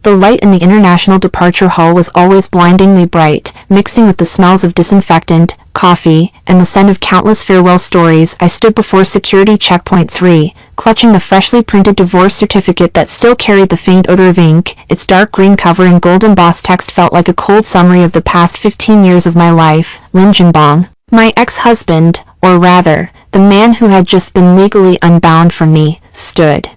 The light in the international departure hall was always blindingly bright, mixing with the smells of disinfectant, coffee, and the scent of countless farewell stories. I stood before security checkpoint 3, clutching the freshly printed divorce certificate that still carried the faint odor of ink. Its dark green cover and gold embossed text felt like a cold summary of the past 15 years of my life. Lin Jinbang, my ex-husband, or rather, the man who had just been legally unbound from me, stood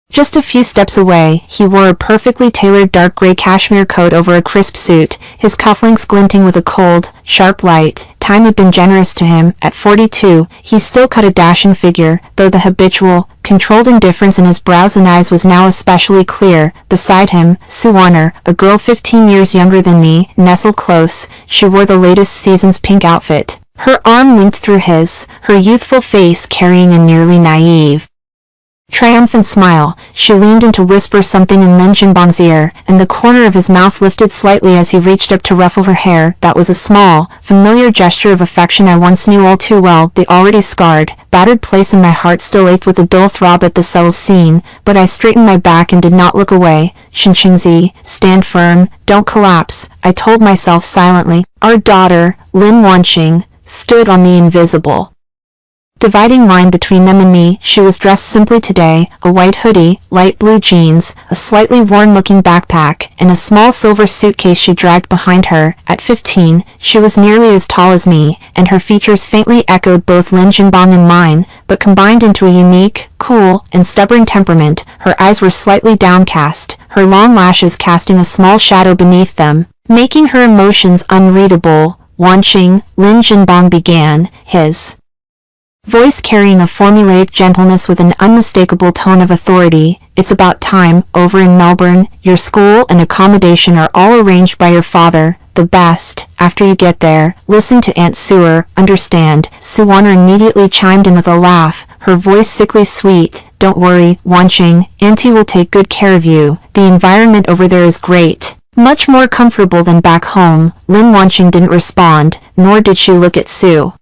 just a few steps away. He wore a perfectly tailored dark gray cashmere coat over a crisp suit, his cufflinks glinting with a cold, sharp light. Time had been generous to him. At 42, he still cut a dashing figure, though the habitual, controlled indifference in his brows and eyes was now especially clear. Beside him, Sue Warner, a girl 15 years younger than me, nestled close. She wore the latest season's pink outfit, her arm linked through his, her youthful face carrying a nearly naive, triumphant smile. She leaned in to whisper something in Lin Jinbang's ear, and the corner of his mouth lifted slightly as he reached up to ruffle her hair. That was a small, familiar gesture of affection I once knew all too well. The already scarred, battered place in my heart still ached with a dull throb at the subtle scene, but I straightened my back and did not look away. Shinqingzi, stand firm, don't collapse, I told myself silently. Our daughter, Lin Wanqing, stood on the invisible dividing line between them and me. She was dressed simply today, a white hoodie, light blue jeans, a slightly worn-looking backpack, and a small silver suitcase she dragged behind her. At 15, she was nearly as tall as me, and her features faintly echoed both Lin Jinbang and mine, but combined into a unique, cool, and stubborn temperament. Her eyes were slightly downcast, her long lashes casting a small shadow beneath them, making her emotions unreadable. Wanqing, Lin Jinbang began, his voice carrying a formulaic gentleness with an unmistakable tone of authority. It's about time. Over in Melbourne, your school and accommodation are all arranged by your father. The best. After you get there, listen to Aunt Sue. Understand? Sue Warner immediately chimed in with a laugh, her voice sickly sweet. Don't worry, Wanqing, Auntie will take good care of you. The environment over there is great. Much more comfortable than back home. Lin Wanqing didn't respond, nor did she look at Sue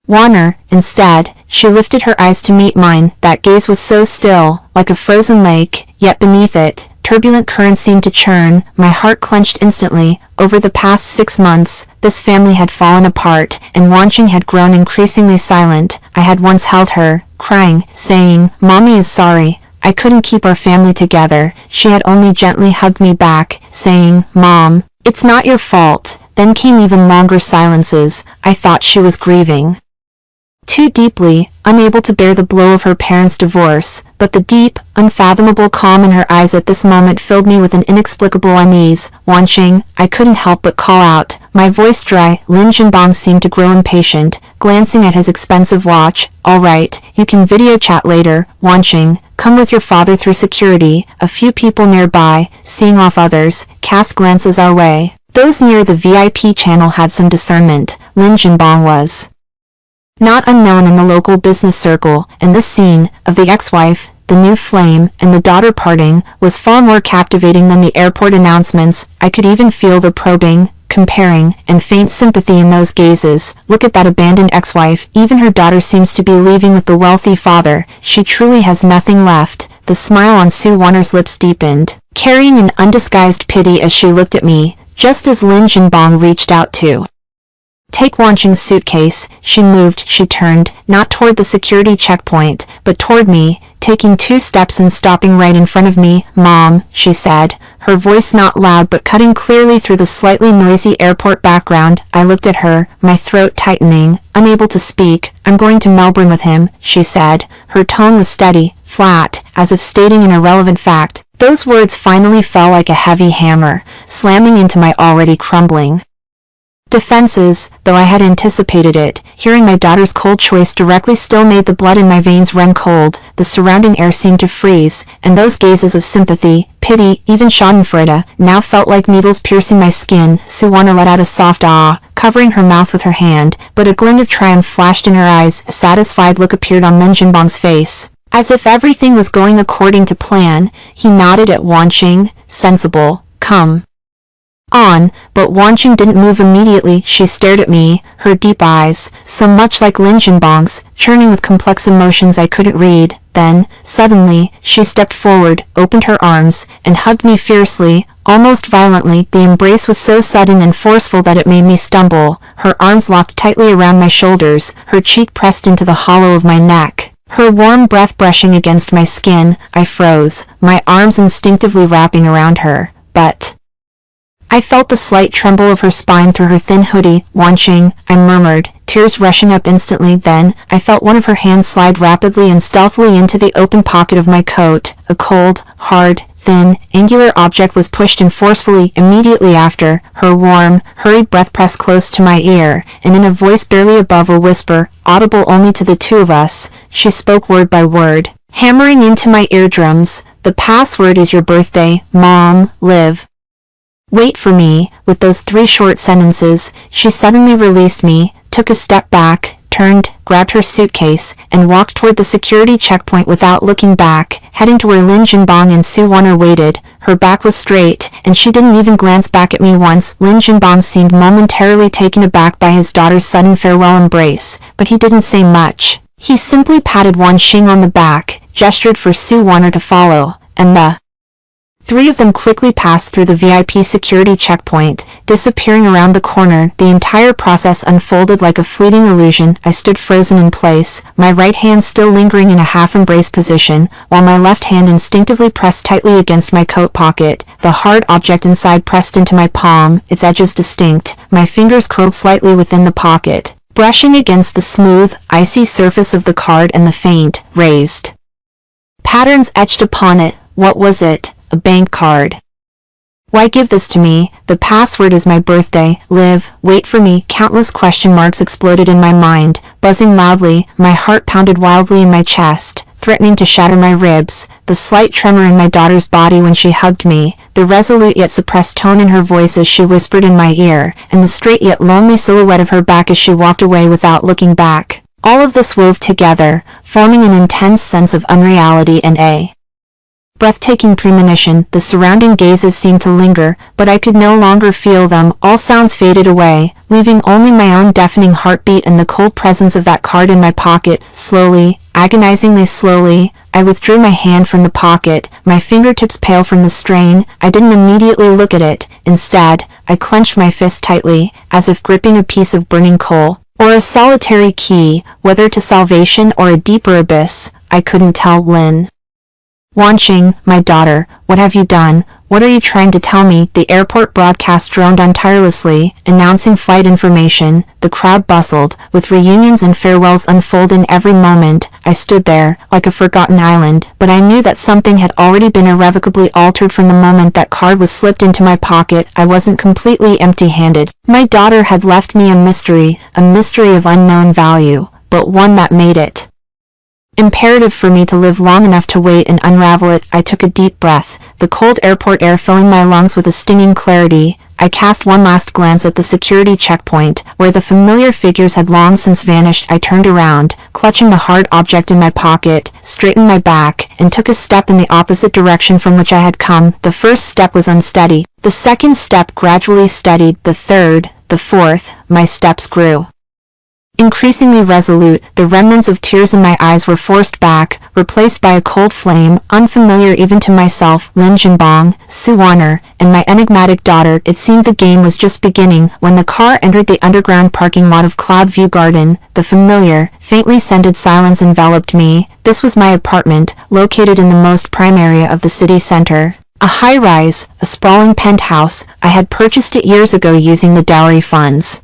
Warner. Instead, she lifted her eyes to meet mine. That gaze was so still, like a frozen lake, yet beneath it, turbulent currents seemed to churn. My heart clenched instantly. Over the past 6 months, this family had fallen apart, and Wanqing had grown increasingly silent. I had once held her, crying, saying, "Mommy is sorry. I couldn't keep our family together." She had only gently hugged me back, saying, "Mom, it's not your fault." Then came even longer silences. I thought she was grieving too deeply, unable to bear the blow of her parents' divorce, but the deep, unfathomable calm in her eyes at this moment filled me with an inexplicable unease. Wanqing, I couldn't help but call out, my voice dry. Lin Jinbang seemed to grow impatient, glancing at his expensive watch. All right, you can video chat later. Wanqing, come with your father through security. A few people nearby, seeing off others, cast glances our way. Those near the VIP channel had some discernment. Lin Jinbang was not unknown in the local business circle, and this scene, of the ex-wife, the new flame, and the daughter parting, was far more captivating than the airport announcements. I could even feel the probing, comparing, and faint sympathy in those gazes. Look at that abandoned ex-wife. Even her daughter seems to be leaving with the wealthy father. She truly has nothing left. The smile on Sue Warner's lips deepened, carrying an undisguised pity as she looked at me, just as Lin Jinbang reached out to take Wanqing's suitcase. She moved. She turned, not toward the security checkpoint, but toward me, taking 2 steps and stopping right in front of me. "Mom," she said, her voice not loud but cutting clearly through the slightly noisy airport background. I looked at her, my throat tightening, unable to speak. "I'm going to Melbourne with him," she said. Her tone was steady, flat, as if stating an irrelevant fact. Those words finally fell like a heavy hammer, slamming into my already crumbling defenses, though I had anticipated it. Hearing my daughter's cold choice directly still made the blood in my veins run cold. The surrounding air seemed to freeze, and those gazes of sympathy, pity, even schadenfreude, now felt like needles piercing my skin. Sue Warner let out a soft ah, covering her mouth with her hand, but a glint of triumph flashed in her eyes. A satisfied look appeared on Lin Jinbang's face. As if everything was going according to plan, he nodded at Wanqing. "Sensible. Come." on, but Wan Qing didn't move immediately. She stared at me, her deep eyes, so much like Lin Jinbang's, churning with complex emotions I couldn't read. Then, suddenly, she stepped forward, opened her arms, and hugged me fiercely, almost violently. The embrace was so sudden and forceful that it made me stumble. Her arms locked tightly around my shoulders, her cheek pressed into the hollow of my neck. Her warm breath brushing against my skin, I froze, my arms instinctively wrapping around her. But I felt the slight tremble of her spine through her thin hoodie. Wan Qing, I murmured, tears rushing up instantly. Then, I felt one of her hands slide rapidly and stealthily into the open pocket of my coat. A cold, hard, thin, angular object was pushed in forcefully. Immediately after, her warm, hurried breath pressed close to my ear, and in a voice barely above a whisper, audible only to the two of us, she spoke word by word, hammering into my eardrums. The password is your birthday, Mom. Live. Wait for me. With those 3 short sentences, she suddenly released me, took a step back, turned, grabbed her suitcase, and walked toward the security checkpoint without looking back, heading to where Lin Jinbang and Su Wan'er waited. Her back was straight, and she didn't even glance back at me once. Lin Jinbang seemed momentarily taken aback by his daughter's sudden farewell embrace, but he didn't say much. He simply patted Wan Qing on the back, gestured for Su Wan'er to follow, and the 3 of them quickly passed through the VIP security checkpoint, disappearing around the corner. The entire process unfolded like a fleeting illusion. I stood frozen in place, my right hand still lingering in a half-embrace position, while my left hand instinctively pressed tightly against my coat pocket, the hard object inside pressed into my palm, its edges distinct. My fingers curled slightly within the pocket, brushing against the smooth, icy surface of the card and the faint, raised patterns etched upon it. What was it? A bank card. Why give this to me? The password is my birthday. Live. Wait for me. Countless question marks exploded in my mind, buzzing loudly. My heart pounded wildly in my chest, threatening to shatter my ribs. The slight tremor in my daughter's body when she hugged me, the resolute yet suppressed tone in her voice as she whispered in my ear, and the straight yet lonely silhouette of her back as she walked away without looking back. All of this wove together, forming an intense sense of unreality and a breathtaking premonition. The surrounding gazes seemed to linger, but I could no longer feel them. All sounds faded away, leaving only my own deafening heartbeat and the cold presence of that card in my pocket. Slowly, agonizingly slowly, I withdrew my hand from the pocket, my fingertips pale from the strain. I didn't immediately look at it. Instead, I clenched my fist tightly, as if gripping a piece of burning coal, or a solitary key, whether to salvation or a deeper abyss. I couldn't tell. Wan Qing, my daughter, what have you done? What are you trying to tell me? The airport broadcast droned on tirelessly, announcing flight information. The crowd bustled, with reunions and farewells unfolding every moment. I stood there, like a forgotten island, but I knew that something had already been irrevocably altered from the moment that card was slipped into my pocket. I wasn't completely empty-handed. My daughter had left me a mystery of unknown value, but one that made it imperative for me to live long enough to wait and unravel it. I took a deep breath, the cold airport air filling my lungs with a stinging clarity. I cast one last glance at the security checkpoint, where the familiar figures had long since vanished. I turned around, clutching the hard object in my pocket, straightened my back, and took a step in the opposite direction from which I had come. The first step was unsteady. The second step gradually steadied. The third, the fourth, my steps grew increasingly resolute. The remnants of tears in my eyes were forced back, replaced by a cold flame, unfamiliar even to myself. Lin Jinbang, Su Wan'er, and my enigmatic daughter. It seemed the game was just beginning. When the car entered the underground parking lot of Cloudview Garden, the familiar, faintly scented silence enveloped me. This was my apartment, located in the most prime area of the city center. A high-rise, a sprawling penthouse. I had purchased it years ago using the dowry funds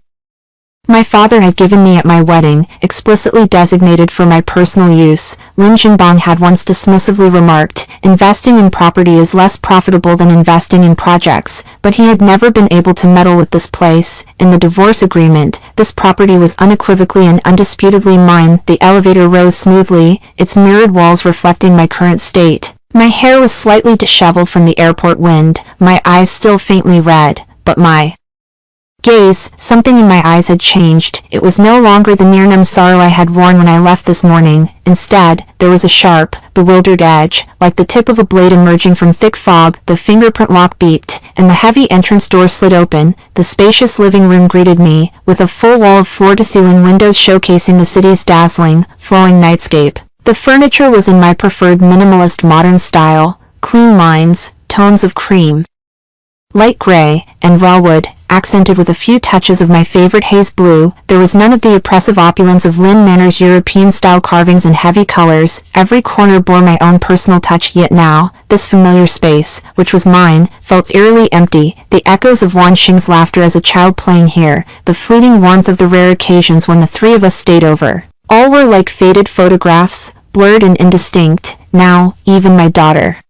my father had given me at my wedding, explicitly designated for my personal use. Lin Jinbang had once dismissively remarked, investing in property is less profitable than investing in projects, but he had never been able to meddle with this place. In the divorce agreement, this property was unequivocally and undisputedly mine. The elevator rose smoothly, its mirrored walls reflecting my current state. My hair was slightly disheveled from the airport wind, my eyes still faintly red, but my Gaze, something in my eyes had changed. It was no longer the near-numb sorrow I had worn when I left this morning. Instead, there was a sharp, bewildered edge, like the tip of a blade emerging from thick fog. The fingerprint lock beeped, and the heavy entrance door slid open. The spacious living room greeted me, with a full wall of floor-to-ceiling windows showcasing the city's dazzling, flowing nightscape. The furniture was in my preferred minimalist modern style, clean lines, tones of cream, light gray, and raw wood, accented with a few touches of my favorite haze blue. There was none of the oppressive opulence of Lynn Manor's European-style carvings and heavy colors. Every corner bore my own personal touch, yet now, this familiar space, which was mine, felt eerily empty. The echoes of Wan Xing's laughter as a child playing here, the fleeting warmth of the rare occasions when the three of us stayed over. All were like faded photographs, blurred and indistinct. Now, even my daughter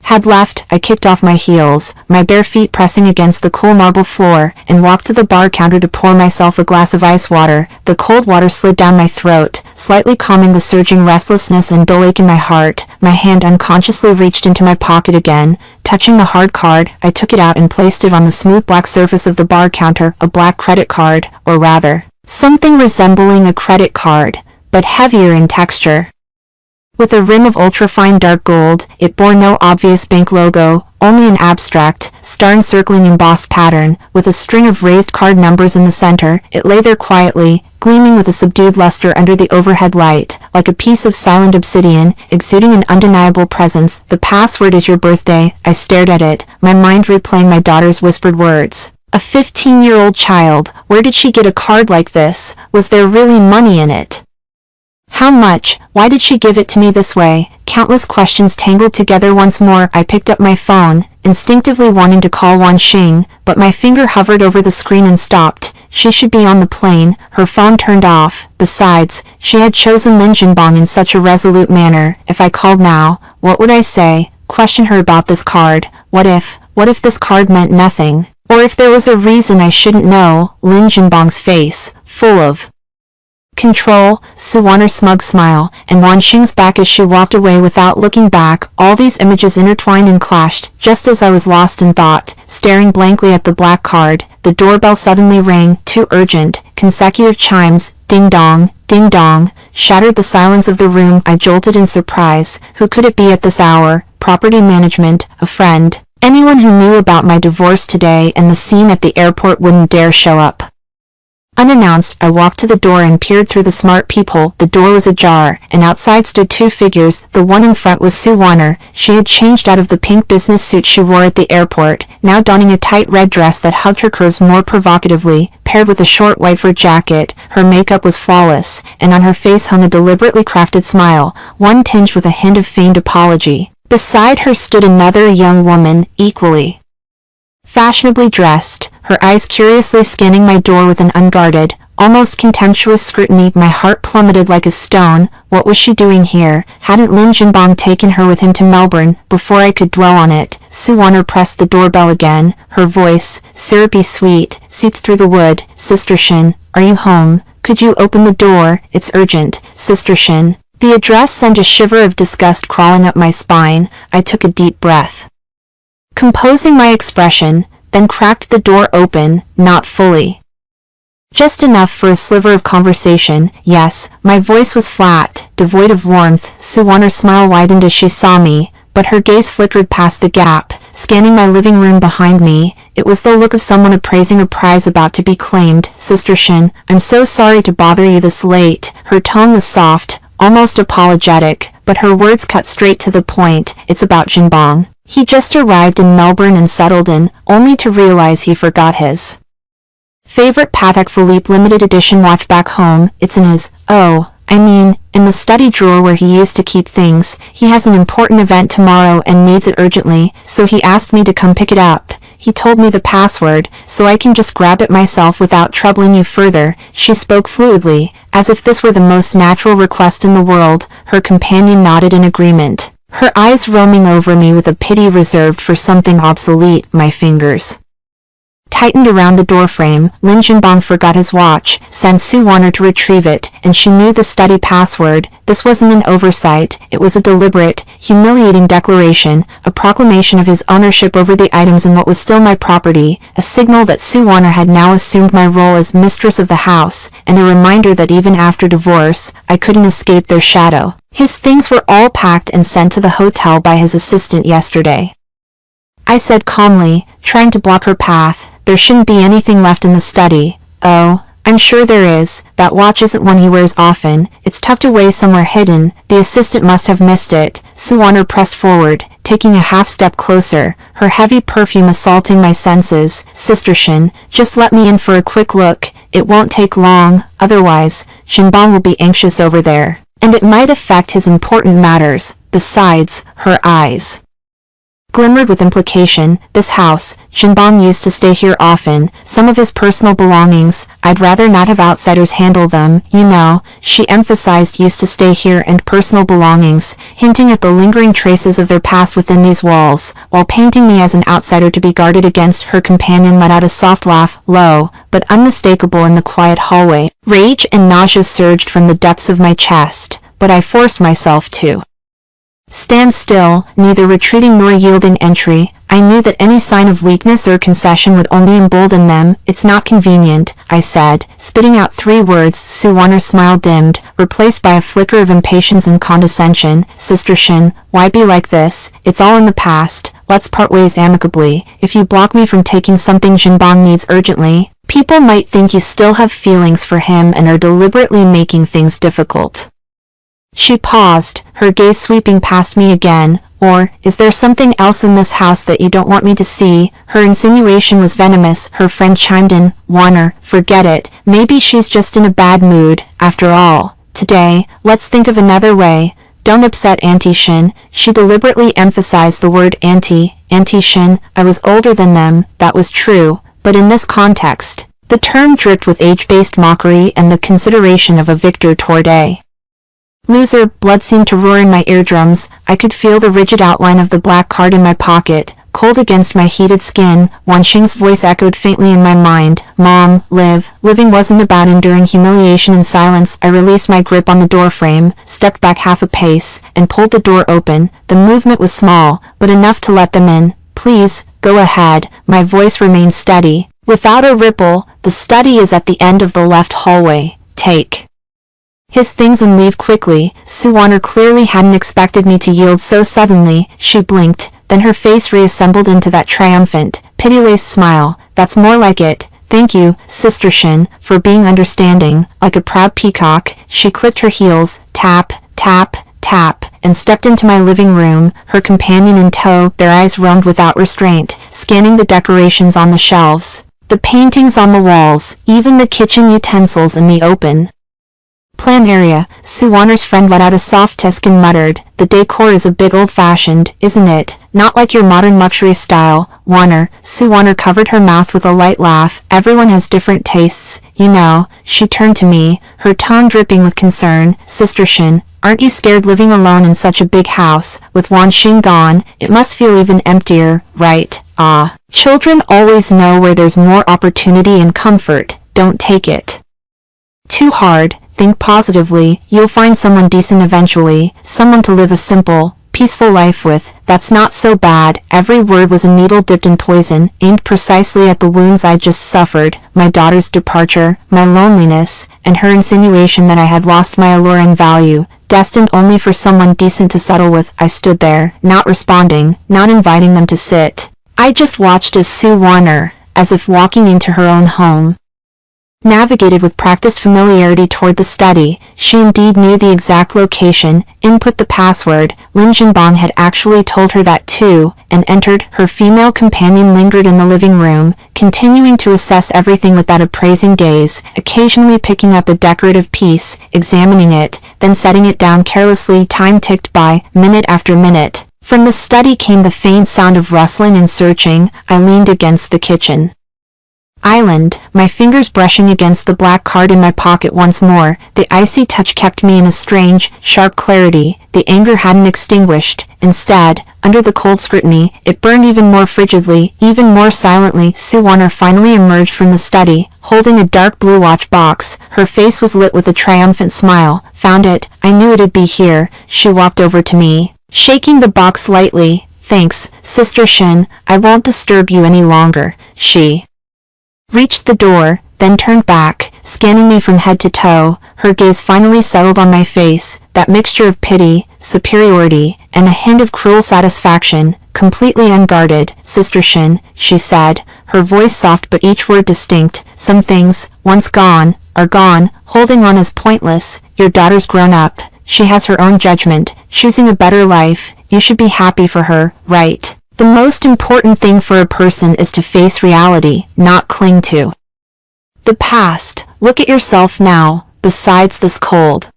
had left. I kicked off my heels, my bare feet pressing against the cool marble floor, and walked to the bar counter to pour myself a glass of ice water. The cold water slid down my throat, slightly calming the surging restlessness and dull ache in my heart. My hand unconsciously reached into my pocket again. Touching the hard card, I took it out and placed it on the smooth black surface of the bar counter. A black credit card, or rather, something resembling a credit card, but heavier in texture. With a rim of ultrafine dark gold, it bore no obvious bank logo, only an abstract, star-encircling embossed pattern, with a string of raised card numbers in the center. It lay there quietly, gleaming with a subdued luster under the overhead light, like a piece of silent obsidian, exuding an undeniable presence. The password is your birthday. I stared at it, my mind replaying my daughter's whispered words. A 15-year-old child. Where did she get a card like this? Was there really money in it? How much? Why did she give it to me this way? Countless questions tangled together once more. I picked up my phone, instinctively wanting to call Wan Xing, but my finger hovered over the screen and stopped. She should be on the plane. Her phone turned off. Besides, she had chosen Lin Jinbang in such a resolute manner. If I called now, what would I say? Question her about this card. What if this card meant nothing? Or if there was a reason I shouldn't know? Lin Jinbang's face, full of control, Suwanner's smug smile, and Wan Xing's back as she walked away without looking back. All these images intertwined and clashed, just as I was lost in thought, staring blankly at the black card. The doorbell suddenly rang. Two urgent, consecutive chimes, ding-dong, shattered the silence of the room. I jolted in surprise. Who could it be at this hour? Property management, a friend. Anyone who knew about my divorce today and the scene at the airport wouldn't dare show up. Unannounced, I walked to the door and peered through the smart peephole. The door was ajar, and outside stood two figures. The one in front was Suwanner. She had changed out of the pink business suit she wore at the airport, now donning a tight red dress that hugged her curves more provocatively, paired with a short white fur jacket. Her makeup was flawless, and on her face hung a deliberately crafted smile, one tinged with a hint of feigned apology. Beside her stood another young woman, equally fashionably dressed, her eyes curiously scanning my door with an unguarded, almost contemptuous scrutiny. My heart plummeted like a stone. What was she doing here? Hadn't Lin Jinbang taken her with him to Melbourne? Before I could dwell on it, Suwanner pressed the doorbell again. Her voice, syrupy sweet, seeped through the wood. Sister Shin, are you home? Could you open the door? It's urgent, Sister Shin. The address sent a shiver of disgust crawling up my spine. I took a deep breath, composing my expression, then cracked the door open, not fully. Just enough for a sliver of conversation. Yes, my voice was flat, devoid of warmth. Suwanner's smile widened as she saw me, but her gaze flickered past the gap, scanning my living room behind me. It was the look of someone appraising a prize about to be claimed. Sister Shin, I'm so sorry to bother you this late. Her tone was soft, almost apologetic, but her words cut straight to the point. It's about Jinbang. He just arrived in Melbourne and settled in, only to realize he forgot his favorite Patek Philippe limited edition watch back home. It's in his, in the study drawer where he used to keep things. He has an important event tomorrow and needs it urgently, so he asked me to come pick it up. He told me the password, so I can just grab it myself without troubling you further. She spoke fluidly, as if this were the most natural request in the world. Her companion nodded in agreement, her eyes roaming over me with a pity reserved for something obsolete. My fingers tightened around the doorframe. Lin Jinbang forgot his watch, sent Su Wanner to retrieve it, and she knew the study password. This wasn't an oversight, it was a deliberate, humiliating declaration, a proclamation of his ownership over the items in what was still my property, a signal that Su Wanner had now assumed my role as mistress of the house, and a reminder that even after divorce, I couldn't escape their shadow. His things were all packed and sent to the hotel by his assistant yesterday. I said calmly, trying to block her path. There shouldn't be anything left in the study. Oh, I'm sure there is. That watch isn't one he wears often. It's tucked away somewhere hidden. The assistant must have missed it. Su Wanner pressed forward, taking a half step closer, her heavy perfume assaulting my senses. Sister Shin, just let me in for a quick look. It won't take long, otherwise, Jinbang will be anxious over there. And it might affect his important matters. Besides, her eyes glimmered with implication. This house, Jinbang used to stay here often. Some of his personal belongings, I'd rather not have outsiders handle them. You know, she emphasized used to stay here and personal belongings, hinting at the lingering traces of their past within these walls, while painting me as an outsider to be guarded against. Her companion let out a soft laugh, low, but unmistakable in the quiet hallway. Rage and nausea surged from the depths of my chest, but I forced myself to stand still, neither retreating nor yielding entry. I knew that any sign of weakness or concession would only embolden them. It's not convenient, I said, spitting out 3 words. Su Wanner's smile dimmed, replaced by a flicker of impatience and condescension. Sister Shin, why be like this? It's all in the past. Let's part ways amicably. If you block me from taking something Jinbang needs urgently, people might think you still have feelings for him and are deliberately making things difficult. She paused, her gaze sweeping past me again. Or, is there something else in this house that you don't want me to see? Her insinuation was venomous. Her friend chimed in, Wanner, forget it. Maybe she's just in a bad mood. After all, today, let's think of another way. Don't upset Auntie Shin. She deliberately emphasized the word Auntie Shin. I was older than them, that was true, but in this context, the term dripped with age-based mockery and the consideration of a victor toward loser. Blood seemed to roar in my eardrums. I could feel the rigid outline of the black card in my pocket, cold against my heated skin. Wan Xing's voice echoed faintly in my mind. Mom, living wasn't about enduring humiliation in silence. I released my grip on the doorframe, stepped back half a pace, and pulled the door open. The movement was small, but enough to let them in. Please, go ahead. My voice remained steady, without a ripple. The study is at the end of the left hallway. Take his things and leave quickly. Su Wanner clearly hadn't expected me to yield so suddenly. She blinked, then her face reassembled into that triumphant, pity-laced smile. That's more like it. Thank you, Sister Shin, for being understanding. Like a proud peacock, she clicked her heels, tap, tap, tap, and stepped into my living room, her companion in tow. Their eyes roamed without restraint, scanning the decorations on the shelves, the paintings on the walls, even the kitchen utensils in the open plan area. Su Wanner's friend let out a soft tisk and muttered, the decor is a bit old-fashioned, isn't it? Not like your modern luxury style, Wanner. Su Wanner covered her mouth with a light laugh. Everyone has different tastes, you know. She turned to me, her tone dripping with concern. Sister Shin, aren't you scared living alone in such a big house? With Wan Xing gone, it must feel even emptier, right? Ah, children always know where there's more opportunity and comfort. Don't take it too hard. Think positively. You'll find someone decent eventually, someone to live a simple, peaceful life with. That's not so bad. Every word was a needle dipped in poison, aimed precisely at the wounds I'd just suffered. My daughter's departure, my loneliness, and her insinuation that I had lost my allure and value, destined only for someone decent to settle with. I stood there, not responding, not inviting them to sit. I just watched as Su Wanner, as if walking into her own home, navigated with practiced familiarity toward the study. She indeed knew the exact location, input the password. Lin Jinbang had actually told her that too, and entered. Her female companion lingered in the living room, continuing to assess everything with that appraising gaze, occasionally picking up a decorative piece, examining it, then setting it down carelessly. Time ticked by, minute after minute. From the study came the faint sound of rustling and searching. I leaned against the kitchen island, my fingers brushing against the black card in my pocket once more. The icy touch kept me in a strange, sharp clarity. The anger hadn't extinguished. Instead, Under the cold scrutiny, it burned even more frigidly, even more silently. Sue Warner finally emerged from the study, holding a dark blue watch box. Her face was lit with a triumphant smile. Found it. I knew it'd be here. She walked over to me, shaking the box lightly. Thanks, Sister Shin. I won't disturb you any longer. She reached the door, then turned back, scanning me from head to toe. Her gaze finally settled on my face, that mixture of pity, superiority, and a hint of cruel satisfaction, completely unguarded. Sister Shin, she said, her voice soft but each word distinct. Some things, once gone, are gone. Holding on is pointless. Your daughter's grown up. She has her own judgment, choosing a better life. You should be happy for her, right? The most important thing for a person is to face reality, not cling to the past. Look at yourself now, besides this cold,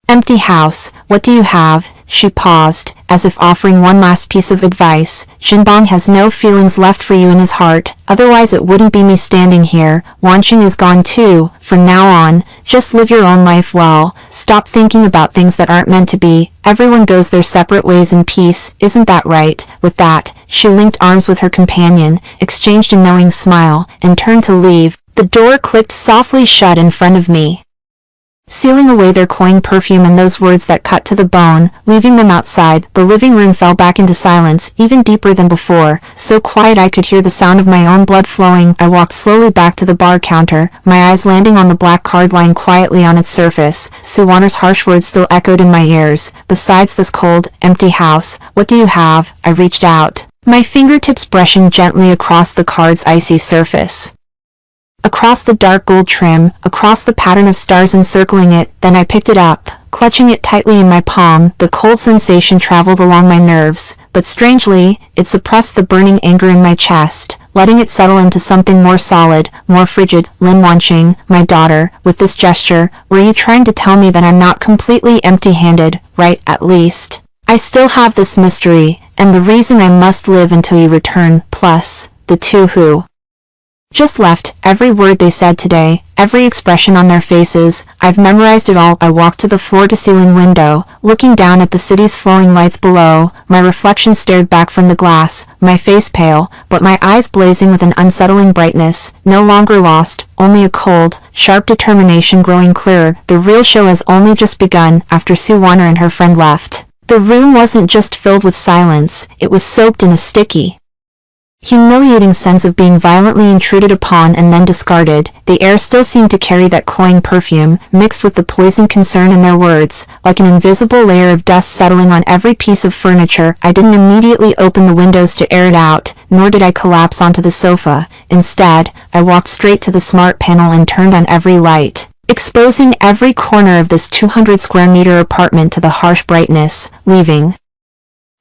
empty house. What do you have? She paused, as if offering one last piece of advice. Shinbong has no feelings left for you in his heart, otherwise it wouldn't be me standing here. Wanqing is gone too. From now on, just live your own life well. Stop thinking about things that aren't meant to be. Everyone goes their separate ways in peace, isn't that right? With that, she linked arms with her companion, exchanged a knowing smile, and turned to leave. The door clicked softly shut in front of me, sealing away their cloying perfume and those words that cut to the bone. Leaving them outside, the living room fell back into silence, even deeper than before, so quiet I could hear the sound of my own blood flowing. I walked slowly back to the bar counter, my eyes landing on the black card lying quietly on its surface. Sue Warner's harsh words still echoed in my ears. Besides this cold, empty house, what do you have? I reached out, my fingertips brushing gently across the card's icy surface, across the dark gold trim, across the pattern of stars encircling it. Then I picked it up, clutching it tightly in my palm. The cold sensation traveled along my nerves, but strangely, it suppressed the burning anger in my chest, letting it settle into something more solid, more frigid. Lin Wanqing, my daughter, with this gesture, were you trying to tell me that I'm not completely empty-handed, right? At least I still have this mystery, and the reason I must live until you return, plus the two who just left. Every word they said today, every expression on their faces, I've memorized it all. I walked to the floor-to-ceiling window, looking down at the city's flowing lights below. My reflection stared back from the glass, my face pale, but my eyes blazing with an unsettling brightness. No longer lost, only a cold, sharp determination growing clearer. The real show has only just begun. After Sue Warner and her friend left, the room wasn't just filled with silence, it was soaked in a sticky, humiliating sense of being violently intruded upon and then discarded. The air still seemed to carry that cloying perfume, mixed with the poisoned concern in their words, like an invisible layer of dust settling on every piece of furniture. I didn't immediately open the windows to air it out, nor did I collapse onto the sofa. Instead, I walked straight to the smart panel and turned on every light, exposing every corner of this 200 square meter apartment to the harsh brightness, leaving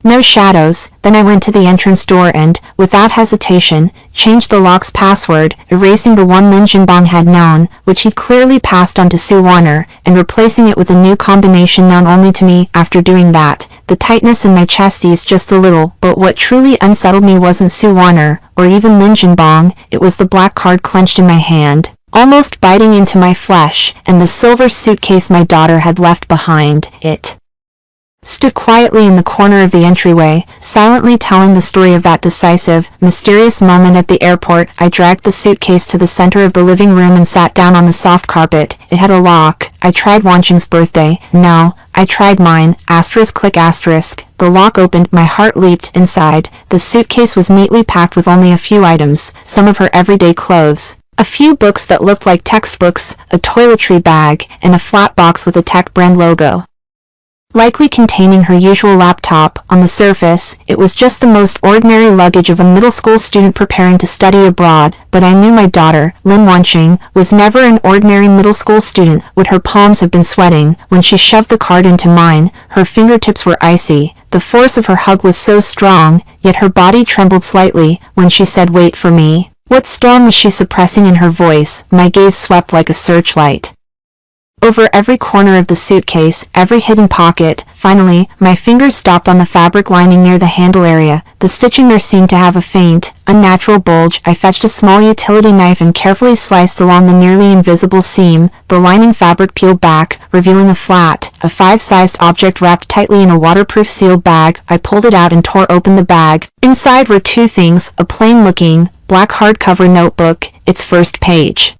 no shadows. Then I went to the entrance door and, without hesitation, changed the lock's password, erasing the one Lin Jinbong had known, which he'd clearly passed on to Sue Warner, and replacing it with a new combination known only to me. After doing that, the tightness in my chest eased just a little, but what truly unsettled me wasn't Sue Warner, or even Lin Jinbong. It was the black card clenched in my hand, almost biting into my flesh, and the silver suitcase my daughter had left behind. It stood quietly in the corner of the entryway, silently telling the story of that decisive, mysterious moment at the airport. I dragged the suitcase to the center of the living room and sat down on the soft carpet. It had a lock. I tried Wanqing's birthday. No, I tried mine. Asterisk click asterisk. The lock opened. My heart leaped. Inside, the suitcase was neatly packed with only a few items, some of her everyday clothes, a few books that looked like textbooks, a toiletry bag, and a flat box with a tech brand logo, likely containing her usual laptop. On the surface, it was just the most ordinary luggage of a middle school student preparing to study abroad, but I knew my daughter, Lin Wanqing, was never an ordinary middle school student. Would her palms have been sweating when she shoved the card into mine? Her fingertips were icy. The force of her hug was so strong, yet her body trembled slightly when she said, "Wait for me." What storm was she suppressing in her voice? My gaze swept like a searchlight over every corner of the suitcase, every hidden pocket, Finally, my fingers stopped on the fabric lining near the handle area. The stitching there seemed to have a faint, unnatural bulge. I fetched a small utility knife and carefully sliced along the nearly invisible seam. The lining fabric peeled back, revealing a flat, a 5-sized object wrapped tightly in a waterproof sealed bag. I pulled it out and tore open the bag. Inside were two things: a plain-looking, black hardcover notebook, its first page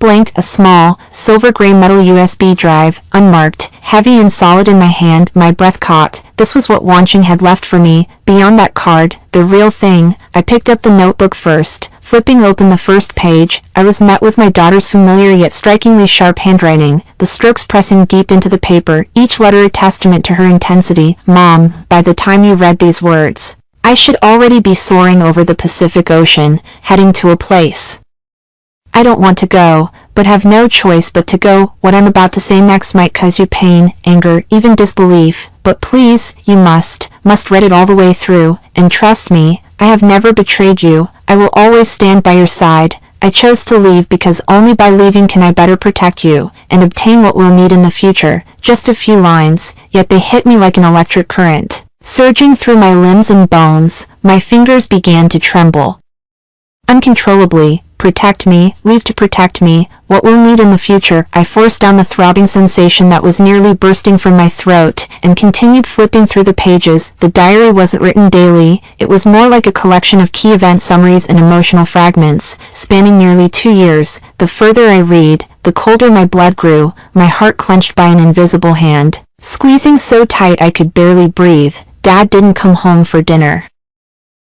blank, a small, silver-gray metal USB drive, unmarked, heavy and solid in my hand. My breath caught. This was what Wanching had left for me. Beyond that card, the real thing. I picked up the notebook first. Flipping open the first page, I was met with my daughter's familiar yet strikingly sharp handwriting, the strokes pressing deep into the paper, each letter a testament to her intensity. Mom, by the time you read these words, I should already be soaring over the Pacific Ocean, heading to a place I don't want to go, but have no choice but to go. What I'm about to say next might cause you pain, anger, even disbelief, but please, you must read it all the way through, and trust me, I have never betrayed you. I will always stand by your side. I chose to leave because only by leaving can I better protect you, and obtain what we'll need in the future. Just a few lines, yet they hit me like an electric current. Surging through my limbs and bones, my fingers began to tremble uncontrollably. Protect me, leave to protect me, what we'll need in the future. I forced down the throbbing sensation that was nearly bursting from my throat, and continued flipping through the pages. The diary wasn't written daily, it was more like a collection of key event summaries and emotional fragments, spanning nearly 2 years. The further I read, the colder my blood grew, my heart clenched by an invisible hand, squeezing so tight I could barely breathe. Dad didn't come home for dinner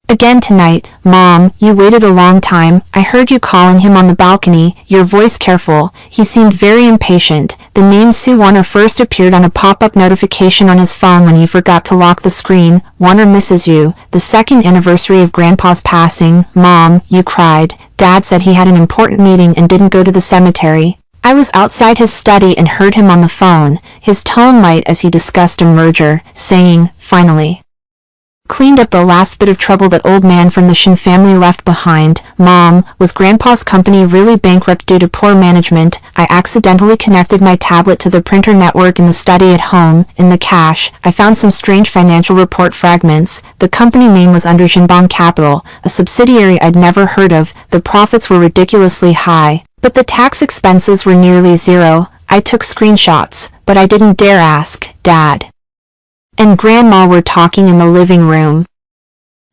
again tonight. Mom, you waited a long time. I heard you calling him on the balcony, your voice careful. He seemed very impatient. The name Sue Warner first appeared on a pop-up notification on his phone when he forgot to lock the screen. Warner misses you. The second anniversary of Grandpa's passing. Mom, you cried. Dad said he had an important meeting and didn't go to the cemetery. I was outside his study and heard him on the phone, his tone light as he discussed a merger, saying, finally, cleaned up the last bit of trouble that old man from the Shin family left behind. Mom, was Grandpa's company really bankrupt due to poor management? I accidentally connected my tablet to the printer network in the study at home. In the cache, I found some strange financial report fragments. The company name was under Jinbang Capital, a subsidiary I'd never heard of. The profits were ridiculously high, but the tax expenses were nearly zero. I took screenshots, but I didn't dare ask. Dad and Grandma were talking in the living room.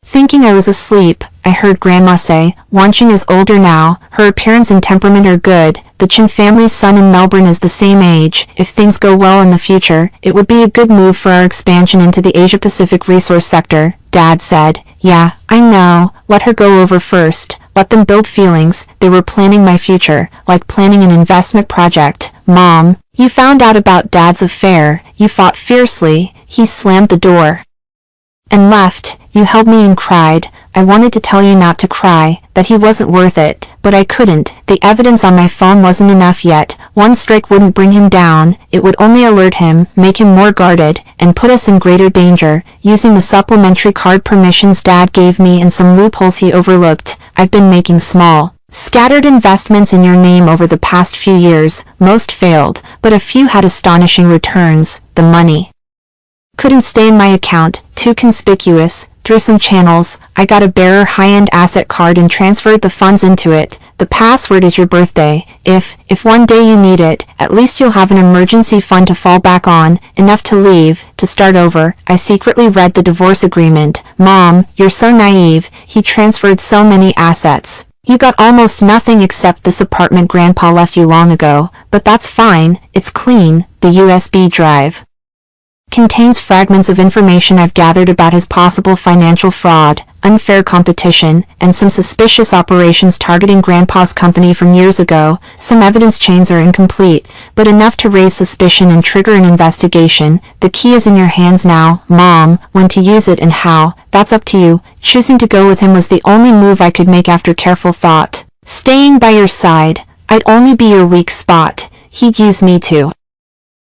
Thinking I was asleep, I heard Grandma say, Wanching is older now, her appearance and temperament are good, the Chin family's son in Melbourne is the same age. If things go well in the future, it would be a good move for our expansion into the Asia-Pacific resource sector. Dad said, yeah, I know, let her go over first, let them build feelings. They were planning my future, like planning an investment project. Mom, you found out about Dad's affair, you fought fiercely. He slammed the door and left. You held me and cried. I wanted to tell you not to cry, that he wasn't worth it, but I couldn't. The evidence on my phone wasn't enough yet. One strike wouldn't bring him down, it would only alert him, make him more guarded, and put us in greater danger. Using the supplementary card permissions Dad gave me and some loopholes he overlooked, I've been making small, scattered investments in your name over the past few years. Most failed, but a few had astonishing returns. The money couldn't stay in my account, too conspicuous. Through some channels, I got a bearer high-end asset card and transferred the funds into it. The password is your birthday. If one day you need it, at least you'll have an emergency fund to fall back on, enough to leave, to start over. I secretly read the divorce agreement. Mom, you're so naive. He transferred so many assets. You got almost nothing except this apartment Grandpa left you long ago, but that's fine, it's clean. The USB drive contains fragments of information I've gathered about his possible financial fraud, unfair competition, and some suspicious operations targeting Grandpa's company from years ago. Some evidence chains are incomplete, but enough to raise suspicion and trigger an investigation. The key is in your hands now. Mom, when to use it and how, that's up to you. Choosing to go with him was the only move I could make after careful thought. Staying by your side, I'd only be your weak spot. He'd use me to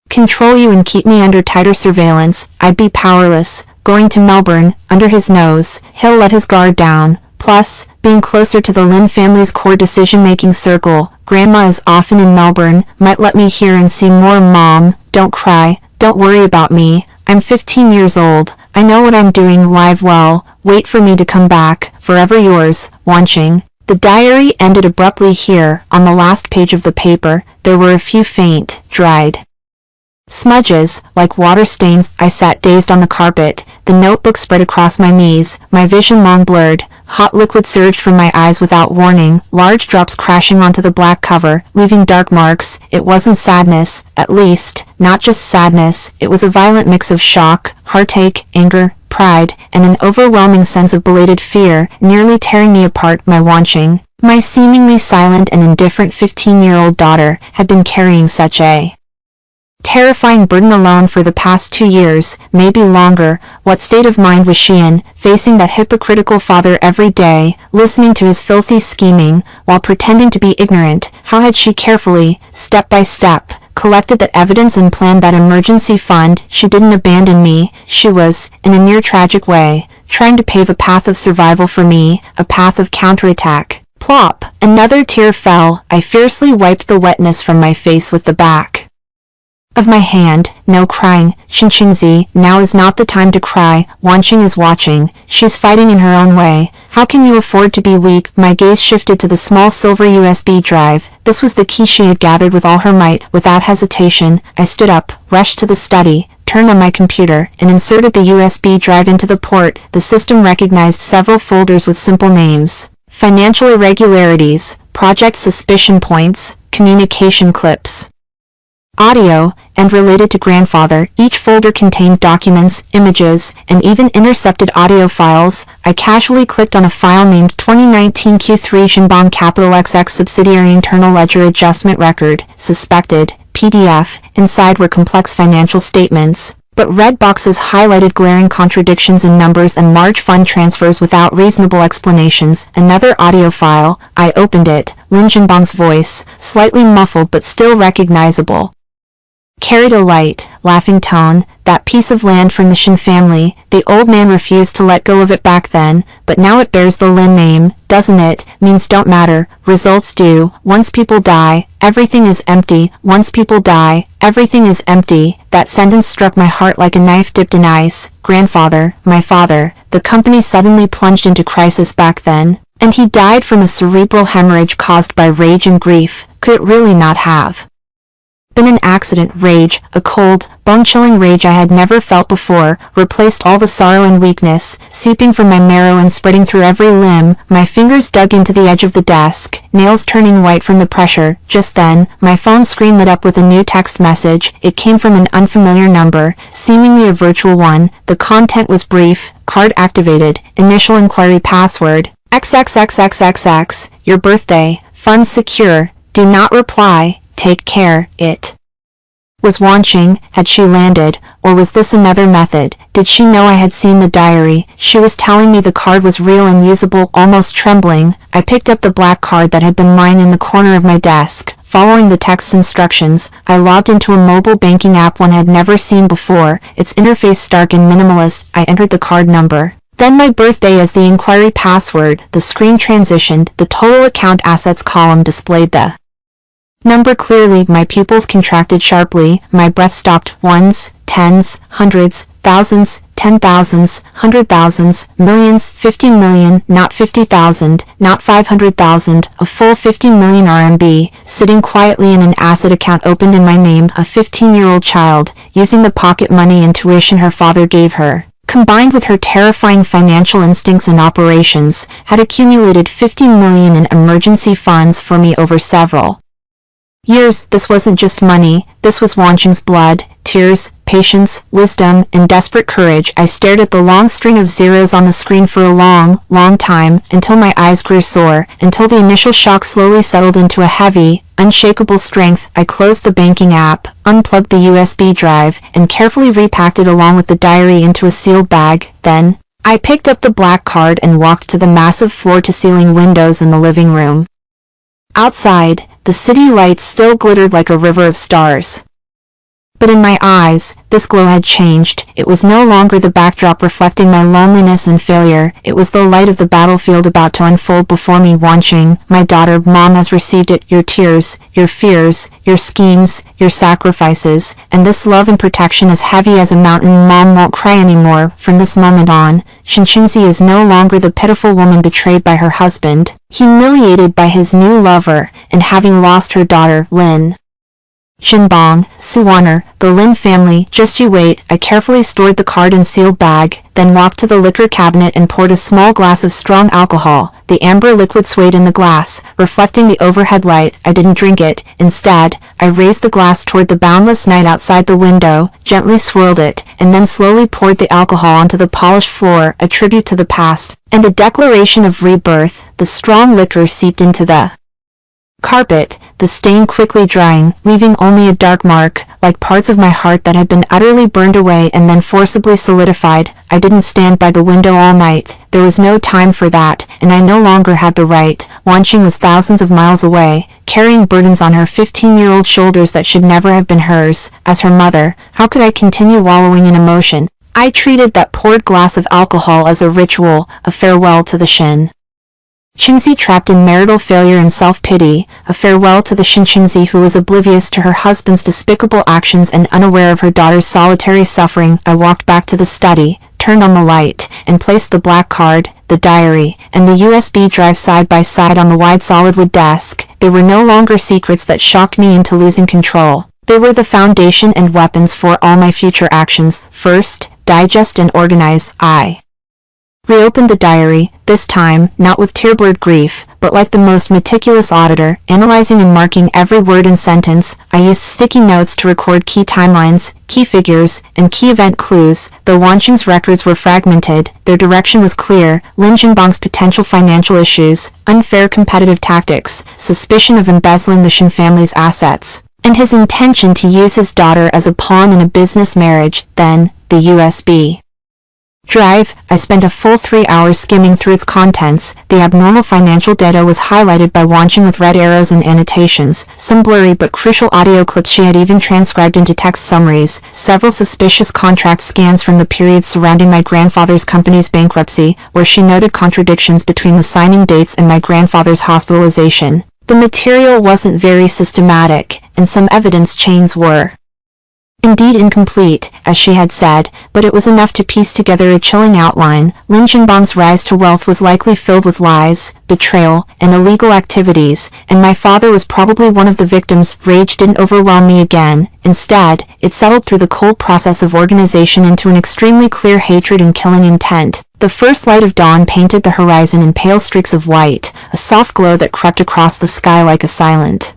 control you and keep me under tighter surveillance. I'd be powerless. Going to Melbourne, under his nose, he'll let his guard down. Plus, being closer to the Lin family's core decision-making circle, Grandma is often in Melbourne, might let me hear and see more. Mom, don't cry, don't worry about me. I'm 15 years old. I know what I'm doing. Live well. Wait for me to come back. Forever yours, Wanching. The diary ended abruptly here. On the last page of the paper, there were a few faint, dried smudges, like water stains. I sat dazed on the carpet, the notebook spread across my knees, my vision long blurred. Hot liquid surged from my eyes without warning, large drops crashing onto the black cover, leaving dark marks. It wasn't sadness, at least, not just sadness. It was a violent mix of shock, heartache, anger, pride, and an overwhelming sense of belated fear, nearly tearing me apart. My Wanching, my seemingly silent and indifferent 15-year-old daughter, had been carrying such a terrifying burden alone for the past 2 years, maybe longer. What state of mind was she in, facing that hypocritical father every day, listening to his filthy scheming, while pretending to be ignorant? How had she carefully, step by step, collected that evidence and planned that emergency fund? She didn't abandon me. She was, in a near tragic way, trying to pave a path of survival for me, a path of counterattack. Plop! Another tear fell. I fiercely wiped the wetness from my face with the back of my hand. No crying, Xinqingzi, now is not the time to cry. Wanching is watching. She's fighting in her own way. How can you afford to be weak? My gaze shifted to the small silver USB drive. This was the key she had gathered with all her might. Without hesitation, I stood up, rushed to the study, turned on my computer, and inserted the USB drive into the port. The system recognized several folders with simple names: financial irregularities, project suspicion points, communication clips, audio, and related to grandfather. Each folder contained documents, images, and even intercepted audio files. I casually clicked on a file named 2019 Q3 Xinbang Capital XX Subsidiary Internal Ledger Adjustment Record, Suspected, PDF. Inside were complex financial statements, but red boxes highlighted glaring contradictions in numbers and large fund transfers without reasonable explanations. Another audio file. I opened it. Lin Xinbang's voice, slightly muffled but still recognizable, carried a light, laughing tone. That piece of land from the Shin family, the old man refused to let go of it back then, but now it bears the Lin name, doesn't it? Means don't matter, results do. Once people die, everything is empty. Once people die, everything is empty. That sentence struck my heart like a knife dipped in ice. Grandfather, my father, the company suddenly plunged into crisis back then, and he died from a cerebral hemorrhage caused by rage and grief. Could it really not have been an accident? Rage, a cold, bone-chilling rage I had never felt before, replaced all the sorrow and weakness, seeping from my marrow and spreading through every limb. My fingers dug into the edge of the desk, nails turning white from the pressure. Just then, my phone screen lit up with a new text message. It came from an unfamiliar number, seemingly a virtual one. The content was brief: card activated, initial inquiry password, XXXXXX, your birthday, funds secure, do not reply. Take care. It was Wanching. Had she landed, or was this another method? Did she know I had seen the diary? She was telling me the card was real and usable. Almost trembling, I picked up the black card that had been lying in the corner of my desk. Following the text's instructions, I logged into a mobile banking app one had never seen before, its interface stark and minimalist. I entered the card number, then my birthday as the inquiry password. The screen transitioned. The total account assets column displayed the number clearly. My pupils contracted sharply. My breath stopped. Ones, tens, hundreds, thousands, 10,000s, 100,000s, millions, 50 million, not 50,000, not 500,000, a full 50 million RMB, sitting quietly in an asset account opened in my name. A 15-year-old child, using the pocket money and tuition her father gave her, combined with her terrifying financial instincts and operations, had accumulated 50 million in emergency funds for me over several years. This wasn't just money, this was Wanching's blood, tears, patience, wisdom, and desperate courage. I stared at the long string of zeros on the screen for a long, long time, until my eyes grew sore, until the initial shock slowly settled into a heavy, unshakable strength. I closed the banking app, unplugged the USB drive, and carefully repacked it along with the diary into a sealed bag. Then, I picked up the black card and walked to the massive floor-to-ceiling windows in the living room. Outside, the city lights still glittered like a river of stars. But in my eyes, this glow had changed. It was no longer the backdrop reflecting my loneliness and failure. It was the light of the battlefield about to unfold before me. Wanching, my daughter, Mom has received it. Your tears, your fears, your schemes, your sacrifices, and this love and protection is heavy as a mountain. Mom won't cry anymore. From this moment on, Shinchinzi is no longer the pitiful woman betrayed by her husband, humiliated by his new lover, and having lost her daughter, Lin. Jinbang, Suwaner, the Lin family. Just you wait. I carefully stored the card in sealed bag, then walked to the liquor cabinet and poured a small glass of strong alcohol. The amber liquid swayed in the glass, reflecting the overhead light. I didn't drink it. Instead, I raised the glass toward the boundless night outside the window, gently swirled it, and then slowly poured the alcohol onto the polished floor, a tribute to the past, and a declaration of rebirth. The strong liquor seeped into the carpet, the stain quickly drying, leaving only a dark mark, like parts of my heart that had been utterly burned away and then forcibly solidified. I didn't stand by the window all night. There was no time for that, and I no longer had the right. Wanching was thousands of miles away, carrying burdens on her 15-year-old shoulders that should never have been hers. As her mother, how could I continue wallowing in emotion? I treated that poured glass of alcohol as a ritual, a farewell to the Shin Chinzi trapped in marital failure and self-pity, a farewell to the Shinchinzi who was oblivious to her husband's despicable actions and unaware of her daughter's solitary suffering. I walked back to the study, turned on the light, and placed the black card, the diary, and the USB drive side by side on the wide solid wood desk. They were no longer secrets that shocked me into losing control. They were the foundation and weapons for all my future actions. First, digest and organize. I reopened the diary, this time, not with tear-blurred grief, but like the most meticulous auditor, analyzing and marking every word and sentence. I used sticky notes to record key timelines, key figures, and key event clues. Though Wanching's records were fragmented, their direction was clear. Lin Jinbang's potential financial issues, unfair competitive tactics, suspicion of embezzling the Shin family's assets, and his intention to use his daughter as a pawn in a business marriage. Then, the USB drive. I spent a full 3 hours skimming through its contents. The abnormal financial data was highlighted by Wanching with red arrows and annotations, some blurry but crucial audio clips she had even transcribed into text summaries, several suspicious contract scans from the periods surrounding my grandfather's company's bankruptcy, where she noted contradictions between the signing dates and my grandfather's hospitalization. The material wasn't very systematic, and some evidence chains were indeed incomplete, as she had said, but it was enough to piece together a chilling outline. Lin Jinbang's rise to wealth was likely filled with lies, betrayal, and illegal activities, and my father was probably one of the victims. Rage didn't overwhelm me again. Instead, it settled through the cold process of organization into an extremely clear hatred and killing intent. The first light of dawn painted the horizon in pale streaks of white, a soft glow that crept across the sky like a silent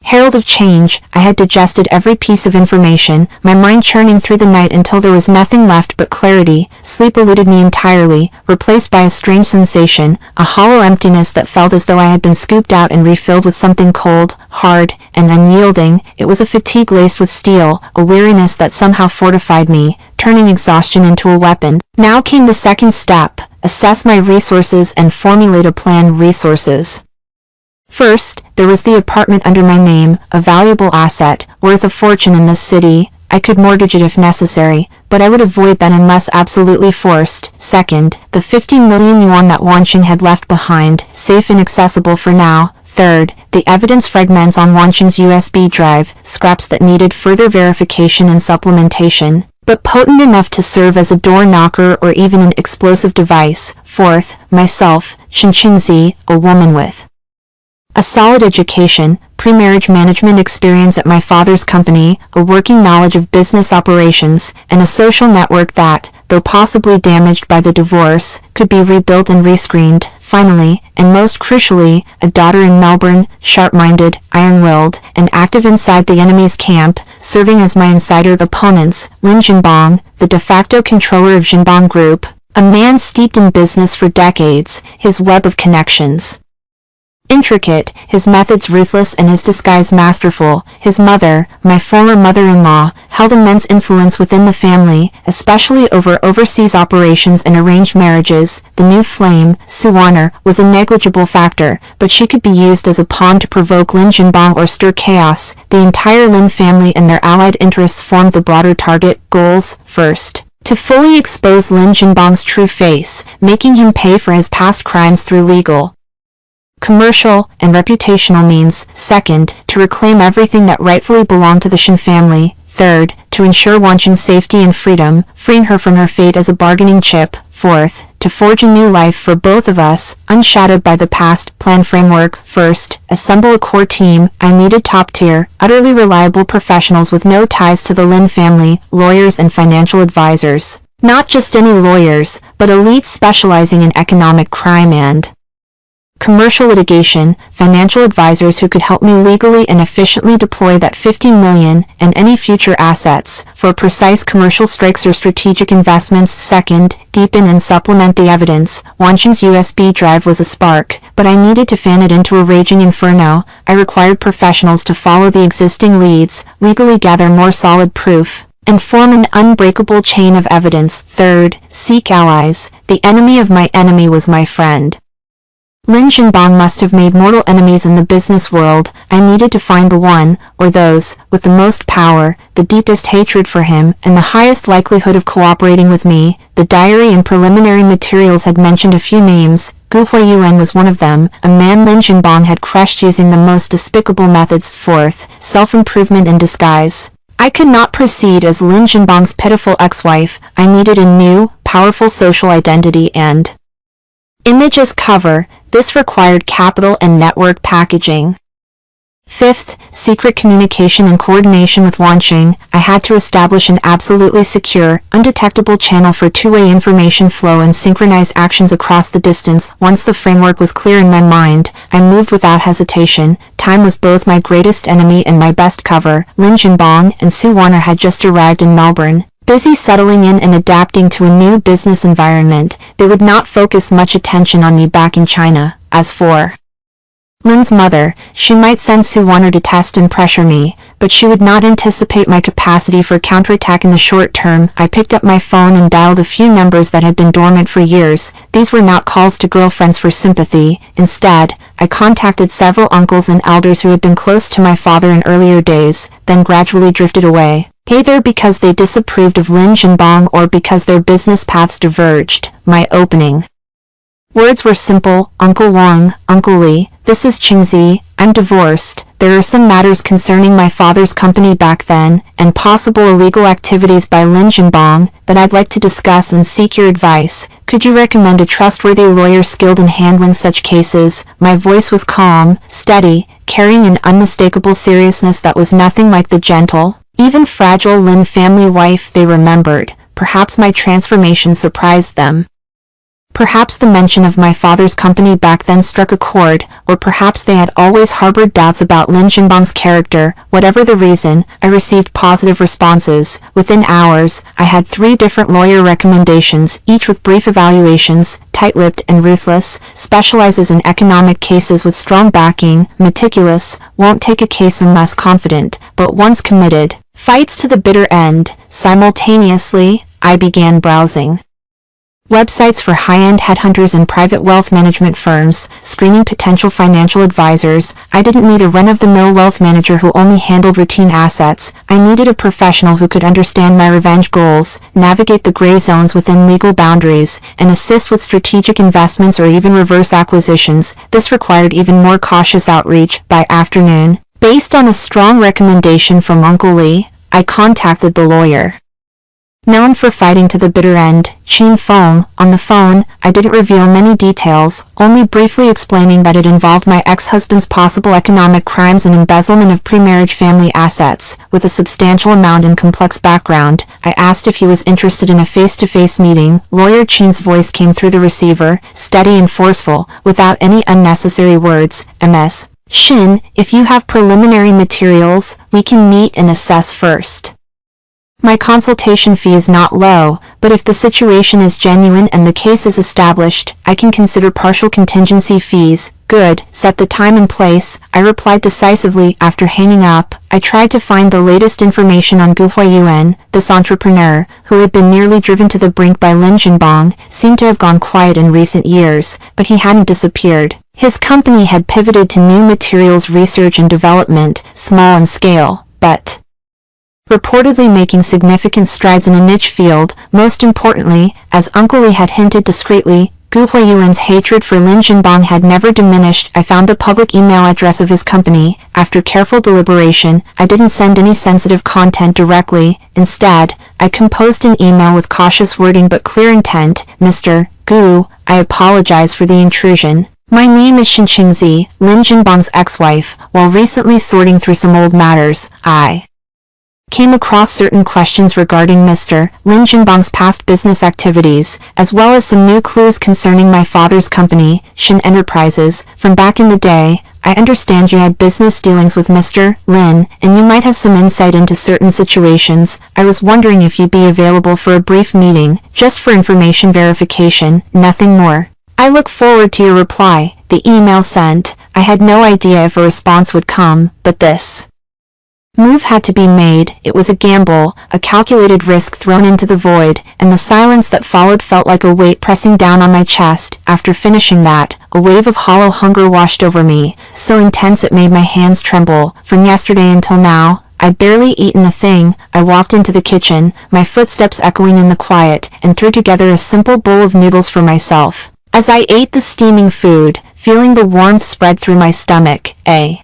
herald of change. I had digested every piece of information, my mind churning through the night until there was nothing left but clarity. Sleep eluded me entirely, replaced by a strange sensation, a hollow emptiness that felt as though I had been scooped out and refilled with something cold, hard, and unyielding. It was a fatigue laced with steel, a weariness that somehow fortified me, turning exhaustion into a weapon. Now came the second step: assess my resources and formulate a plan. Resources. First, there was the apartment under my name, a valuable asset, worth a fortune in this city. I could mortgage it if necessary, but I would avoid that unless absolutely forced. Second, the 15 million yuan that Wanching had left behind, safe and accessible for now. Third, the evidence fragments on Wanching's USB drive, scraps that needed further verification and supplementation, but potent enough to serve as a door knocker or even an explosive device. Fourth, myself, Shinchinzi, a woman with a solid education, pre-marriage management experience at my father's company, a working knowledge of business operations, and a social network that, though possibly damaged by the divorce, could be rebuilt and rescreened. Finally, and most crucially, a daughter in Melbourne, sharp-minded, iron-willed, and active inside the enemy's camp, serving as my insider opponents. Lin Jinbang, the de facto controller of Jinbang Group, a man steeped in business for decades, his web of connections Intricate, his methods ruthless and his disguise masterful. His mother, my former mother-in-law, held immense influence within the family, especially over overseas operations and arranged marriages. The new flame, Suwaner, was a negligible factor, but she could be used as a pawn to provoke Lin Jinbang or stir chaos. The entire Lin family and their allied interests formed the broader target. Goals: first, to fully expose Lin Jinbang's true face, making him pay for his past crimes through legal, commercial, and reputational means. Second, to reclaim everything that rightfully belonged to the Shin family. Third, to ensure Wanqin's safety and freedom, freeing her from her fate as a bargaining chip. Fourth, to forge a new life for both of us, unshadowed by the past. Plan framework: first, assemble a core team. I needed top-tier, utterly reliable professionals with no ties to the Lin family, lawyers and financial advisors. Not just any lawyers, but elites specializing in economic crime and commercial litigation, financial advisors who could help me legally and efficiently deploy that 50 million and any future assets for precise commercial strikes or strategic investments. Second, deepen and supplement the evidence. Wanqin's USB drive was a spark, but I needed to fan it into a raging inferno. I required professionals to follow the existing leads, legally gather more solid proof, and form an unbreakable chain of evidence. Third, seek allies. The enemy of my enemy was my friend. Lin Jinbang must have made mortal enemies in the business world. I needed to find the one, or those, with the most power, the deepest hatred for him, and the highest likelihood of cooperating with me. The diary and preliminary materials had mentioned a few names. Gu Huiyuan was one of them, a man Lin Jinbang had crushed using the most despicable methods. Fourth, self-improvement in disguise. I could not proceed as Lin Jinbang's pitiful ex-wife. I needed a new, powerful social identity and image as cover. This required capital and network packaging. Fifth, secret communication and coordination with Wanqin. I had to establish an absolutely secure, undetectable channel for two-way information flow and synchronize actions across the distance. Once the framework was clear in my mind, I moved without hesitation. Time was both my greatest enemy and my best cover. Lin Jinbang and Suwaner had just arrived in Melbourne. Busy settling in and adapting to a new business environment, they would not focus much attention on me back in China. As for Lin's mother, she might send Suwaner to test and pressure me, but she would not anticipate my capacity for counterattack in the short term. I picked up my phone and dialed a few numbers that had been dormant for years. These were not calls to girlfriends for sympathy. Instead, I contacted several uncles and elders who had been close to my father in earlier days, then gradually drifted away, either because they disapproved of Lin Jinbang or because their business paths diverged. My opening words were simple: Uncle Wang, Uncle Li, this is Qingzi, I'm divorced. There are some matters concerning my father's company back then, and possible illegal activities by Lin Jinbang, that I'd like to discuss and seek your advice. Could you recommend a trustworthy lawyer skilled in handling such cases? My voice was calm, steady, carrying an unmistakable seriousness that was nothing like the gentle, even fragile Lin family wife they remembered. Perhaps my transformation surprised them. Perhaps the mention of my father's company back then struck a chord, or perhaps they had always harbored doubts about Lin Jinbang's character. Whatever the reason, I received positive responses. Within hours, I had 3 different lawyer recommendations, each with brief evaluations. Tight-lipped and ruthless, specializes in economic cases with strong backing. Meticulous, won't take a case unless confident, but once committed, fights to the bitter end. Simultaneously, I began browsing websites for high-end headhunters and private wealth management firms, screening potential financial advisors. I didn't need a run-of-the-mill wealth manager who only handled routine assets. I needed a professional who could understand my revenge goals, navigate the gray zones within legal boundaries, and assist with strategic investments or even reverse acquisitions. This required even more cautious outreach. By afternoon, based on a strong recommendation from Uncle Li, I contacted the lawyer known for fighting to the bitter end, Qin Feng. On the phone, I didn't reveal many details, only briefly explaining that it involved my ex-husband's possible economic crimes and embezzlement of pre-marriage family assets. With a substantial amount and complex background, I asked if he was interested in a face-to-face meeting. Lawyer Qin's voice came through the receiver, steady and forceful, without any unnecessary words. Ms. Shin, if you have preliminary materials, we can meet and assess first. My consultation fee is not low, but if the situation is genuine and the case is established, I can consider partial contingency fees. Good, set the time and place, I replied decisively after hanging up. I tried to find the latest information on Gu Huiyuan. This entrepreneur, who had been nearly driven to the brink by Lin Jinbang, seemed to have gone quiet in recent years, but he hadn't disappeared. His company had pivoted to new materials research and development, small in scale, but reportedly making significant strides in a niche field. Most importantly, as Uncle Li had hinted discreetly, Gu Huiyuan's hatred for Lin Jinbang had never diminished. I found the public email address of his company. After careful deliberation, I didn't send any sensitive content directly. Instead, I composed an email with cautious wording but clear intent. Mr. Gu, I apologize for the intrusion. My name is Xinqingzi, Lin Jinbang's ex-wife. While recently sorting through some old matters, I came across certain questions regarding Mr. Lin Jinbang's past business activities, as well as some new clues concerning my father's company, Shin Enterprises. From back in the day, I understand you had business dealings with Mr. Lin, and you might have some insight into certain situations. I was wondering if you'd be available for a brief meeting, just for information verification, nothing more. I look forward to your reply. The email sent. I had no idea if a response would come, but this move had to be made. It was a gamble, a calculated risk thrown into the void, and the silence that followed felt like a weight pressing down on my chest. After finishing that, a wave of hollow hunger washed over me, so intense it made my hands tremble. From yesterday until now, I'd barely eaten a thing. I walked into the kitchen, my footsteps echoing in the quiet, and threw together a simple bowl of noodles for myself. As I ate the steaming food, feeling the warmth spread through my stomach, a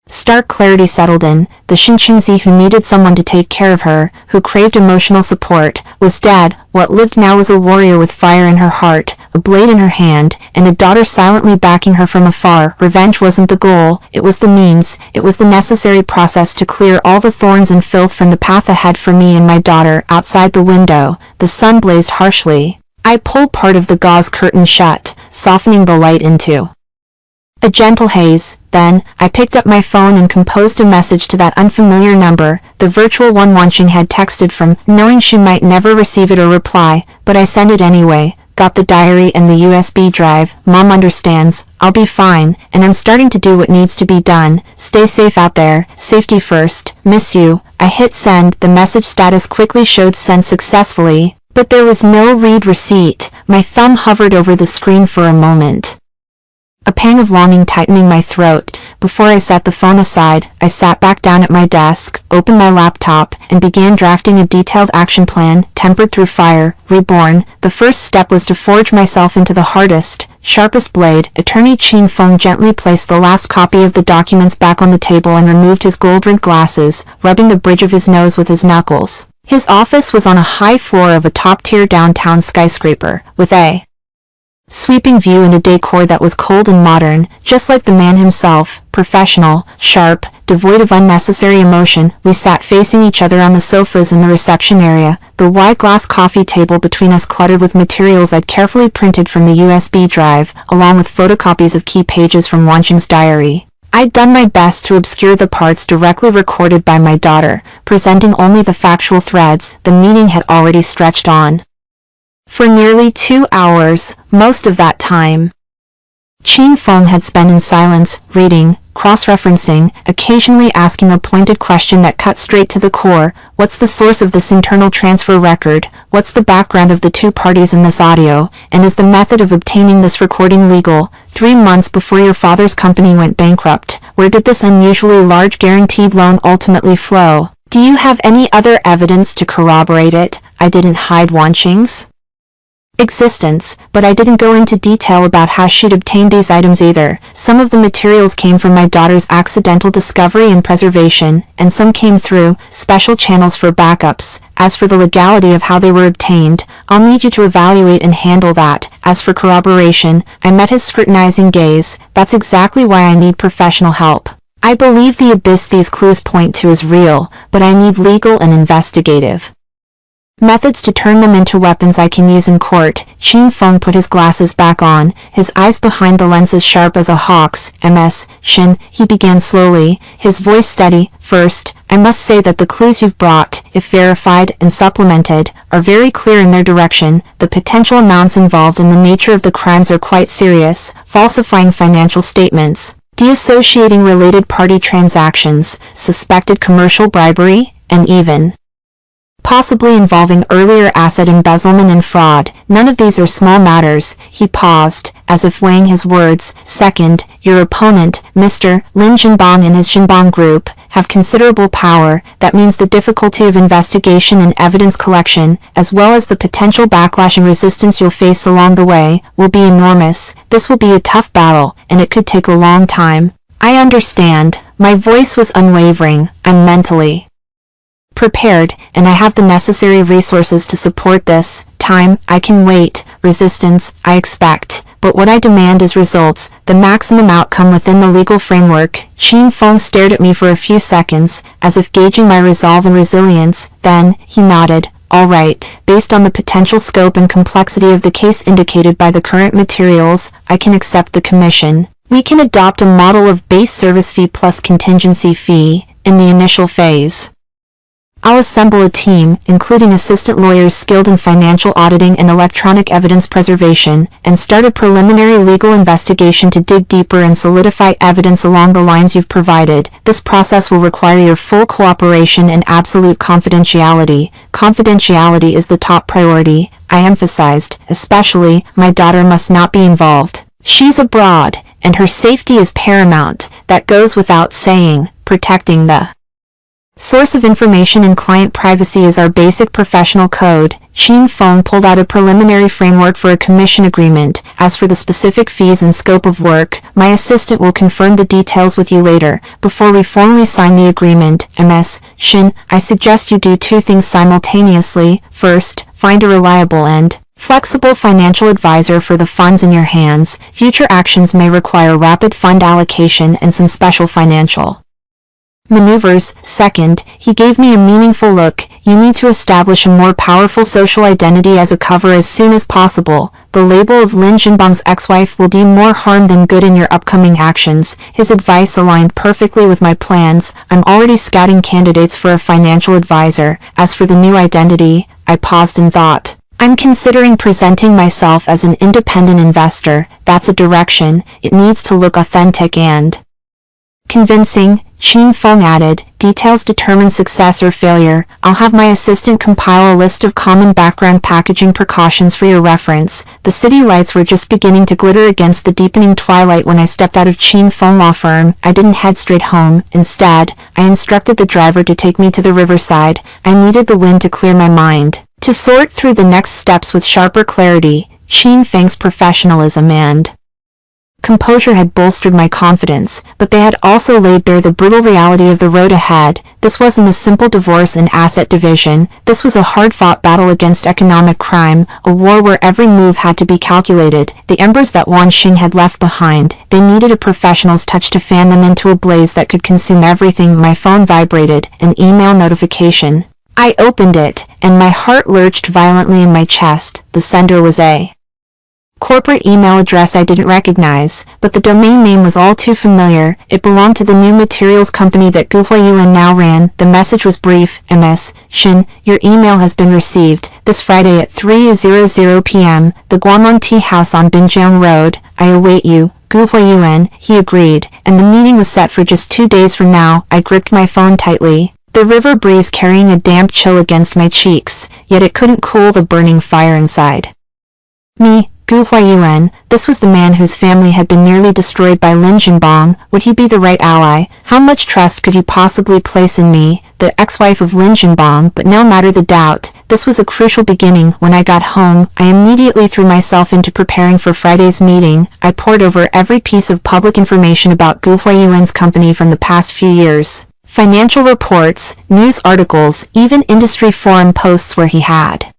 stark clarity settled in. The Xinqingzi who needed someone to take care of her, who craved emotional support, was dead. What lived now was a warrior with fire in her heart, a blade in her hand, and a daughter silently backing her from afar. Revenge wasn't the goal, it was the means. It was the necessary process to clear all the thorns and filth from the path ahead for me and my daughter. Outside the window, the sun blazed harshly. I pulled part of the gauze curtain shut, softening the light into a gentle haze. Then, I picked up my phone and composed a message to that unfamiliar number, the virtual one Wanqing had texted from, knowing she might never receive it or reply, but I sent it anyway. Got the diary and the USB drive. Mom understands, I'll be fine, and I'm starting to do what needs to be done. Stay safe out there, safety first, miss you. I hit send. The message status quickly showed sent successfully, but there was no read receipt. My thumb hovered over the screen for a moment, a pang of longing tightening my throat. Before I set the phone aside, I sat back down at my desk, opened my laptop, and began drafting a detailed action plan, tempered through fire, reborn. The first step was to forge myself into the hardest, sharpest blade. Attorney Qin Feng gently placed the last copy of the documents back on the table and removed his gold-rimmed glasses, rubbing the bridge of his nose with his knuckles. His office was on a high floor of a top-tier downtown skyscraper, with a sweeping view and a decor that was cold and modern, just like the man himself, professional, sharp, devoid of unnecessary emotion. We sat facing each other on the sofas in the reception area, the wide glass coffee table between us cluttered with materials I'd carefully printed from the USB drive, along with photocopies of key pages from Wanqing's diary. I'd done my best to obscure the parts directly recorded by my daughter, presenting only the factual threads. The meeting had already stretched on for nearly 2 hours. Most of that time, Qin Feng had spent in silence, reading, cross-referencing, occasionally asking a pointed question that cut straight to the core. What's the source of this internal transfer record? What's the background of the two parties in this audio? And is the method of obtaining this recording legal? 3 months before your father's company went bankrupt, where did this unusually large guaranteed loan ultimately flow? Do you have any other evidence to corroborate it? I didn't hide Wanqing's existence, but I didn't go into detail about how she'd obtained these items either. Some of the materials came from my daughter's accidental discovery and preservation, and some came through special channels for backups. As for the legality of how they were obtained, I'll need you to evaluate and handle that. As for corroboration, I met his scrutinizing gaze. That's exactly why I need professional help. I believe the abyss these clues point to is real, but I need legal and investigative Methods to turn them into weapons I can use in court. Qin Feng put his glasses back on, his eyes behind the lenses sharp as a hawk's. Ms. Shin, he began slowly, his voice steady. First, I must say that the clues you've brought, if verified and supplemented, are very clear in their direction. The potential amounts involved and the nature of the crimes are quite serious, falsifying financial statements, deassociating related party transactions, suspected commercial bribery, and even possibly involving earlier asset embezzlement and fraud. None of these are small matters. He paused, as if weighing his words. Second, your opponent, Mr. Lin Jinbang and his Jinbang Group, have considerable power. That means the difficulty of investigation and evidence collection, as well as the potential backlash and resistance you'll face along the way, will be enormous. This will be a tough battle, and it could take a long time. I understand. My voice was unwavering. I'm mentally prepared, and I have the necessary resources to support this. Time, I can wait. Resistance, I expect. But what I demand is results, the maximum outcome within the legal framework. Qin Feng stared at me for a few seconds, as if gauging my resolve and resilience. Then, he nodded. All right, based on the potential scope and complexity of the case indicated by the current materials, I can accept the commission. We can adopt a model of base service fee plus contingency fee in the initial phase. I'll assemble a team, including assistant lawyers skilled in financial auditing and electronic evidence preservation, and start a preliminary legal investigation to dig deeper and solidify evidence along the lines you've provided. This process will require your full cooperation and absolute confidentiality. Confidentiality is the top priority, I emphasized. Especially, my daughter must not be involved. She's abroad, and her safety is paramount. That goes without saying. Protecting the source of information and client privacy is our basic professional code. Qin Feng pulled out a preliminary framework for a commission agreement. As for the specific fees and scope of work, my assistant will confirm the details with you later. Before we formally sign the agreement, Ms. Shin, I suggest you do two things simultaneously. First, find a reliable and flexible financial advisor for the funds in your hands. Future actions may require rapid fund allocation and some special financial maneuvers. Second, he gave me a meaningful look. You need to establish a more powerful social identity as a cover as soon as possible. The label of Lin Jinbang's ex-wife will do more harm than good in your upcoming actions. His advice aligned perfectly with my plans. I'm already scouting candidates for a financial advisor. As for the new identity, I paused and thought. I'm considering presenting myself as an independent investor. That's a direction. It needs to look authentic and convincing. Qin Feng added, details determine success or failure. I'll have my assistant compile a list of common background packaging precautions for your reference. The city lights were just beginning to glitter against the deepening twilight when I stepped out of Qin Feng law firm. I didn't head straight home. Instead, I instructed the driver to take me to the riverside. I needed the wind to clear my mind, to sort through the next steps with sharper clarity. Qin Feng's professionalism and composure had bolstered my confidence, but they had also laid bare the brutal reality of the road ahead. This wasn't a simple divorce and asset division. This was a hard-fought battle against economic crime, a war where every move had to be calculated. The embers that Wan Xing had left behind, they needed a professional's touch to fan them into a blaze that could consume everything. My phone vibrated, an email notification. I opened it, and my heart lurched violently in my chest. The sender was a corporate email address I didn't recognize, but the domain name was all too familiar. It belonged to the new materials company that Gu Huayuan now ran. The message was brief. Ms. Shin, your email has been received. This Friday at 3:00 p.m., the Guamong Tea House on Binjiang Road. I await you. Gu Huayuan, he agreed, and the meeting was set for just 2 days from now. I gripped my phone tightly, the river breeze carrying a damp chill against my cheeks, yet it couldn't cool the burning fire inside me. Gu Huayuan, this was the man whose family had been nearly destroyed by Lin Jinbang. Would he be the right ally? How much trust could he possibly place in me, the ex-wife of Lin Jinbang? But no matter the doubt, this was a crucial beginning. When I got home, I immediately threw myself into preparing for Friday's meeting. I pored over every piece of public information about Gu Huayuan's company from the past few years. Financial reports, news articles, even industry forum posts where he had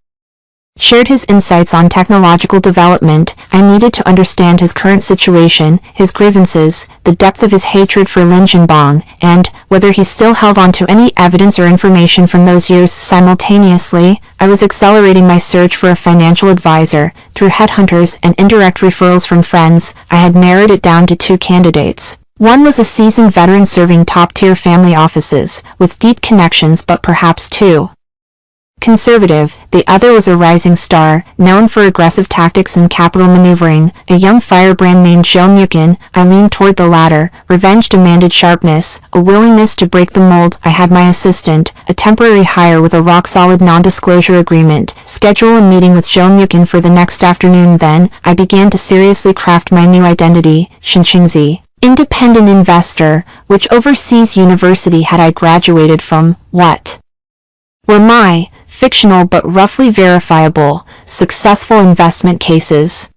shared his insights on technological development. I needed to understand his current situation, his grievances, the depth of his hatred for Lin Jinbang, and whether he still held on to any evidence or information from those years. Simultaneously, I was accelerating my search for a financial advisor. Through headhunters and indirect referrals from friends, I had narrowed it down to 2 candidates. One was a seasoned veteran serving top-tier family offices, with deep connections but perhaps too conservative. The other was a rising star, known for aggressive tactics and capital maneuvering, a young firebrand named Zhou Mukin. I leaned toward the latter. Revenge demanded sharpness, a willingness to break the mold. I had my assistant, a temporary hire with a rock-solid non-disclosure agreement, schedule a meeting with Zhou Mukin for the next afternoon. Then, I began to seriously craft my new identity, Shenqingzi. Independent investor, which overseas university had I graduated from? What were my fictional but roughly verifiable, successful investment cases?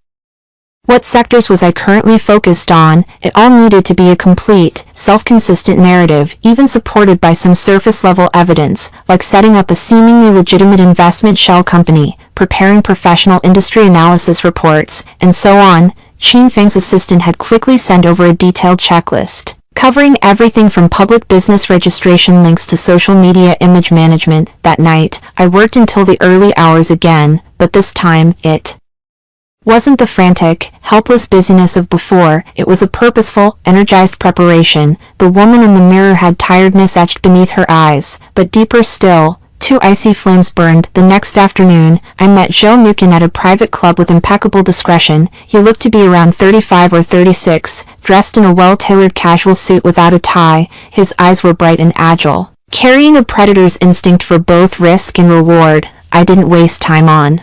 What sectors was I currently focused on? It all needed to be a complete, self-consistent narrative, even supported by some surface-level evidence, like setting up a seemingly legitimate investment shell company, preparing professional industry analysis reports, and so on. Qin Feng's assistant had quickly sent over a detailed checklist, covering everything from public business registration links to social media image management. That night, I worked until the early hours again, but this time, it wasn't the frantic, helpless busyness of before. It was a purposeful, energized preparation. The woman in the mirror had tiredness etched beneath her eyes, but deeper still, 2 icy flames burned. The next afternoon, I met Zhou Mukin at a private club with impeccable discretion. He looked to be around 35 or 36, dressed in a well-tailored casual suit without a tie. His eyes were bright and agile, carrying a predator's instinct for both risk and reward. I didn't waste time on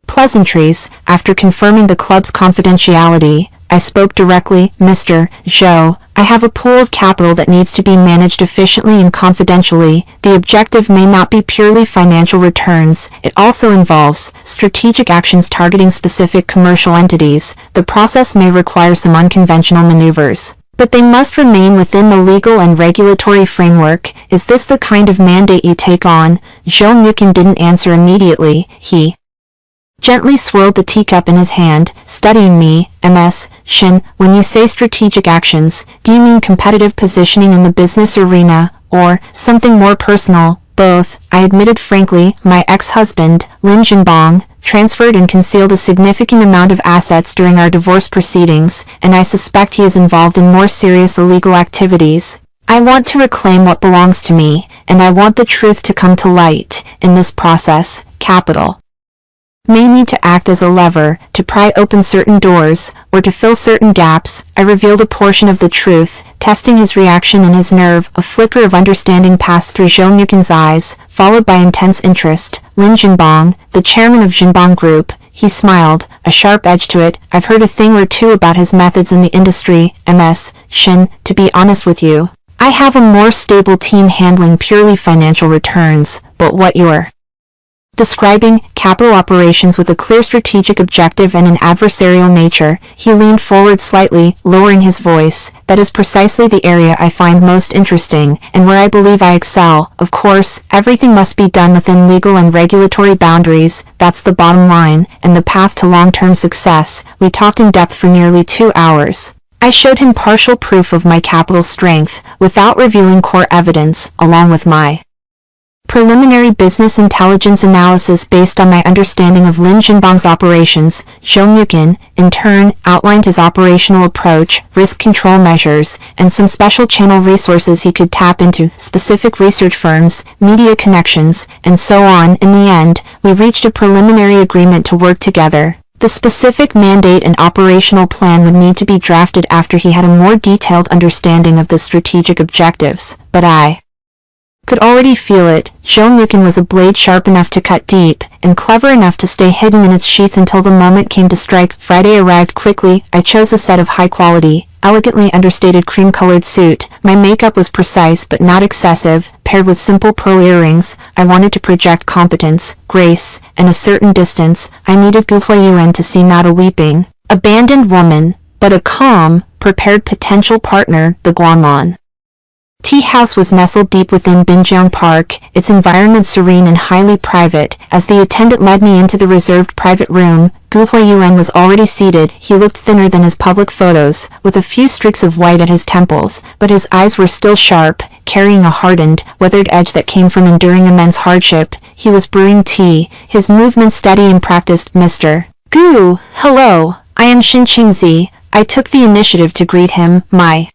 pleasantries. After confirming the club's confidentiality, I spoke directly. Mr. Zhou, I have a pool of capital that needs to be managed efficiently and confidentially. The objective may not be purely financial returns. It also involves strategic actions targeting specific commercial entities. The process may require some unconventional maneuvers, but they must remain within the legal and regulatory framework. Is this the kind of mandate you take on? Zhou Mukin didn't answer immediately. He gently swirled the teacup in his hand, studying me. Ms. Shin, when you say strategic actions, do you mean competitive positioning in the business arena, or something more personal? Both, I admitted frankly. My ex-husband, Lin Jinbang, transferred and concealed a significant amount of assets during our divorce proceedings, and I suspect he is involved in more serious illegal activities. I want to reclaim what belongs to me, and I want the truth to come to light. In this process, capital may need to act as a lever, to pry open certain doors, or to fill certain gaps. I revealed a portion of the truth, testing his reaction and his nerve. A flicker of understanding passed through Zhou Mukin's eyes, followed by intense interest. Lin Jinbang, the chairman of Jinbang Group. He smiled, a sharp edge to it. I've heard a thing or two about his methods in the industry. Ms. Shin, to be honest with you, I have a more stable team handling purely financial returns, but what you're describing, capital operations with a clear strategic objective and an adversarial nature. He leaned forward slightly, lowering his voice. That is precisely the area I find most interesting, and where I believe I excel. Of course, everything must be done within legal and regulatory boundaries. That's the bottom line, and the path to long-term success. We talked in depth for nearly 2 hours. I showed him partial proof of my capital strength, without revealing core evidence, along with my preliminary business intelligence analysis based on my understanding of Lin Jinbang's operations. Zhou Mukin, in turn, outlined his operational approach, risk control measures, and some special channel resources he could tap into, specific research firms, media connections, and so on. In the end, we reached a preliminary agreement to work together. The specific mandate and operational plan would need to be drafted after he had a more detailed understanding of the strategic objectives, but I could already feel it. Zhou Mukin was a blade sharp enough to cut deep, and clever enough to stay hidden in its sheath until the moment came to strike. Friday arrived quickly. I chose a set of high-quality, elegantly understated cream-colored suit. My makeup was precise but not excessive, paired with simple pearl earrings. I wanted to project competence, grace, and a certain distance. I needed Gu Huiyuan to see not a weeping, abandoned woman, but a calm, prepared potential partner. The Guanlan Tea House was nestled deep within Binjiang Park, its environment serene and highly private. As the attendant led me into the reserved private room, Gu Huayuan was already seated. He looked thinner than his public photos, with a few streaks of white at his temples, but his eyes were still sharp, carrying a hardened, weathered edge that came from enduring immense hardship. He was brewing tea, his movements steady and practiced. Mr. Gu, hello, I am Xin Qingzi. I took the initiative to greet him, my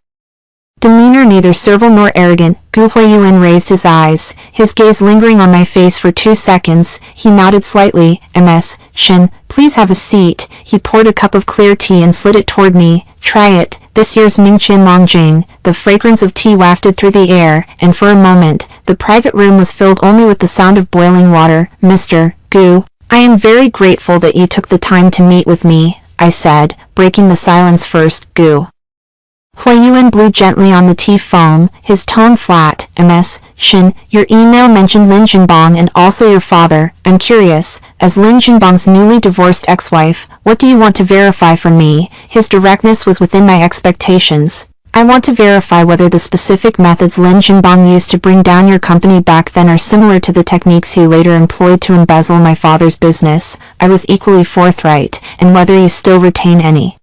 demeanor neither servile nor arrogant. Gu Huayuan raised his eyes, his gaze lingering on my face for 2 seconds. He nodded slightly. Ms. Xin, please have a seat. He poured a cup of clear tea and slid it toward me. Try it. This year's Mingqian Longjing. The fragrance of tea wafted through the air, and for a moment, the private room was filled only with the sound of boiling water. Mr. Gu, I am very grateful that you took the time to meet with me, I said, breaking the silence first. Gu Huayuan blew gently on the tea foam, his tone flat. Ms. Xin, your email mentioned Lin Junbang and also your father. I'm curious, as Lin Junbang's newly divorced ex-wife, what do you want to verify from me? His directness was within my expectations. I want to verify whether the specific methods Lin Junbang used to bring down your company back then are similar to the techniques he later employed to embezzle my father's business. I was equally forthright, and whether you still retain any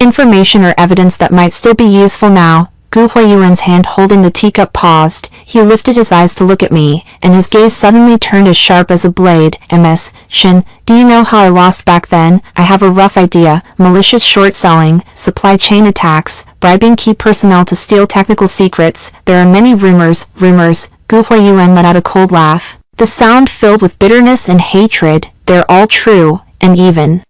information or evidence that might still be useful now. Gu Huayuan's hand holding the teacup paused. He lifted his eyes to look at me, and his gaze suddenly turned as sharp as a blade. Ms. Xin, do you know how I lost back then? I have a rough idea. Malicious short-selling, supply chain attacks, bribing key personnel to steal technical secrets. There are many rumors. Gu Huayuan let out a cold laugh, the sound filled with bitterness and hatred. They're all true, and even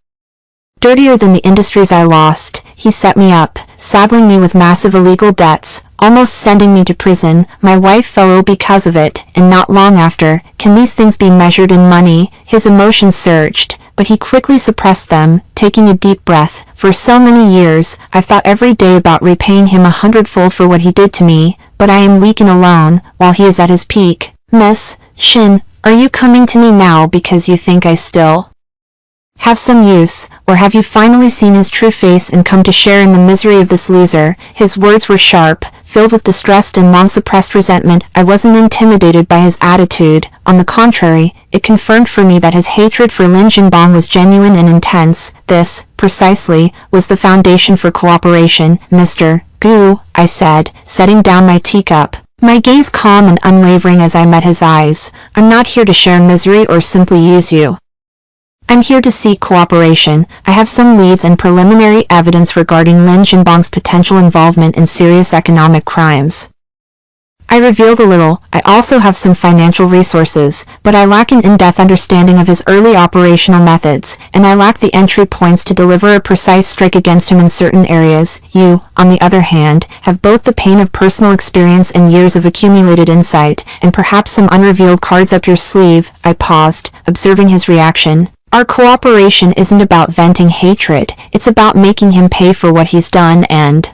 dirtier than the industries I lost. He set me up, saddling me with massive illegal debts, almost sending me to prison. My wife fell ill because of it, and not long after. Can these things be measured in money? His emotions surged, but he quickly suppressed them, taking a deep breath. For so many years, I've thought every day about repaying him 100-fold for what he did to me, but I am weak and alone, while he is at his peak. Ms. Xin, are you coming to me now because you think I still have some use, or have you finally seen his true face and come to share in the misery of this loser? His words were sharp, filled with distressed and long-suppressed resentment. I wasn't intimidated by his attitude. On the contrary, it confirmed for me that his hatred for Lin Junbang was genuine and intense. This, precisely, was the foundation for cooperation. Mr. Gu, I said, setting down my teacup, my gaze calm and unwavering as I met his eyes. I'm not here to share misery or simply use you. I'm here to seek cooperation. I have some leads and preliminary evidence regarding Lin Junbang's potential involvement in serious economic crimes. I revealed a little. I also have some financial resources, but I lack an in-depth understanding of his early operational methods, and I lack the entry points to deliver a precise strike against him in certain areas. You, on the other hand, have both the pain of personal experience and years of accumulated insight, and perhaps some unrevealed cards up your sleeve. I paused, observing his reaction. Our cooperation isn't about venting hatred, it's about making him pay for what he's done and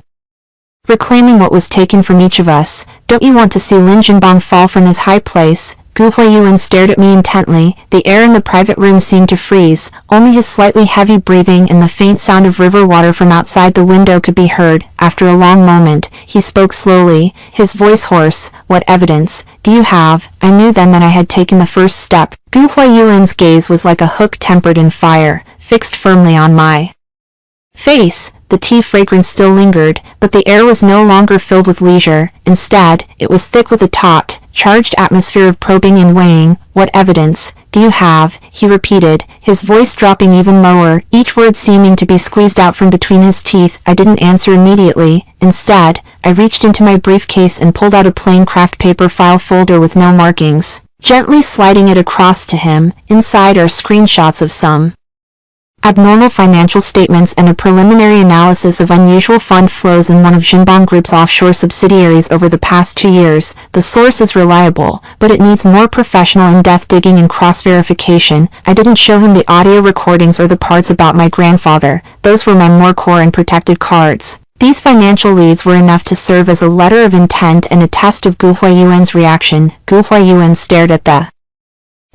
reclaiming what was taken from each of us. Don't you want to see Lin Junbang fall from his high place? Gu Huayuan stared at me intently. The air in the private room seemed to freeze. Only his slightly heavy breathing and the faint sound of river water from outside the window could be heard. After a long moment, he spoke slowly, his voice hoarse. What evidence do you have? I knew then that I had taken the first step. Gu Huayuan's gaze was like a hook tempered in fire, fixed firmly on my face. The tea fragrance still lingered, but the air was no longer filled with leisure. Instead, it was thick with a taut, charged atmosphere of probing and weighing. What evidence do you have? He repeated, his voice dropping even lower, each word seeming to be squeezed out from between his teeth. I didn't answer immediately. Instead, I reached into my briefcase and pulled out a plain craft paper file folder with no markings. Gently sliding it across to him, inside are screenshots of some abnormal financial statements and a preliminary analysis of unusual fund flows in one of Junbang Group's offshore subsidiaries over the past 2 years. The source is reliable, but it needs more professional in-depth digging and cross-verification. I didn't show him the audio recordings or the parts about my grandfather. Those were my more core and protected cards. These financial leads were enough to serve as a letter of intent and a test of Gu Huayuan's reaction. Gu Huayuan stared at the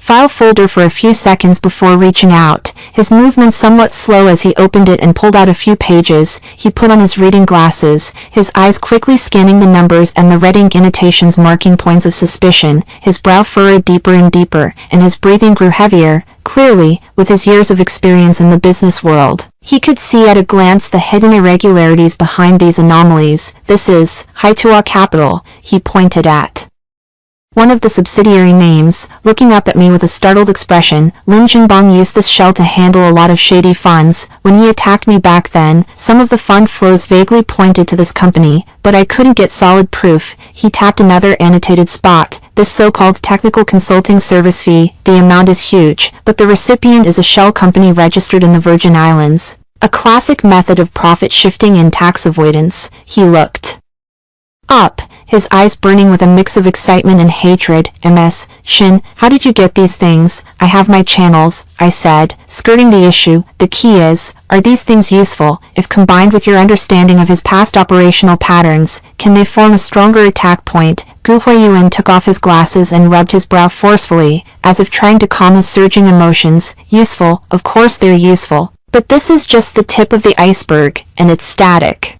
file folder for a few seconds before reaching out, his movements somewhat slow as he opened it and pulled out a few pages. He put on his reading glasses, his eyes quickly scanning the numbers and the red ink annotations marking points of suspicion. His brow furrowed deeper and deeper, and his breathing grew heavier. Clearly, with his years of experience in the business world, he could see at a glance the hidden irregularities behind these anomalies. "This is Haitua Capital," he pointed at one of the subsidiary names. Looking up at me with a startled expression, Lin Jinbang used this shell to handle a lot of shady funds. When he attacked me back then, some of the fund flows vaguely pointed to this company, but I couldn't get solid proof. He tapped another annotated spot. "This so-called technical consulting service fee, the amount is huge, but the recipient is a shell company registered in the Virgin Islands. A classic method of profit shifting and tax avoidance." He looked up, his eyes burning with a mix of excitement and hatred. "Ms. Shin, how did you get these things?" "I have my channels," I said, skirting the issue. "The key is, are these things useful? If combined with your understanding of his past operational patterns, can they form a stronger attack point?" Gu Huayuan took off his glasses and rubbed his brow forcefully, as if trying to calm his surging emotions. "Useful, of course they're useful. But this is just the tip of the iceberg, and it's static.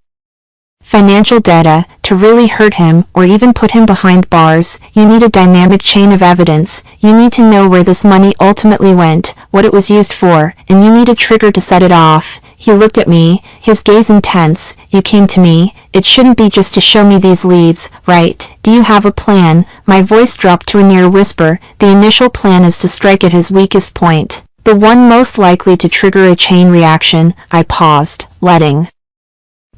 Financial data, to really hurt him, or even put him behind bars, you need a dynamic chain of evidence. You need to know where this money ultimately went, what it was used for, and you need a trigger to set it off." He looked at me, his gaze intense. "You came to me. It shouldn't be just to show me these leads, right? Do you have a plan?" My voice dropped to a near whisper. "The initial plan is to strike at his weakest point, the one most likely to trigger a chain reaction." I paused, letting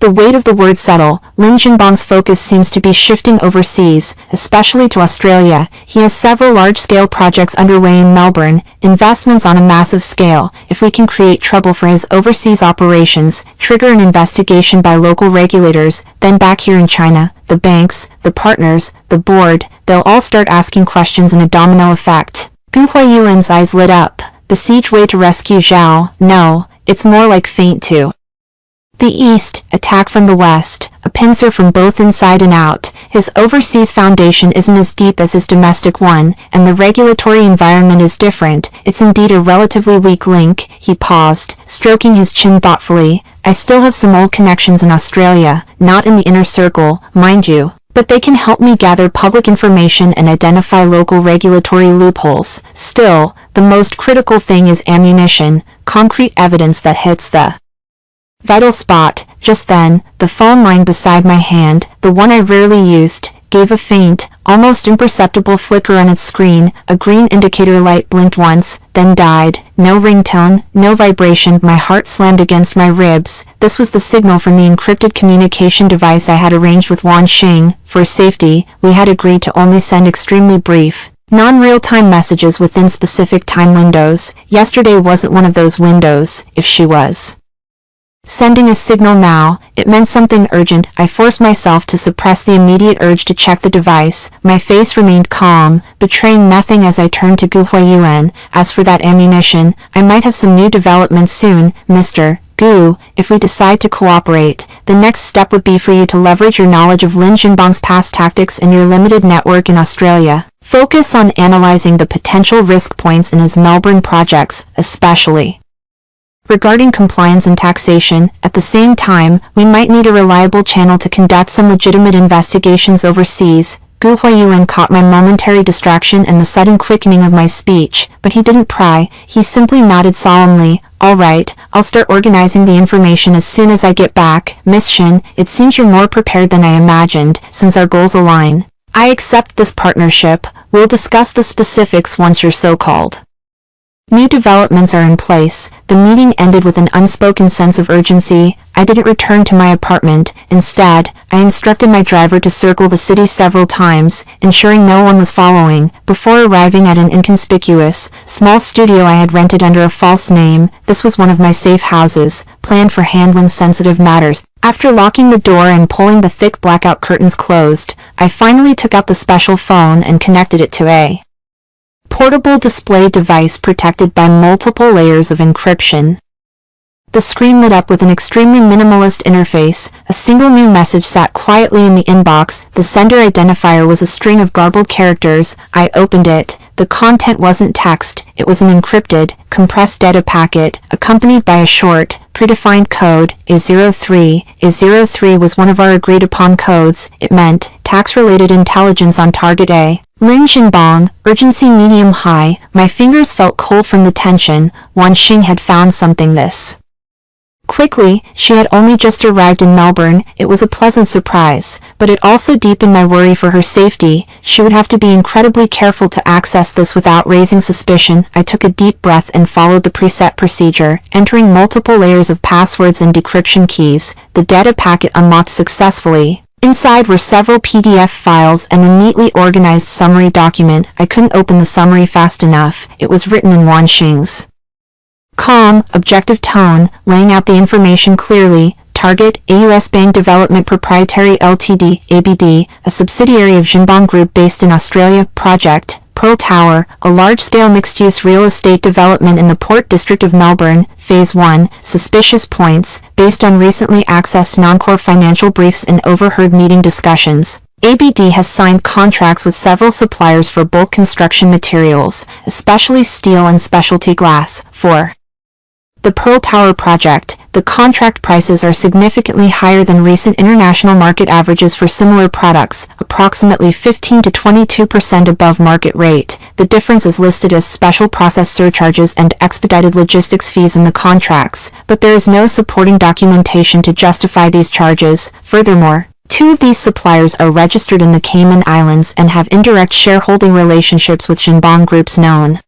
the weight of the word settle. Lin Jinbang's focus seems to be shifting overseas, especially to Australia. He has several large-scale projects underway in Melbourne, investments on a massive scale. If we can create trouble for his overseas operations, trigger an investigation by local regulators, then back here in China, the banks, the partners, the board, they'll all start asking questions in a domino effect. Gu Huayuan's eyes lit up. "Besiege way to rescue Zhao? No, it's more like feint to the east, attack from the west, a pincer from both inside and out. His overseas foundation isn't as deep as his domestic one, and the regulatory environment is different. It's indeed a relatively weak link." He paused, stroking his chin thoughtfully. "I still have some old connections in Australia, not in the inner circle, mind you, but they can help me gather public information and identify local regulatory loopholes. Still, the most critical thing is ammunition, concrete evidence that hits the vital spot." Just then, the phone line beside my hand, the one I rarely used, gave a faint, almost imperceptible flicker on its screen. A green indicator light blinked once, then died. No ringtone, no vibration. My heart slammed against my ribs. This was the signal from the encrypted communication device I had arranged with Wan Xing. For safety, we had agreed to only send extremely brief, non-real-time messages within specific time windows. Yesterday wasn't one of those windows. If she was sending a signal now, it meant something urgent. I forced myself to suppress the immediate urge to check the device. My face remained calm, betraying nothing as I turned to Gu Huayuan. "As for that ammunition, I might have some new developments soon, Mr. Gu. If we decide to cooperate, the next step would be for you to leverage your knowledge of Lin Jinbang's past tactics and your limited network in Australia. Focus on analyzing the potential risk points in his Melbourne projects, especially regarding compliance and taxation. At the same time, we might need a reliable channel to conduct some legitimate investigations overseas." Gu Huayuan caught my momentary distraction and the sudden quickening of my speech, but he didn't pry. He simply nodded solemnly. "All right, I'll start organizing the information as soon as I get back. Miss Shin, it seems you're more prepared than I imagined, since our goals align. I accept this partnership. We'll discuss the specifics once your so-called new developments are in place." The meeting ended with an unspoken sense of urgency. I didn't return to my apartment. Instead, I instructed my driver to circle the city several times, ensuring no one was following, before arriving at an inconspicuous, small studio I had rented under a false name. This was one of my safe houses, planned for handling sensitive matters. After locking the door and pulling the thick blackout curtains closed, I finally took out the special phone and connected it to a portable display device protected by multiple layers of encryption. The screen lit up with an extremely minimalist interface. A single new message sat quietly in the inbox. The sender identifier was a string of garbled characters. I opened it. The content wasn't text, it was an encrypted, compressed data packet, accompanied by a short, predefined code, A03. A03 was one of our agreed-upon codes. It meant tax-related intelligence on target A. Lin Jinbang, urgency medium-high. My fingers felt cold from the tension. Wan Xing had found something this quickly. She had only just arrived in Melbourne. It was a pleasant surprise, but it also deepened my worry for her safety. She would have to be incredibly careful to access this without raising suspicion. I took a deep breath and followed the preset procedure, entering multiple layers of passwords and decryption keys. The data packet unlocked successfully. Inside were several PDF files and a neatly organized summary document. I couldn't open the summary fast enough. It was written in Wan Xing's calm, objective tone, laying out the information clearly. Target, AUS Bank Development Proprietary Ltd, ABD, a subsidiary of Jinbang Group based in Australia. Project, Pearl Tower, a large-scale mixed-use real estate development in the Port District of Melbourne. Phase 1, suspicious points, based on recently accessed non-core financial briefs and overheard meeting discussions. ABD has signed contracts with several suppliers for bulk construction materials, especially steel and specialty glass. 4. The Pearl Tower project, the contract prices are significantly higher than recent international market averages for similar products, approximately 15 to 22% above market rate. The difference is listed as special process surcharges and expedited logistics fees in the contracts, but there is no supporting documentation to justify these charges. Furthermore, 2 of these suppliers are registered in the Cayman Islands and have indirect shareholding relationships with Jinbang Groups known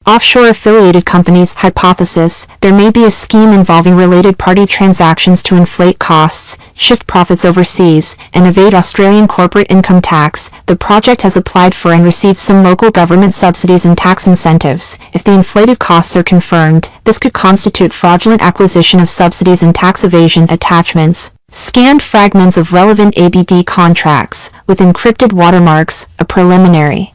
offshore affiliated companies. Hypothesis, there may be a scheme involving related party transactions to inflate costs, shift profits overseas, and evade Australian corporate income tax. The project has applied for and received some local government subsidies and tax incentives. If the inflated costs are confirmed, this could constitute fraudulent acquisition of subsidies and tax evasion. Attachments, scanned fragments of relevant ABD contracts, with encrypted watermarks, a preliminary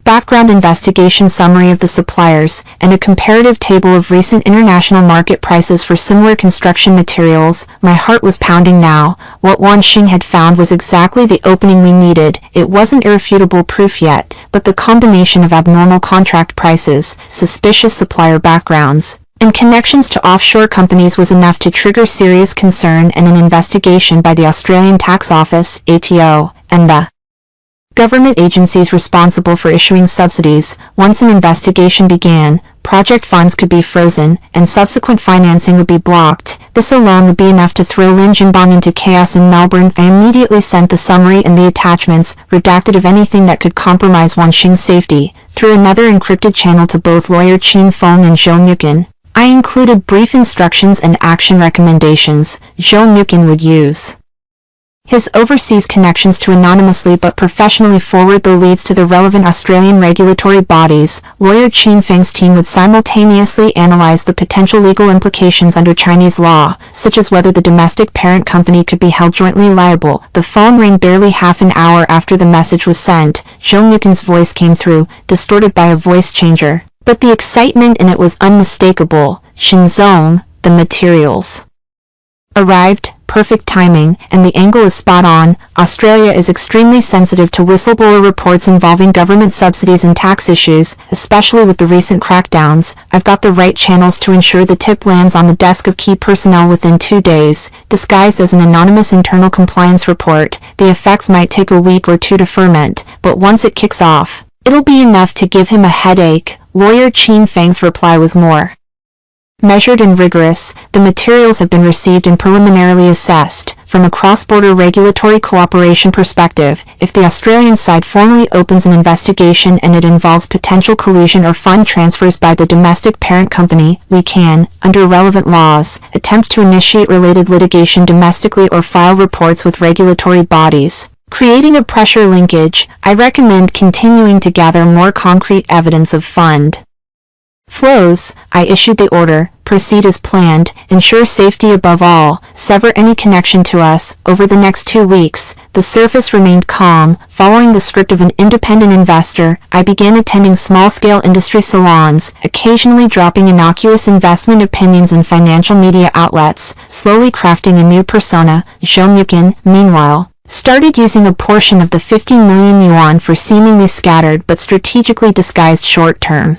background investigation summary of the suppliers, and a comparative table of recent international market prices for similar construction materials. My heart was pounding now. What Wan Xing had found was exactly the opening we needed. It wasn't irrefutable proof yet, but the combination of abnormal contract prices, suspicious supplier backgrounds, and connections to offshore companies was enough to trigger serious concern and an investigation by the Australian Tax Office, ATO, and the government agencies responsible for issuing subsidies. Once an investigation began, project funds could be frozen, and subsequent financing would be blocked. This alone would be enough to throw Lin Jinbang into chaos in Melbourne. I immediately sent the summary and the attachments, redacted of anything that could compromise Wan Xing's safety, through another encrypted channel to both lawyer Qin Feng and Zhou Mukin. I included brief instructions and action recommendations Zhou Mukin would use his overseas connections to anonymously but professionally forward the leads to the relevant Australian regulatory bodies. Lawyer Qin Feng's team would simultaneously analyze the potential legal implications under Chinese law, such as whether the domestic parent company could be held jointly liable. The phone rang barely half an hour after the message was sent. Zhou Mukin's voice came through, distorted by a voice changer, but the excitement in it was unmistakable. Shenzong, the materials arrived. Perfect timing, and the angle is spot on. Australia is extremely sensitive to whistleblower reports involving government subsidies and tax issues, especially with the recent crackdowns. I've got the right channels to ensure the tip lands on the desk of key personnel within 2 days, disguised as an anonymous internal compliance report. The effects might take a week or 2 to ferment, but once it kicks off, it'll be enough to give him a headache. Lawyer Qin Feng's reply was more measured and rigorous. The materials have been received and preliminarily assessed. From a cross-border regulatory cooperation perspective, if the Australian side formally opens an investigation and it involves potential collusion or fund transfers by the domestic parent company, we can, under relevant laws, attempt to initiate related litigation domestically or file reports with regulatory bodies. Creating a pressure linkage, I recommend continuing to gather more concrete evidence of fund flows. I issued the order, proceed as planned, ensure safety above all, sever any connection to us. Over the next 2 weeks, the surface remained calm. Following the script of an independent investor, I began attending small-scale industry salons, occasionally dropping innocuous investment opinions in financial media outlets, slowly crafting a new persona. Zhou Mukin, meanwhile, Started using a portion of the 15 million yuan for seemingly scattered but strategically disguised short-term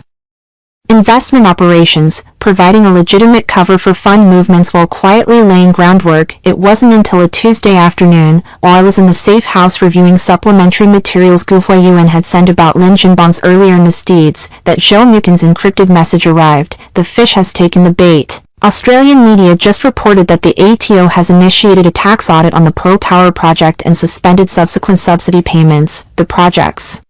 investment operations, providing a legitimate cover for fund movements while quietly laying groundwork. It wasn't until a Tuesday afternoon, while I was in the safe house reviewing supplementary materials Gu Huayuan had sent about Lin Jinbang's earlier misdeeds, that Zhou Mukin's encrypted message arrived. The fish has taken the bait. Australian media just reported that the ATO has initiated a tax audit on the Pearl Tower project and suspended subsequent subsidy payments. The project's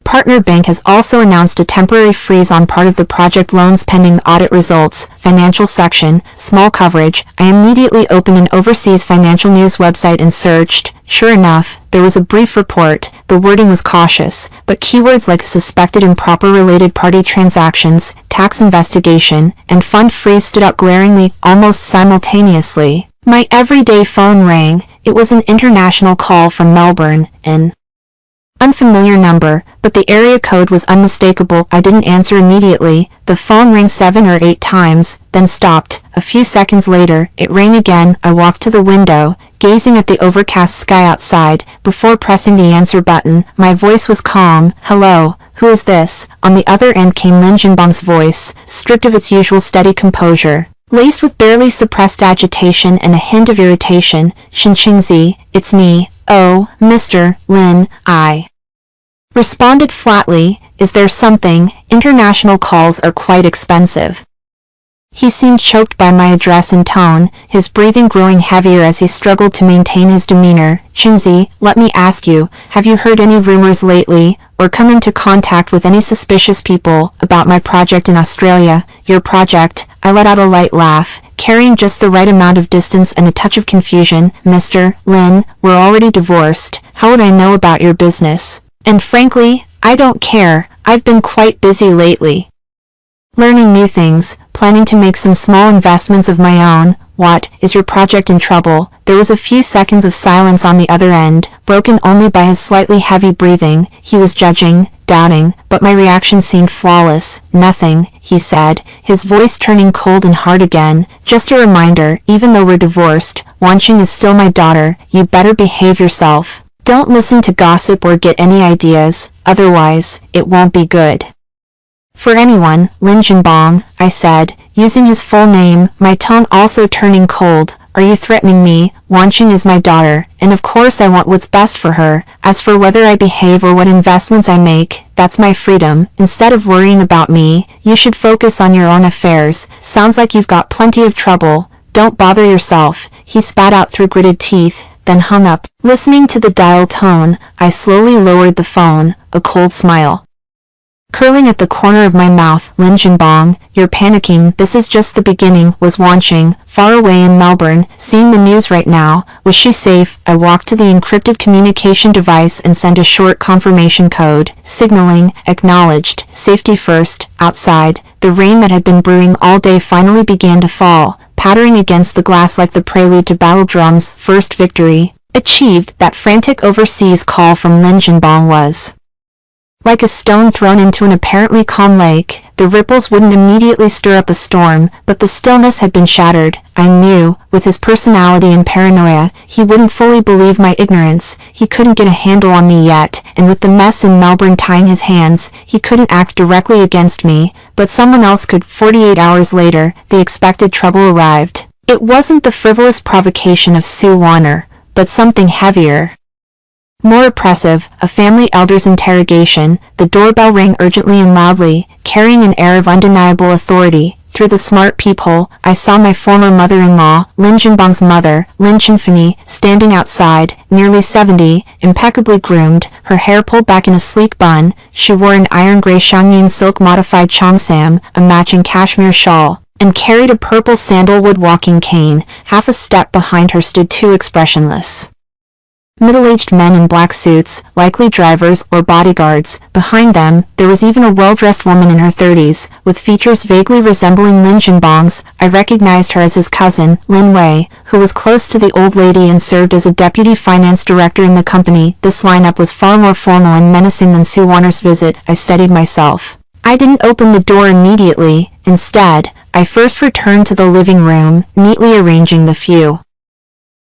partner bank has also announced a temporary freeze on part of the project loans pending audit results. Financial section, small coverage. I immediately opened an overseas financial news website and searched. Sure enough, there was a brief report. The wording was cautious, but keywords like suspected improper related party transactions, tax investigation, and fund freeze stood out glaringly, almost simultaneously. My everyday phone rang. It was an international call from Melbourne, an unfamiliar number, but the area code was unmistakable. I didn't answer immediately. The phone rang 7 or 8 times, then stopped. A few seconds later, it rang again. I walked to the window, gazing at the overcast sky outside, before pressing the answer button. My voice was calm. Hello, who is this? On the other end came Lin Jinbang's voice, stripped of its usual steady composure, laced with barely suppressed agitation and a hint of irritation. Xinqingzi, it's me. Oh, Mr. Lin, I responded flatly. Is there something? International calls are quite expensive. He seemed choked by my address and tone, his breathing growing heavier as he struggled to maintain his demeanor. Qingzi, let me ask you, have you heard any rumors lately, or come into contact with any suspicious people, about my project in Australia? Your project? I let out a light laugh, carrying just the right amount of distance and a touch of confusion. Mr. Lin, we're already divorced. How would I know about your business? And frankly, I don't care. I've been quite busy lately, learning new things, planning to make some small investments of my own. What, is your project in trouble? There was a few seconds of silence on the other end, broken only by his slightly heavy breathing. He was judging, doubting, but my reaction seemed flawless. Nothing, he said, his voice turning cold and hard again. Just a reminder, even though we're divorced, Wanqing is still my daughter. You better behave yourself. Don't listen to gossip or get any ideas, otherwise, it won't be good for anyone. Lin Jinbang, I said, using his full name, my tone also turning cold. Are you threatening me? Wanqing is my daughter, and of course I want what's best for her. As for whether I behave or what investments I make, that's my freedom. Instead of worrying about me, you should focus on your own affairs. Sounds like you've got plenty of trouble. Don't bother yourself. He spat out through gritted teeth, then hung up. Listening to the dial tone, I slowly lowered the phone, a cold smile curling at the corner of my mouth. Lin Jinbang, you're panicking. This is just the beginning. Was Wanqing, far away in Melbourne, seeing the news right now? Was she safe? I walked to the encrypted communication device and sent a short confirmation code, signaling, acknowledged, safety first. Outside, the rain that had been brewing all day finally began to fall, pattering against the glass like the prelude to battle drums. First victory achieved. That frantic overseas call from Lin Jinbang was like a stone thrown into an apparently calm lake. The ripples wouldn't immediately stir up a storm, but the stillness had been shattered. I knew, with his personality and paranoia, he wouldn't fully believe my ignorance. He couldn't get a handle on me yet, and with the mess in Melbourne tying his hands, he couldn't act directly against me, but someone else could. 48 hours later, the expected trouble arrived. It wasn't the frivolous provocation of Sue Warner, but something heavier, more oppressive, a family elder's interrogation. The doorbell rang urgently and loudly, carrying an air of undeniable authority. Through the smart peephole, I saw my former mother-in-law, Lin Jinbang's mother, Lin Qingfei, standing outside, nearly 70, impeccably groomed, her hair pulled back in a sleek bun. She wore an iron-gray Shangyun silk-modified cheongsam, a matching cashmere shawl, and carried a purple sandalwood walking cane. Half a step behind her stood 2 expressionless, middle-aged men in black suits, likely drivers or bodyguards. Behind them, there was even a well-dressed woman in her 30s, with features vaguely resembling Lin Jinbang's. I recognized her as his cousin, Lin Wei, who was close to the old lady and served as a deputy finance director in the company. This lineup was far more formal and menacing than Sue Warner's visit. I steadied myself. I didn't open the door immediately. Instead, I first returned to the living room, neatly arranging the few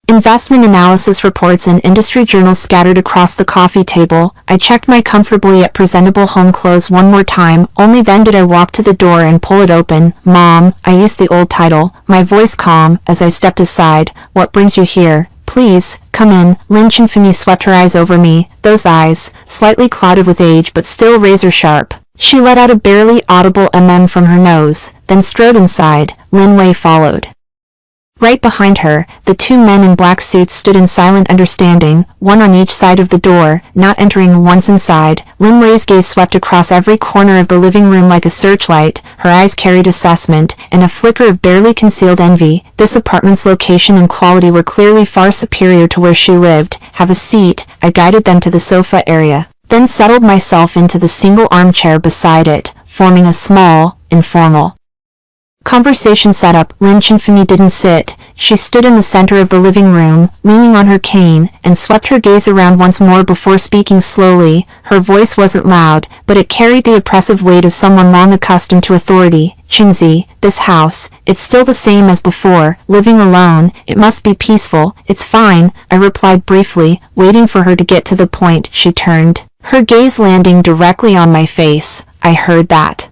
Investment analysis reports and industry journals scattered across the coffee table. I checked my comfortable yet presentable home clothes one more time, only then did I walk to the door and pull it open. "Mom," I used the old title, my voice calm, as I stepped aside. "What brings you here?" "Please, come in." Lin Chenfumi swept her eyes over me, those eyes, slightly clouded with age but still razor-sharp. She let out a barely audible from her nose, then strode inside. Lin Wei followed. Right behind her, the two men in black suits stood in silent understanding, one on each side of the door, not entering once inside. Lin Wei's gaze swept across every corner of the living room like a searchlight. Her eyes carried assessment, and a flicker of barely concealed envy. This apartment's location and quality were clearly far superior to where she lived. "Have a seat." I guided them to the sofa area, then settled myself into the single armchair beside it, forming a small, informal conversation setup. Lin Chenfumi didn't sit. She stood in the center of the living room, leaning on her cane, and swept her gaze around once more before speaking slowly. Her voice wasn't loud, but it carried the oppressive weight of someone long accustomed to authority. "Qingzi, this house, it's still the same as before, living alone. It must be peaceful." "It's fine," I replied briefly, waiting for her to get to the point. She turned, her gaze landing directly on my face. I heard that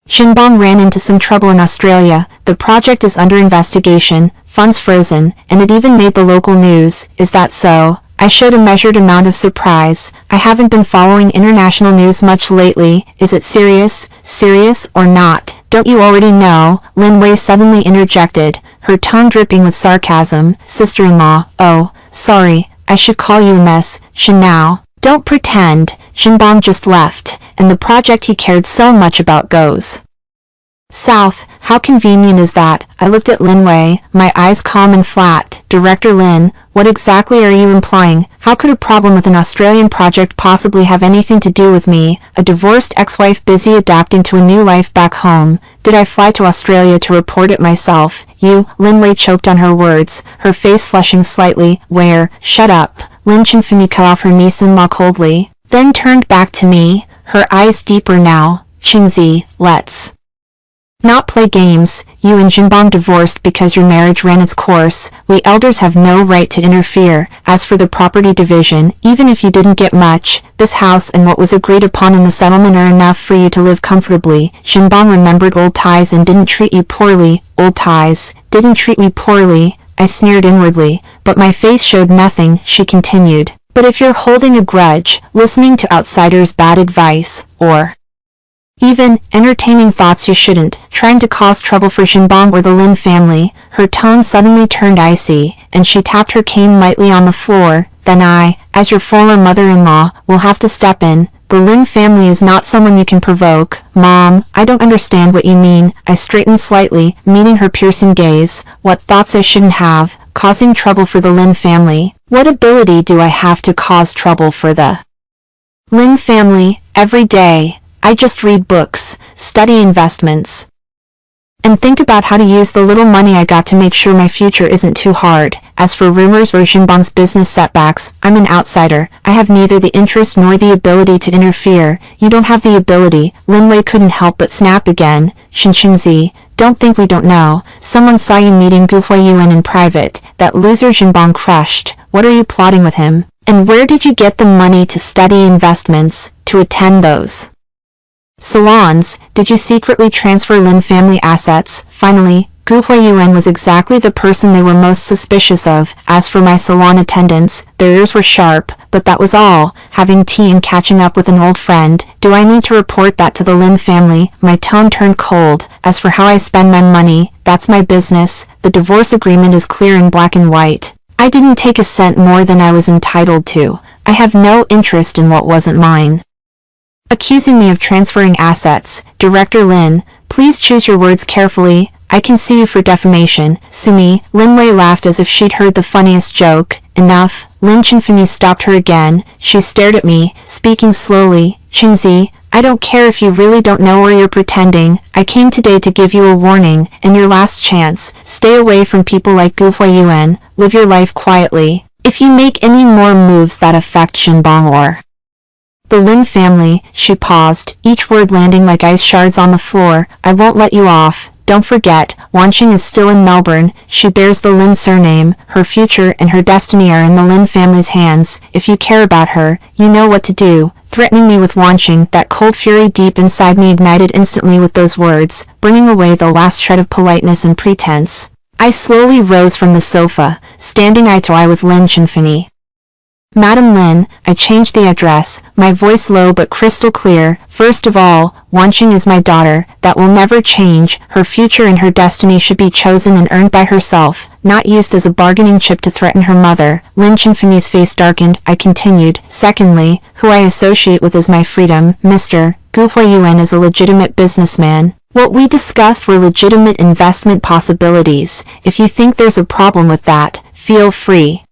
Shinbong ran into some trouble in Australia. The project is under investigation, funds frozen, and it even made the local news. "Is that so?" I showed a measured amount of surprise. "I haven't been following international news much lately. Is it serious?" "Serious or not, don't you already know?" Lin Wei suddenly interjected, her tone dripping with sarcasm. "Sister-in-law, oh, sorry, I should call you Miss Shin now." "Don't pretend. Shinbong just left, and the project he cared so much about goes south. How convenient is that?" I looked at Lin Wei, my eyes calm and flat. "Director Lin, what exactly are you implying? How could a problem with an Australian project possibly have anything to do with me, a divorced ex-wife busy adapting to a new life back home? Did I fly to Australia to report it myself?" "You," Lin Wei choked on her words, her face flushing slightly. "Where?" "Shut up." Lin Chenfumi cut off her niece-in-law coldly, then turned back to me, her eyes deeper now. "Qingzi, let's not play games. You and Jinbong divorced because your marriage ran its course. We elders have no right to interfere. As for the property division, even if you didn't get much, this house and what was agreed upon in the settlement are enough for you to live comfortably." Jinbong remembered old ties and didn't treat you poorly. "Old ties didn't treat me poorly," I sneered inwardly, but my face showed nothing. She continued, "But if you're holding a grudge, listening to outsiders' bad advice, or even entertaining thoughts you shouldn't, trying to cause trouble for Shinbong or the Lin family," her tone suddenly turned icy, and she tapped her cane lightly on the floor. "Then I, as your former mother-in-law, will have to step in. The Lin family is not someone you can provoke." "Mom, I don't understand what you mean." I straightened slightly, meeting her piercing gaze. "What thoughts I shouldn't have, causing trouble for the Lin family? What ability do I have to cause trouble for the Lin family? Every day, I just read books, study investments, and think about how to use the little money I got to make sure my future isn't too hard. As for rumors or Shinbong's business setbacks, I'm an outsider. I have neither the interest nor the ability to interfere." "You don't have the ability." Lin Wei couldn't help but snap again. "Qingzi, don't think we don't know. Someone saw you meeting Gu Huayuan in private. That loser Jinbong crushed. What are you plotting with him? And where did you get the money to study investments, to attend those salons? Did you secretly transfer Lin family assets?" Finally, Gu Huayuan was exactly the person they were most suspicious of. As for my salon attendants, their ears were sharp, but that was all. Having tea and catching up with an old friend. "Do I need to report that to the Lin family?" My tone turned cold. "As for how I spend my money, that's my business. The divorce agreement is clear in black and white. I didn't take a cent more than I was entitled to. I have no interest in what wasn't mine." Accusing me of transferring assets. "Director Lin, please choose your words carefully. I can sue you for defamation." "Sue me?" Lin Wei laughed as if she'd heard the funniest joke. "Enough." Lin Chenfumi stopped her again. She stared at me, speaking slowly. "Qingzi, I don't care if you really don't know or you're pretending. I came today to give you a warning, and your last chance. Stay away from people like Gu Huayuan. Live your life quietly. If you make any more moves that affect Shinbong or the Lin family," she paused, each word landing like ice shards on the floor, "I won't let you off. Don't forget, Wanqing is still in Melbourne, she bears the Lin surname, her future and her destiny are in the Lin family's hands. If you care about her, you know what to do. Threatening me with Wanqing, that cold fury deep inside me ignited instantly with those words, burning away the last shred of politeness and pretense. I slowly rose from the sofa, standing eye to eye with Lin Chenfini. Madam Lin, I changed the address, my voice low but crystal clear. First of all, Wanqing is my daughter, that will never change. Her future and her destiny should be chosen and earned by herself, not used as a bargaining chip to threaten her mother. Lin Chenfini's face darkened. I continued, secondly, who I associate with is my freedom. Mr. Gu Huiyuan is a legitimate businessman. What we discussed were legitimate investment possibilities. If you think there's a problem with that, feel free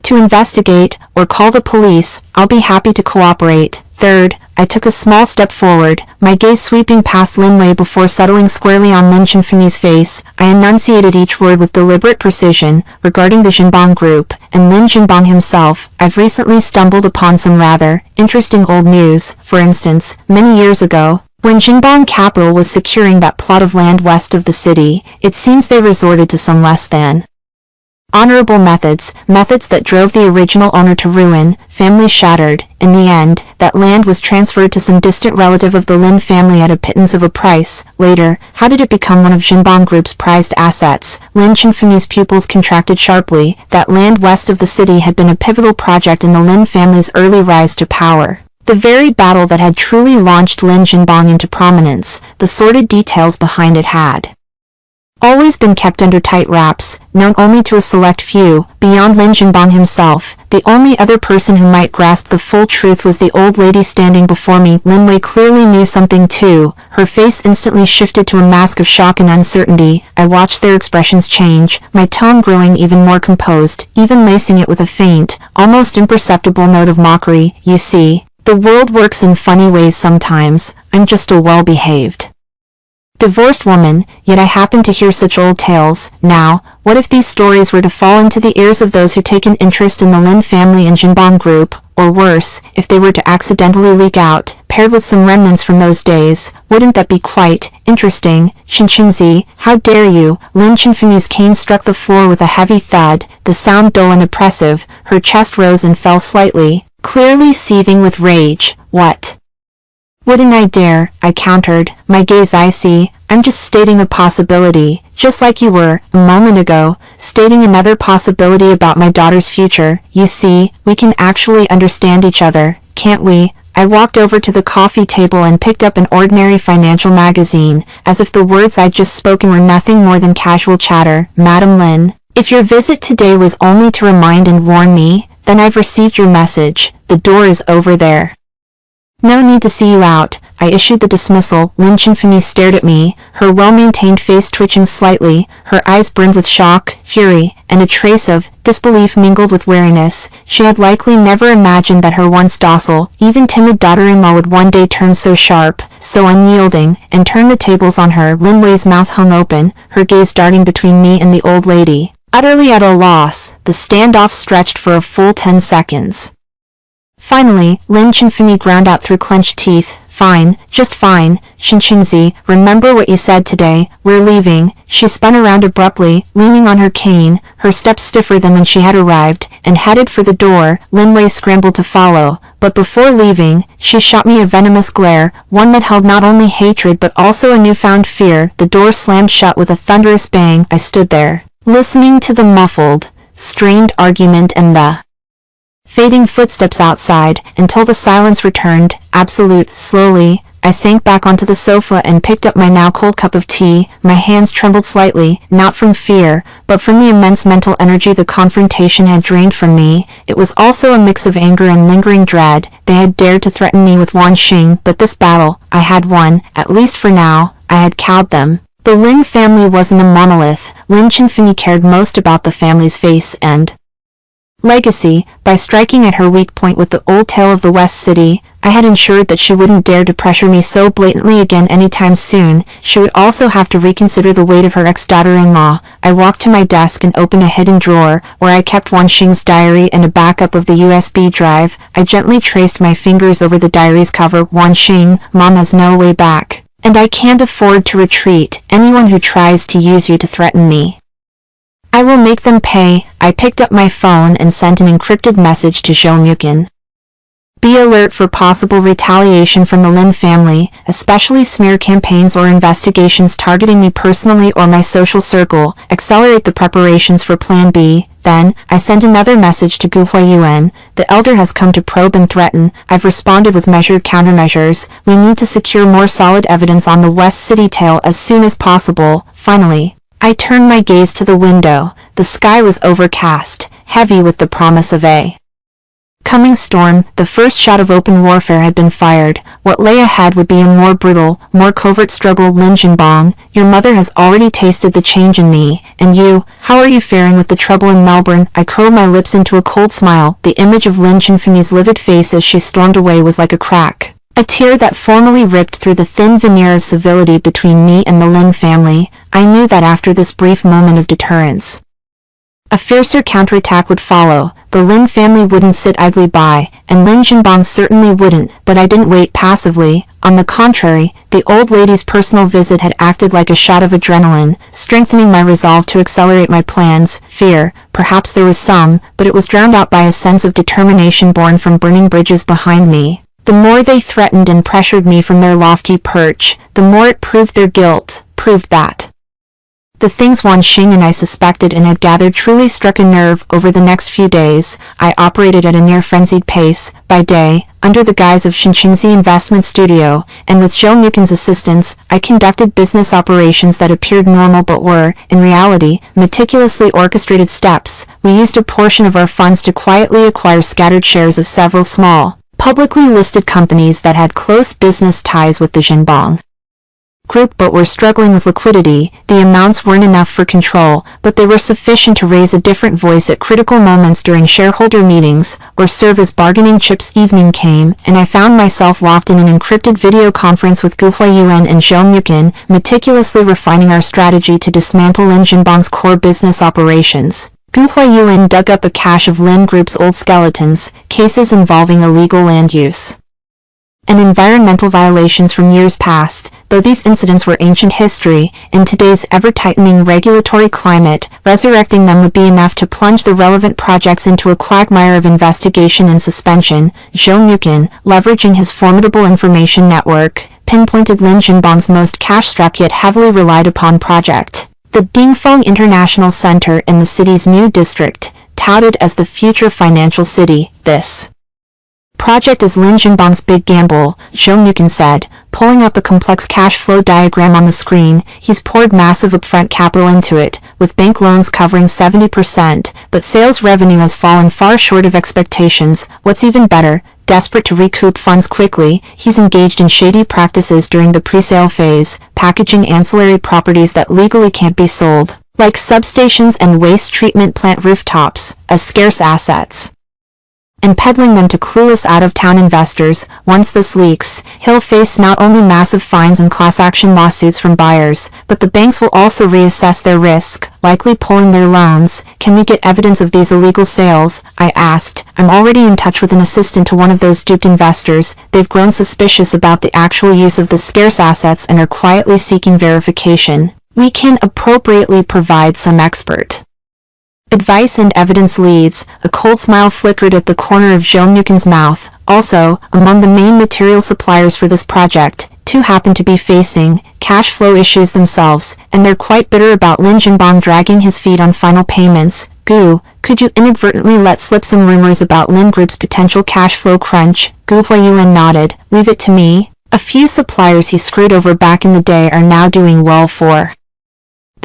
to investigate, or call the police. I'll be happy to cooperate. Third, I took a small step forward, my gaze sweeping past Lin Wei before settling squarely on Lin Chenfini's face. I enunciated each word with deliberate precision, regarding the Jinbang Group, and Lin Jinbang himself. I've recently stumbled upon some rather interesting old news. For instance, many years ago, when Jinbang Capital was securing that plot of land west of the city, it seems they resorted to some less than honorable methods that drove the original owner to ruin, family shattered. In the end, that land was transferred to some distant relative of the Lin family at a pittance of a price. Later, how did it become one of Jinbang Group's prized assets? Lin Chenfini's pupils contracted sharply. That land west of the city had been a pivotal project in the Lin family's early rise to power. The very battle that had truly launched Lin Jinbang into prominence. The sordid details behind it had always been kept under tight wraps, known only to a select few. Beyond Lin Jinbang himself, the only other person who might grasp the full truth was the old lady standing before me. Lin Wei clearly knew something too. Her face instantly shifted to a mask of shock and uncertainty. I watched their expressions change, my tone growing even more composed, even lacing it with a faint, almost imperceptible note of mockery. You see, the world works in funny ways sometimes. I'm just a well-behaved divorced woman, yet I happen to hear such old tales. Now, what if these stories were to fall into the ears of those who take an interest in the Lin family and Jinbang Group, or worse, if they were to accidentally leak out, paired with some remnants from those days? Wouldn't that be quite interesting? Xinqingzi, how dare you? Lin Chenfini's cane struck the floor with a heavy thud, the sound dull and oppressive. Her chest rose and fell slightly, clearly seething with rage. What? Wouldn't I dare? I countered, my gaze icy. I'm just stating a possibility, just like you were, a moment ago, stating another possibility about my daughter's future. You see, we can actually understand each other, can't we? I walked over to the coffee table and picked up an ordinary financial magazine, as if the words I'd just spoken were nothing more than casual chatter. Madam Lin, if your visit today was only to remind and warn me, then I've received your message. The door is over there. No need to see you out. I issued the dismissal. Lin Chenfini stared at me, her well-maintained face twitching slightly, her eyes brimmed with shock, fury, and a trace of disbelief mingled with wariness. She had likely never imagined that her once docile, even timid daughter-in-law would one day turn so sharp, so unyielding, and turn the tables on her. Lin Wei's mouth hung open, her gaze darting between me and the old lady. Utterly at a loss, the standoff stretched for a full 10 seconds. Finally, Lin Chenfini ground out through clenched teeth. Fine, just fine. Xinqingzi, remember what you said today. We're leaving. She spun around abruptly, leaning on her cane, her steps stiffer than when she had arrived, and headed for the door. Lin Wei scrambled to follow, but before leaving, she shot me a venomous glare, one that held not only hatred but also a newfound fear. The door slammed shut with a thunderous bang. I stood there, listening to the muffled, strained argument and the fading footsteps outside, until the silence returned, absolute. Slowly, I sank back onto the sofa and picked up my now cold cup of tea. My hands trembled slightly, not from fear, but from the immense mental energy the confrontation had drained from me. It was also a mix of anger and lingering dread. They had dared to threaten me with Wanqing, but this battle, I had won, at least for now. I had cowed them. The Lin family wasn't a monolith. Lin Chenfini cared most about the family's face and legacy. By striking at her weak point with the old tale of the West City, I had ensured that she wouldn't dare to pressure me so blatantly again anytime soon. She would also have to reconsider the weight of her ex-daughter-in-law. I walked to my desk and opened a hidden drawer, where I kept Wanqing's diary and a backup of the USB drive. I gently traced my fingers over the diary's cover. Wanqing, Mom has no way back. And I can't afford to retreat. Anyone who tries to use you to threaten me, I will make them pay. I picked up my phone and sent an encrypted message to Zhou Mukin. Be alert for possible retaliation from the Lin family, especially smear campaigns or investigations targeting me personally or my social circle. Accelerate the preparations for Plan B. Then, I sent another message to Gu Huayuan. The elder has come to probe and threaten. I've responded with measured countermeasures. We need to secure more solid evidence on the West City tale as soon as possible. Finally, I turned my gaze to the window. The sky was overcast, heavy with the promise of a coming storm. The first shot of open warfare had been fired. What lay ahead would be a more brutal, more covert struggle. Lin Jinbang, your mother has already tasted the change in me. And you, how are you faring with the trouble in Melbourne? I curled my lips into a cold smile. The image of Lin Jinfeng's livid face as she stormed away was like a crack, a tear that formally ripped through the thin veneer of civility between me and the Lin family. I knew that after this brief moment of deterrence, a fiercer counterattack would follow. The Lin family wouldn't sit idly by, and Lin Jinbang certainly wouldn't, but I didn't wait passively. On the contrary, the old lady's personal visit had acted like a shot of adrenaline, strengthening my resolve to accelerate my plans. Fear, perhaps there was some, but it was drowned out by a sense of determination born from burning bridges behind me. The more they threatened and pressured me from their lofty perch, the more it proved their guilt, proved that the things Wan Xing and I suspected and had gathered truly struck a nerve. Over the next few days, I operated at a near-frenzied pace. By day, under the guise of Shinqingzi Investment Studio, and with Zhou Mukin's assistance, I conducted business operations that appeared normal but were, in reality, meticulously orchestrated steps. We used a portion of our funds to quietly acquire scattered shares of several small, publicly listed companies that had close business ties with the Jinbang Group but were struggling with liquidity. The amounts weren't enough for control, but they were sufficient to raise a different voice at critical moments during shareholder meetings, or serve as bargaining chips. Evening came, and I found myself locked in an encrypted video conference with Gu Huayuan and Zhou Mukin, meticulously refining our strategy to dismantle Lin Jinbang's core business operations. Gu Huayuan dug up a cache of Lin Group's old skeletons, cases involving illegal land use and environmental violations from years past. Though these incidents were ancient history, in today's ever-tightening regulatory climate, resurrecting them would be enough to plunge the relevant projects into a quagmire of investigation and suspension. Zhou Mukin, leveraging his formidable information network, pinpointed Lin Jinbang's most cash-strapped yet heavily relied upon project, the Dingfeng International Center in the city's new district, touted as the future financial city. This project is Lin Jinbang's big gamble, Zhou Mukin said, pulling up a complex cash flow diagram on the screen. He's poured massive upfront capital into it, with bank loans covering 70%, but sales revenue has fallen far short of expectations. What's even better, desperate to recoup funds quickly, he's engaged in shady practices during the pre-sale phase, packaging ancillary properties that legally can't be sold, like substations and waste treatment plant rooftops, as scarce assets, and peddling them to clueless out-of-town investors. Once this leaks, he'll face not only massive fines and class-action lawsuits from buyers, but the banks will also reassess their risk, likely pulling their loans. Can we get evidence of these illegal sales? I asked. I'm already in touch with an assistant to one of those duped investors. They've grown suspicious about the actual use of the scarce assets and are quietly seeking verification. We can appropriately provide some expert advice and evidence leads. A cold smile flickered at the corner of Zhou Mukin's mouth. Also, among the main material suppliers for this project, two happen to be facing cash flow issues themselves, and they're quite bitter about Lin Jinbang dragging his feet on final payments. Gu, could you inadvertently let slip some rumors about Lin Group's potential cash flow crunch? Gu Huayuan nodded. Leave it to me. A few suppliers he screwed over back in the day are now doing well for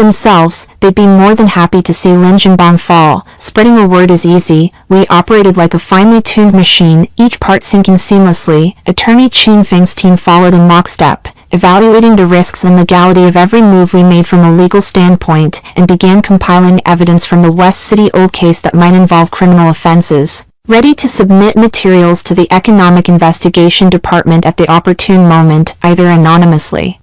themselves. They'd be more than happy to see Lin Jinbang fall. Spreading a word is easy. We operated like a finely tuned machine, each part syncing seamlessly. Attorney Qin Feng's team followed in lockstep, evaluating the risks and legality of every move we made from a legal standpoint, and began compiling evidence from the West City old case that might involve criminal offenses, ready to submit materials to the Economic Investigation Department at the opportune moment, either anonymously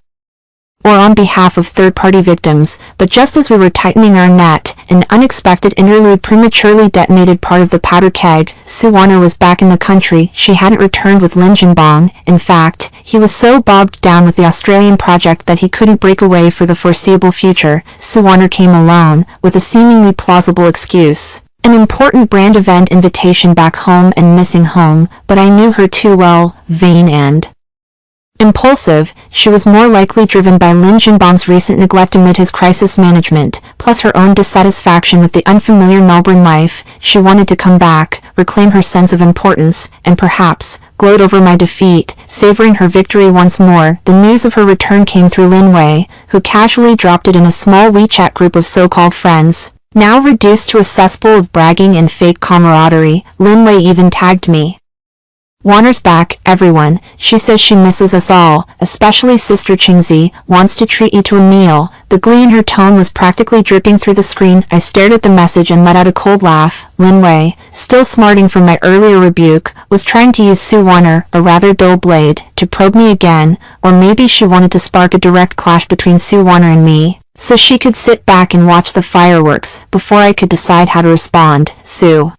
or on behalf of third-party victims, but just as we were tightening our net, an unexpected interlude prematurely detonated part of the powder keg. Sue Warner was back in the country. She hadn't returned with Lin Jinbong. In fact, he was so bogged down with the Australian project that he couldn't break away for the foreseeable future. Sue Warner came alone, with a seemingly plausible excuse. An important brand event invitation back home and missing home, but I knew her too well, vain and impulsive. She was more likely driven by Lin Jinbong's recent neglect amid his crisis management, plus her own dissatisfaction with the unfamiliar Melbourne life. She wanted to come back, reclaim her sense of importance, and perhaps gloat over my defeat, savoring her victory once more. The news of her return came through Lin Wei, who casually dropped it in a small WeChat group of so-called friends. Now reduced to a cesspool of bragging and fake camaraderie, Lin Wei even tagged me. Warner's back, everyone. She says she misses us all, especially Sister Qingzi, wants to treat you to a meal. The glee in her tone was practically dripping through the screen. I stared at the message and let out a cold laugh. Lin Wei, still smarting from my earlier rebuke, was trying to use Sue Warner, a rather dull blade, to probe me again, or maybe she wanted to spark a direct clash between Sue Warner and me, so she could sit back and watch the fireworks, before I could decide how to respond. Sue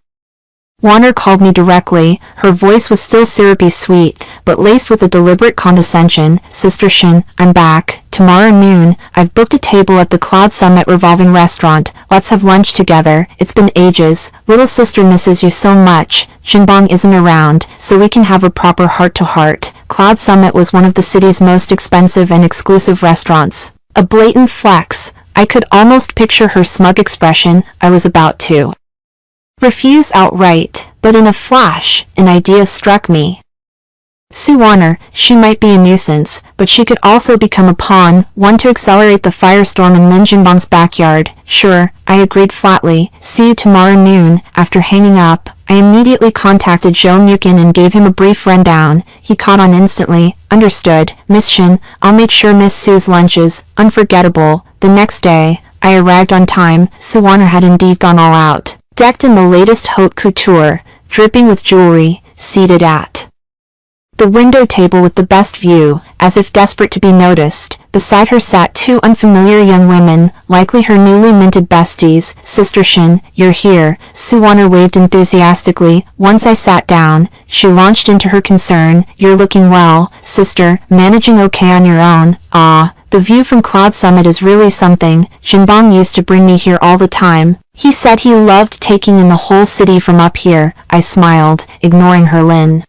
Warner called me directly. Her voice was still syrupy sweet, but laced with a deliberate condescension. Sister Shin, I'm back. Tomorrow noon, I've booked a table at the Cloud Summit revolving restaurant. Let's have lunch together. It's been ages. Little sister misses you so much. Jinbong isn't around, so we can have a proper heart-to-heart. Cloud Summit was one of the city's most expensive and exclusive restaurants. A blatant flex. I could almost picture her smug expression. I was about to refuse outright, but in a flash, an idea struck me. Sue Warner, she might be a nuisance, but she could also become a pawn, one to accelerate the firestorm in Lin Jinbong's backyard. Sure, I agreed flatly. See you tomorrow noon. After hanging up, I immediately contacted Zhou Mukin and gave him a brief rundown. He caught on instantly. Understood, Miss Shin. I'll make sure Miss Sue's lunch is unforgettable. The next day, I arrived on time. Sue Warner had indeed gone all out. Decked in the latest haute couture, dripping with jewelry, seated at the window table with the best view, as if desperate to be noticed. Beside her sat two unfamiliar young women, likely her newly minted besties. Sister Shin, you're here. Sue Warner waved enthusiastically. Once I sat down, she launched into her concern. You're looking well, sister. Managing okay on your own? Ah, the view from Cloud Summit is really something. Jinbong used to bring me here all the time. He said he loved taking in the whole city from up here. I smiled, ignoring her Lin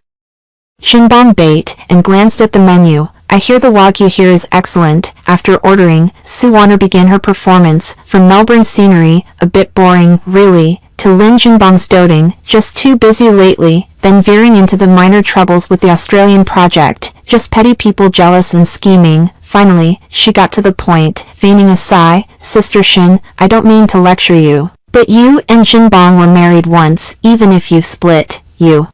Jinbong bait, and glanced at the menu. I hear the wagyu here is excellent. After ordering, Sue Warner began her performance. From Melbourne scenery, a bit boring, really, to Lin Jinbong's doting, just too busy lately, then veering into the minor troubles with the Australian project, just petty people jealous and scheming. Finally, she got to the point, feigning a sigh. Sister Shin, I don't mean to lecture you, but you and Jinbong were married once. Even if you've split, you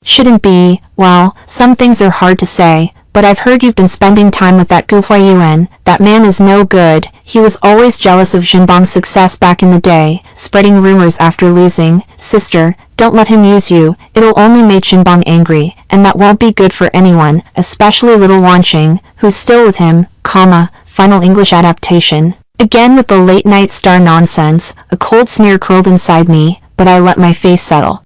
shouldn't be. Well, some things are hard to say, but I've heard you've been spending time with that Gu Huayuan. That man is no good. He was always jealous of Jinbong's success back in the day, spreading rumors after losing. Sister, don't let him use you. It'll only make Jinbong angry, and that won't be good for anyone, especially little Wanqing, who's still with him, final English adaptation. Again with the late-night star nonsense, a cold sneer curled inside me, but I let my face settle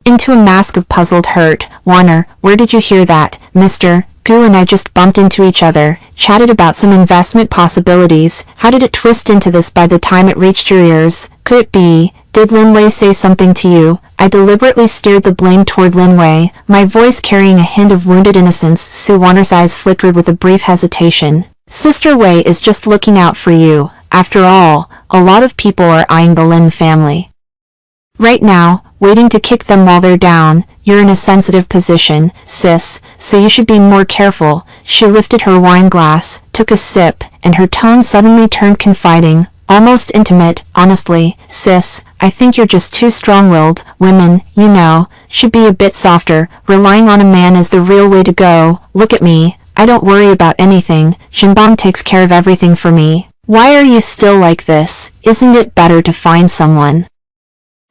into a mask of puzzled hurt. Warner, where did you hear that? Mr. Gu and I just bumped into each other, chatted about some investment possibilities. How did it twist into this by the time it reached your ears? Could it be, did Lin Wei say something to you? I deliberately steered the blame toward Lin Wei, my voice carrying a hint of wounded innocence. Sue Warner's eyes flickered with a brief hesitation. Sister Wei is just looking out for you. After all, a lot of people are eyeing the Lin family right now, waiting to kick them while they're down. You're in a sensitive position, sis, so you should be more careful. She lifted her wine glass, took a sip, and her tone suddenly turned confiding, almost intimate. Honestly, sis, I think you're just too strong-willed. Women, you know, should be a bit softer. Relying on a man is the real way to go. Look at me. I don't worry about anything. Jinbong takes care of everything for me. Why are you still like this? Isn't it better to find someone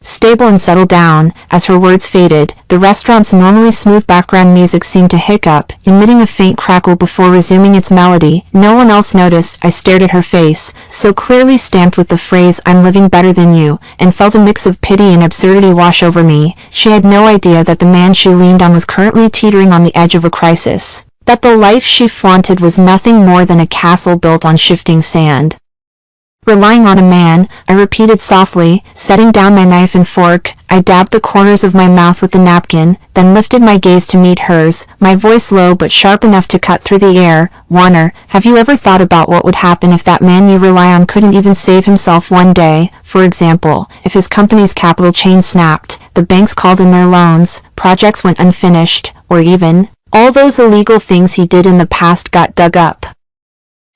Stable and settle down. As her words faded, the restaurant's normally smooth background music seemed to hiccup, emitting a faint crackle before resuming its melody. No one else noticed. I stared at her face, so clearly stamped with the phrase "I'm living better than you," and felt a mix of pity and absurdity wash over me. She had no idea that the man she leaned on was currently teetering on the edge of a crisis. That the life she flaunted was nothing more than a castle built on shifting sand. "Relying on a man," I repeated softly, setting down my knife and fork. I dabbed the corners of my mouth with the napkin, then lifted my gaze to meet hers, my voice low but sharp enough to cut through the air. "Warner, have you ever thought about what would happen if that man you rely on couldn't even save himself one day? For example, if his company's capital chain snapped, the banks called in their loans, projects went unfinished, or even all those illegal things he did in the past got dug up."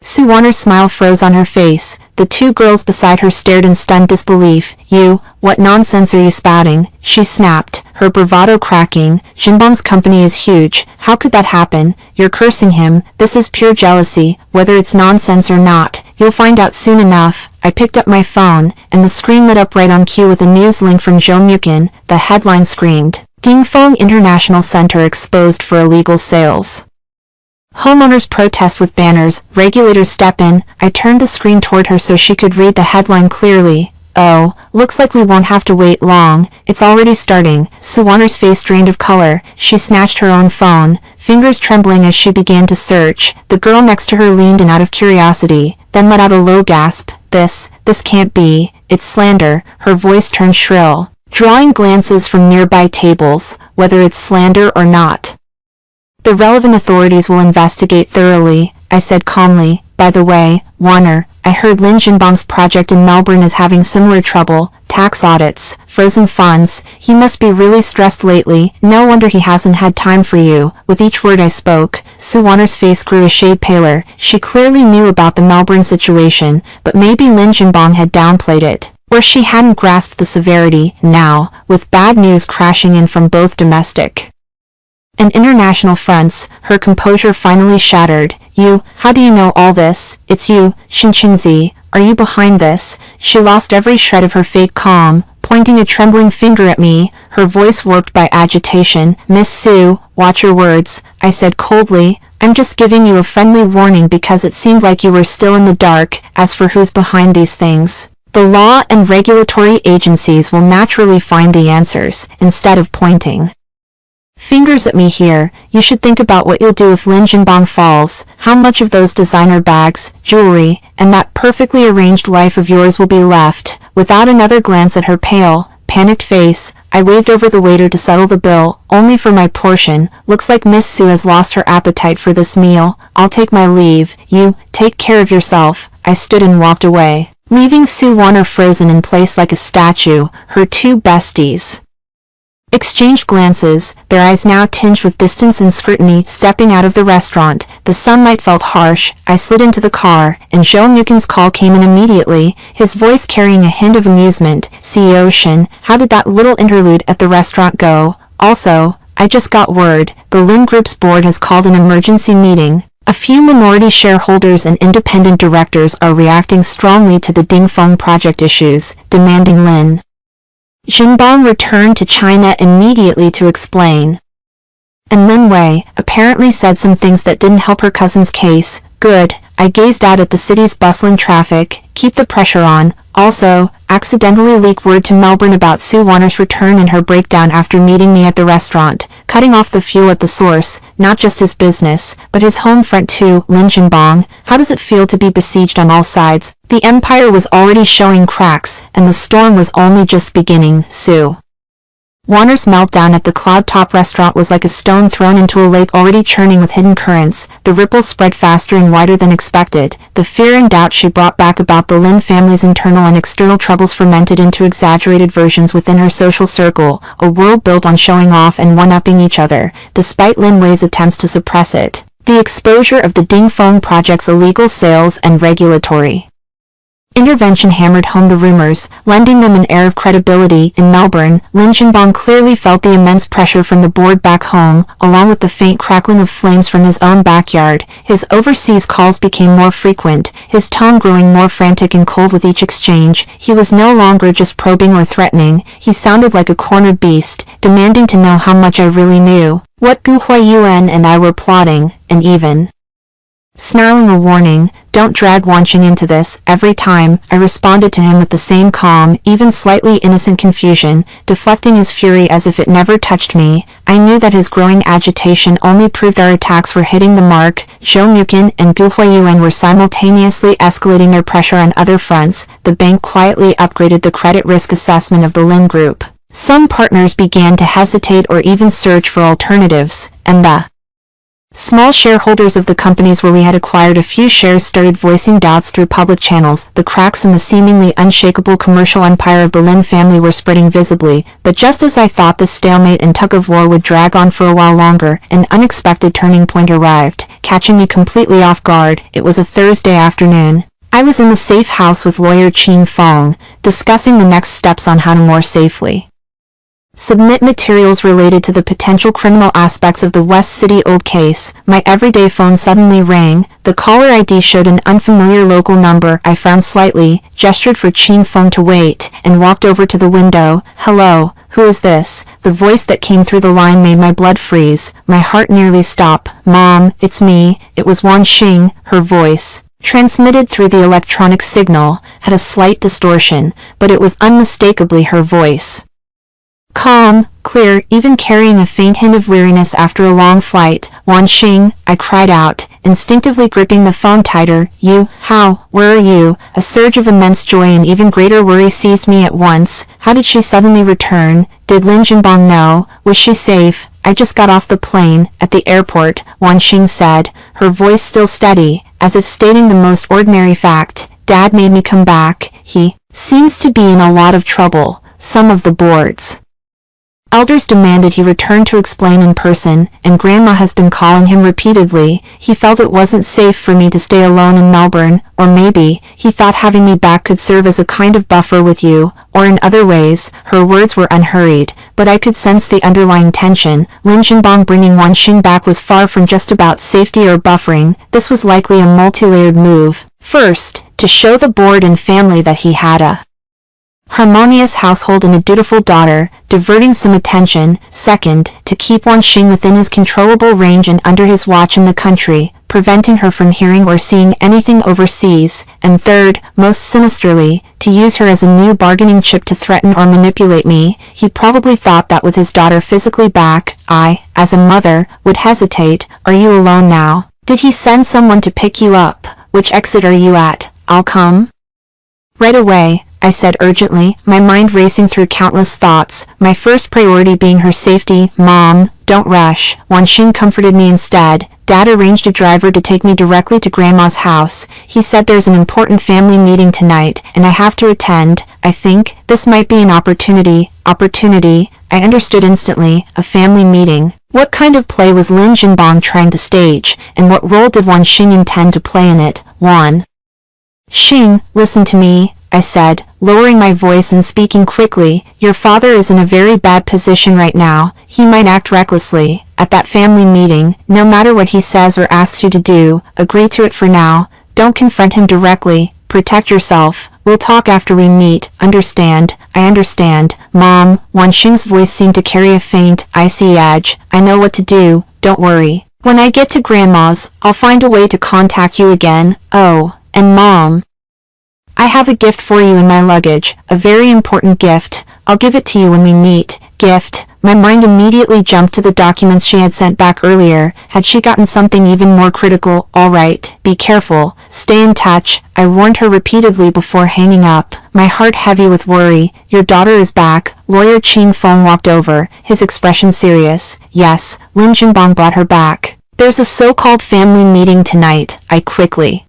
Sue Warner's smile froze on her face. The two girls beside her stared in stunned disbelief. "You, what nonsense are you spouting?" she snapped, her bravado cracking. "Jinbong's company is huge. How could that happen? You're cursing him. This is pure jealousy. Whether it's nonsense or not, you'll find out soon enough." I picked up my phone, and the screen lit up right on cue with a news link from Zhou Mukin. The headline screamed, "Dingfeng International Center exposed for illegal sales. Homeowners protest with banners, regulators step in." I turned the screen toward her so she could read the headline clearly. "Oh, looks like we won't have to wait long. It's already starting." Sue Warner's face drained of color. She snatched her own phone, fingers trembling as she began to search. The girl next to her leaned in out of curiosity, then let out a low gasp. This can't be. It's slander." Her voice turned shrill, drawing glances from nearby tables. "Whether it's slander or not, the relevant authorities will investigate thoroughly," I said calmly. "By the way, Warner, I heard Lin Jinbong's project in Melbourne is having similar trouble. Tax audits, frozen funds. He must be really stressed lately. No wonder he hasn't had time for you." With each word I spoke, Sue Warner's face grew a shade paler. She clearly knew about the Melbourne situation, but maybe Lin Jinbong had downplayed it, or she hadn't grasped the severity. Now, with bad news crashing in from both domestic and international fronts, her composure finally shattered. "You, how do you know all this? It's you, Shinchunzi. Are you behind this?" She lost every shred of her fake calm, pointing a trembling finger at me, her voice warped by agitation. "Miss Sue, watch your words," I said coldly. "I'm just giving you a friendly warning because it seemed like you were still in the dark. As for who's behind these things, the law and regulatory agencies will naturally find the answers, instead of pointing fingers at me here. You should think about what you'll do if Lin Jinbong falls. How much of those designer bags, jewelry, and that perfectly arranged life of yours will be left?" Without another glance at her pale, panicked face, I waved over the waiter to settle the bill. "Only for my portion. Looks like Miss Sue has lost her appetite for this meal. I'll take my leave. You, take care of yourself." I stood and walked away, leaving Sue Warner frozen in place like a statue. Her two besties exchanged glances, their eyes now tinged with distance and scrutiny. Stepping out of the restaurant, the sunlight felt harsh. I slid into the car, and Zhou Mukin's call came in immediately, his voice carrying a hint of amusement. "CEO Shin, how did that little interlude at the restaurant go? Also, I just got word, the Lin Group's board has called an emergency meeting. A few minority shareholders and independent directors are reacting strongly to the Dingfeng project issues, demanding Lin Jinbong returned to China immediately to explain." And Lin Wei apparently said some things that didn't help her cousin's case. Good. I gazed out at the city's bustling traffic. Keep the pressure on. Also, accidentally leak word to Melbourne about Sue Warner's return and her breakdown after meeting me at the restaurant, cutting off the fuel at the source. Not just his business, but his home front too. Lin Jinbong, how does it feel to be besieged on all sides? The empire was already showing cracks, and the storm was only just beginning. Sue Warner's meltdown at the Cloud Top restaurant was like a stone thrown into a lake already churning with hidden currents. The ripples spread faster and wider than expected. The fear and doubt she brought back about the Lin family's internal and external troubles fermented into exaggerated versions within her social circle, a world built on showing off and one-upping each other, despite Lin Wei's attempts to suppress it. The exposure of the Dingfeng project's illegal sales and regulatory Intervention hammered home the rumors, lending them an air of credibility. In Melbourne, Lin Jinbong clearly felt the immense pressure from the board back home, along with the faint crackling of flames from his own backyard. His overseas calls became more frequent, his tone growing more frantic and cold with each exchange. He was no longer just probing or threatening, he sounded like a cornered beast, demanding to know how much I really knew, what Gu Huiyuan and I were plotting, and even snarling a warning, "Don't drag Wanqing into this." Every time, I responded to him with the same calm, even slightly innocent confusion, deflecting his fury as if it never touched me. I knew that his growing agitation only proved our attacks were hitting the mark. Zhou Muqin and Gu Huiyuan were simultaneously escalating their pressure on other fronts. The bank quietly upgraded the credit risk assessment of the Lin Group. Some partners began to hesitate or even search for alternatives, and the small shareholders of the companies where we had acquired a few shares started voicing doubts through public channels. The cracks in the seemingly unshakable commercial empire of the Lin family were spreading visibly, but just as I thought this stalemate and tug-of-war would drag on for a while longer, an unexpected turning point arrived, catching me completely off guard. It was a Thursday afternoon. I was in the safe house with lawyer Qin Feng, discussing the next steps on how to more safely submit materials related to the potential criminal aspects of the West City Old case. My everyday phone suddenly rang. The caller ID showed an unfamiliar local number. I frowned slightly, gestured for Qin Feng to wait, and walked over to the window. "Hello, who is this?" The voice that came through the line made my blood freeze. My heart nearly stopped. "Mom, it's me." It was Wanqing. Her voice, transmitted through the electronic signal, had a slight distortion, but it was unmistakably her voice. Calm, clear, even carrying a faint hint of weariness after a long flight. "Wanqing," I cried out, instinctively gripping the phone tighter. "You, how, where are you?" A surge of immense joy and even greater worry seized me at once. How did she suddenly return? Did Lin Jinbong know? Was she safe? "I just got off the plane, at the airport," Wanqing said, her voice still steady, as if stating the most ordinary fact. "Dad made me come back. He seems to be in a lot of trouble. Some of the boards elders demanded he return to explain in person, and Grandma has been calling him repeatedly. He felt it wasn't safe for me to stay alone in Melbourne, or maybe, he thought having me back could serve as a kind of buffer with you, or in other ways." Her words were unhurried, but I could sense the underlying tension. Lin Jinbong bringing Wanqing back was far from just about safety or buffering. This was likely a multi-layered move. First, to show the board and family that he had a harmonious household and a dutiful daughter, diverting some attention. Second, to keep Wanqing within his controllable range and under his watch in the country, preventing her from hearing or seeing anything overseas. And third, most sinisterly, to use her as a new bargaining chip to threaten or manipulate me. He probably thought that with his daughter physically back, I, as a mother, would hesitate. "Are you alone now? Did he send someone to pick you up? Which exit are you at?" "I'll come right away," I said urgently, my mind racing through countless thoughts, my first priority being her safety. "Mom, don't rush." Wanqing comforted me instead. "Dad arranged a driver to take me directly to Grandma's house. He said there's an important family meeting tonight, and I have to attend. I think this might be an opportunity." Opportunity? I understood instantly. A family meeting. What kind of play was Lin Jinbong trying to stage, and what role did Wanqing intend to play in it? "Xing, listen to me," I said, lowering my voice and speaking quickly. "Your father is in a very bad position right now. He might act recklessly. At that family meeting, no matter what he says or asks you to do, agree to it for now. Don't confront him directly. Protect yourself. We'll talk after we meet. Understand?" "I understand, Mom." Wanqing's voice seemed to carry a faint, icy edge. "I know what to do. Don't worry. When I get to Grandma's, I'll find a way to contact you again. Oh, and Mom, I have a gift for you in my luggage, a very important gift. I'll give it to you when we meet." Gift? My mind immediately jumped to the documents she had sent back earlier. Had she gotten something even more critical? "All right, be careful. Stay in touch," I warned her repeatedly before hanging up, my heart heavy with worry. "Your daughter is back." Lawyer Qin Feng walked over, his expression serious. "Yes, Lin Jinbong brought her back. There's a so-called family meeting tonight," I quickly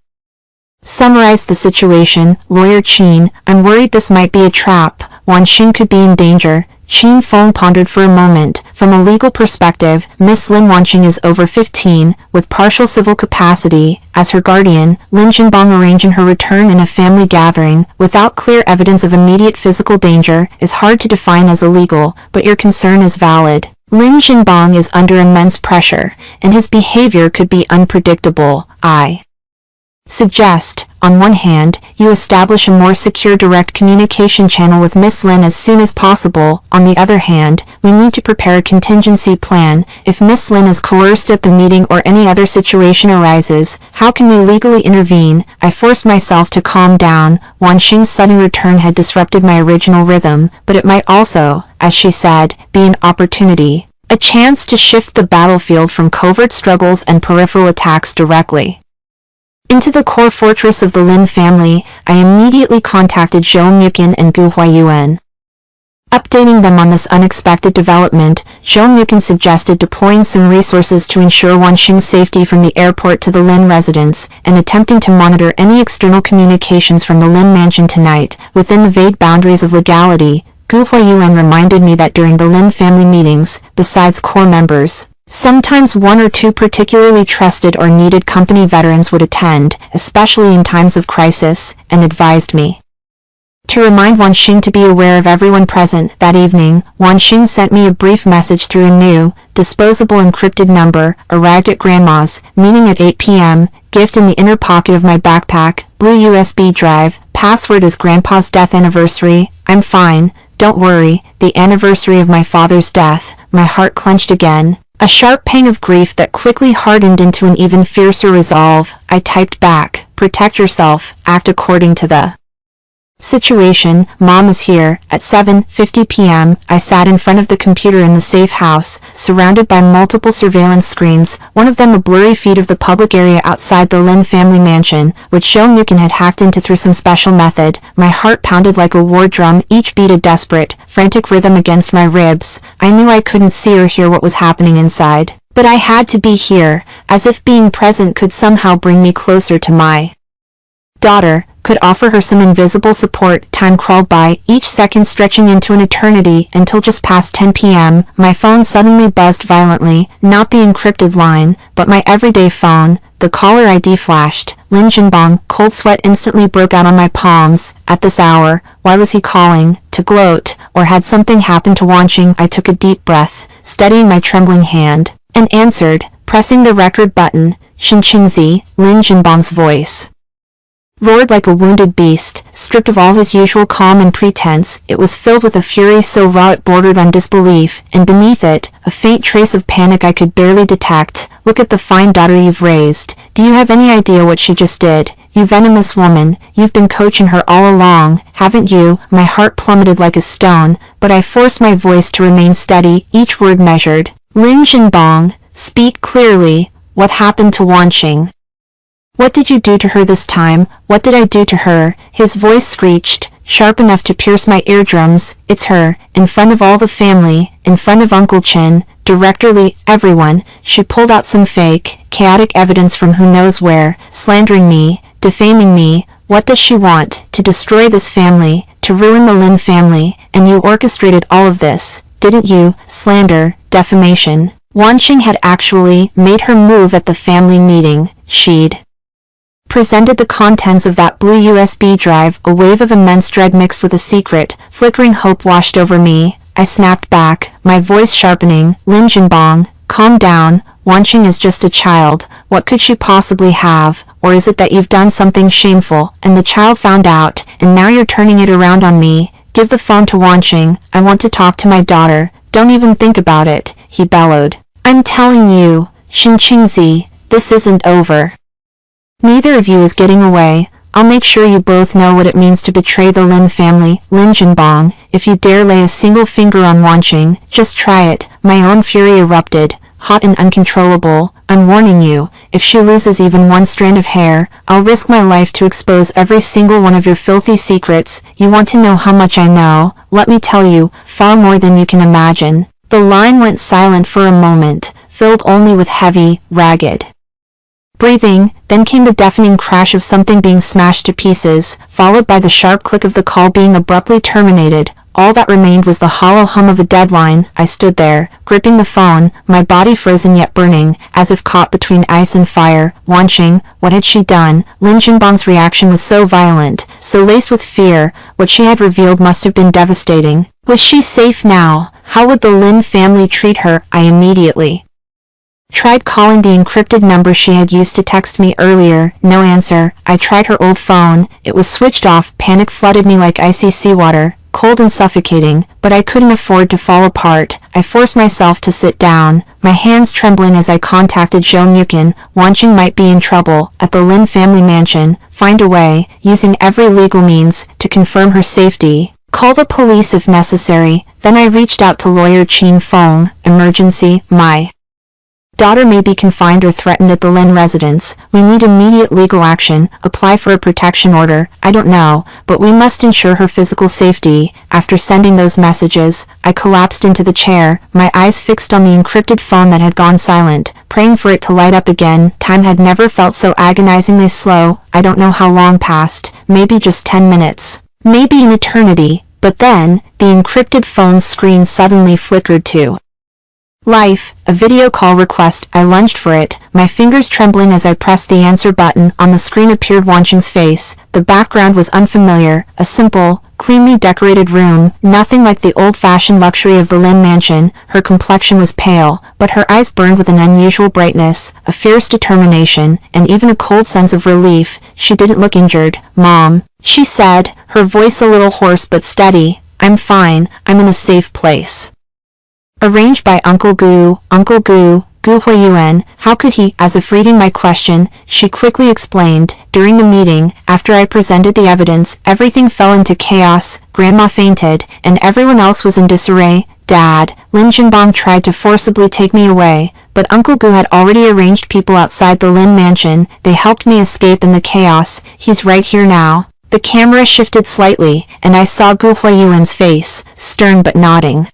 summarized the situation. "Lawyer Qin, I'm worried this might be a trap. Wanqing could be in danger. Qin Feng pondered for a moment. From a legal perspective, Miss Lin Wanqing is over 15, with partial civil capacity. As her guardian, Lin Jinbang arranging her return in a family gathering, without clear evidence of immediate physical danger, is hard to define as illegal, but your concern is valid. Lin Jinbang is under immense pressure, and his behavior could be unpredictable. I suggest, on one hand, you establish a more secure direct communication channel with Miss Lin as soon as possible. On the other hand, we need to prepare a contingency plan. If Miss Lin is coerced at the meeting or any other situation arises, how can we legally intervene? I forced myself to calm down. Wanqing's sudden return had disrupted my original rhythm, but it might also, as she said, be an opportunity. A chance to shift the battlefield from covert struggles and peripheral attacks directly into the core fortress of the Lin family. I immediately contacted Zhou Muqin and Gu Huayuan. Updating them on this unexpected development, Zhou Muqin suggested deploying some resources to ensure Wanqing's safety from the airport to the Lin residence, and attempting to monitor any external communications from the Lin mansion tonight, within the vague boundaries of legality. Gu Huayuan reminded me that during the Lin family meetings, besides core members, sometimes one or two particularly trusted or needed company veterans would attend, especially in times of crisis, and advised me to remind Wanqing to be aware of everyone present. That evening, Wanqing sent me a brief message through a new, disposable encrypted number. Arrived at Grandma's, meeting at 8 p.m., gift in the inner pocket of my backpack, blue USB drive, password is Grandpa's death anniversary. I'm fine, don't worry, the anniversary of my father's death. My heart clenched again. A sharp pang of grief that quickly hardened into an even fiercer resolve. I typed back, protect yourself, act according to the situation. Mom is here. At 7:50 p.m., I sat in front of the computer in the safe house, surrounded by multiple surveillance screens, one of them a blurry feed of the public area outside the Lin family mansion, which Zhou Muqin had hacked into through some special method. My heart pounded like a war drum, each beat a desperate, frantic rhythm against my ribs. I knew I couldn't see or hear what was happening inside, but I had to be here, as if being present could somehow bring me closer to my daughter, could offer her some invisible support. Time crawled by, each second stretching into an eternity, until just past 10 p.m., my phone suddenly buzzed violently, not the encrypted line, but my everyday phone. The caller ID flashed. Lin Jinbang. Cold sweat instantly broke out on my palms. At this hour, why was he calling? To gloat? Or had something happened to Wanqing? I took a deep breath, steadying my trembling hand, and answered, pressing the record button. Xinqingzi. Lin Jinbang's voice roared like a wounded beast, stripped of all his usual calm and pretense. It was filled with a fury so raw it bordered on disbelief, and beneath it, a faint trace of panic I could barely detect. Look at the fine daughter you've raised. Do you have any idea what she just did? You venomous woman, you've been coaching her all along, haven't you? My heart plummeted like a stone, but I forced my voice to remain steady, each word measured. Lin Jinbang, speak clearly. What happened to Wanqing? What did you do to her this time? What did I do to her? His voice screeched, sharp enough to pierce my eardrums. It's her, in front of all the family, in front of Uncle Chen, Director Li, everyone. She pulled out some fake, chaotic evidence from who knows where, slandering me, defaming me. What does she want? To destroy this family, to ruin the Lin family, and you orchestrated all of this, didn't you? Slander, defamation. Wanqing had actually made her move at the family meeting. She'd presented the contents of that blue USB drive. A wave of immense dread mixed with a secret, flickering hope washed over me. I snapped back, my voice sharpening. Lin Jinbang, calm down. Wanqing is just a child. What could she possibly have? Or is it that you've done something shameful, and the child found out, and now you're turning it around on me? Give the phone to Wanqing. I want to talk to my daughter. Don't even think about it, he bellowed. I'm telling you, Xinqingzi, this isn't over. Neither of you is getting away. I'll make sure you both know what it means to betray the Lin family. Lin Jinbang, if you dare lay a single finger on Wanqing, just try it. My own fury erupted, hot and uncontrollable. I'm warning you, if she loses even one strand of hair, I'll risk my life to expose every single one of your filthy secrets. You want to know how much I know? Let me tell you, far more than you can imagine. The line went silent for a moment, filled only with heavy, ragged breathing. Then came the deafening crash of something being smashed to pieces, followed by the sharp click of the call being abruptly terminated. all that remained was the hollow hum of a deadline. I stood there, gripping the phone, my body frozen yet burning, as if caught between ice and fire, watching. What had she done? Lin Jinbang's reaction was so violent, so laced with fear. What she had revealed must have been devastating. Was she safe now? How would the Lin family treat her? I immediately tried calling the encrypted number she had used to text me earlier. No answer. I tried her old phone. It was switched off. Panic flooded me like icy seawater, cold and suffocating, but I couldn't afford to fall apart. I forced myself to sit down, my hands trembling as I contacted Zhou Mukin. Wanqing might be in trouble at the Lin family mansion. Find a way, using every legal means, to confirm her safety. Call the police if necessary. Then I reached out to lawyer Qin Feng. Emergency. My daughter may be confined or threatened at the Lin residence. We need immediate legal action. Apply for a protection order. I don't know, but we must ensure her physical safety. After sending those messages, I collapsed into the chair, my eyes fixed on the encrypted phone that had gone silent, praying for it to light up again. Time had never felt so agonizingly slow. I don't know how long passed, maybe just 10 minutes, maybe an eternity, but then, the encrypted phone's screen suddenly flickered to life. A video call request. I lunged for it, my fingers trembling as I pressed the answer button. On the screen appeared Wanqing's face. The background was unfamiliar, a simple, cleanly decorated room, nothing like the old-fashioned luxury of the Lin mansion. Her complexion was pale, but her eyes burned with an unusual brightness, a fierce determination, and even a cold sense of relief. She didn't look injured. Mom, she said, her voice a little hoarse but steady. I'm fine, I'm in a safe place. Arranged by Uncle Gu. Uncle Gu, Gu Huiyuan, how could he? As if reading my question, she quickly explained. During the meeting, after I presented the evidence, everything fell into chaos. Grandma fainted, and everyone else was in disarray. Dad, Lin Jinbang tried to forcibly take me away, but Uncle Gu had already arranged people outside the Lin mansion. They helped me escape in the chaos. He's right here now. The camera shifted slightly, and I saw Gu Huiyuan's face, stern but nodding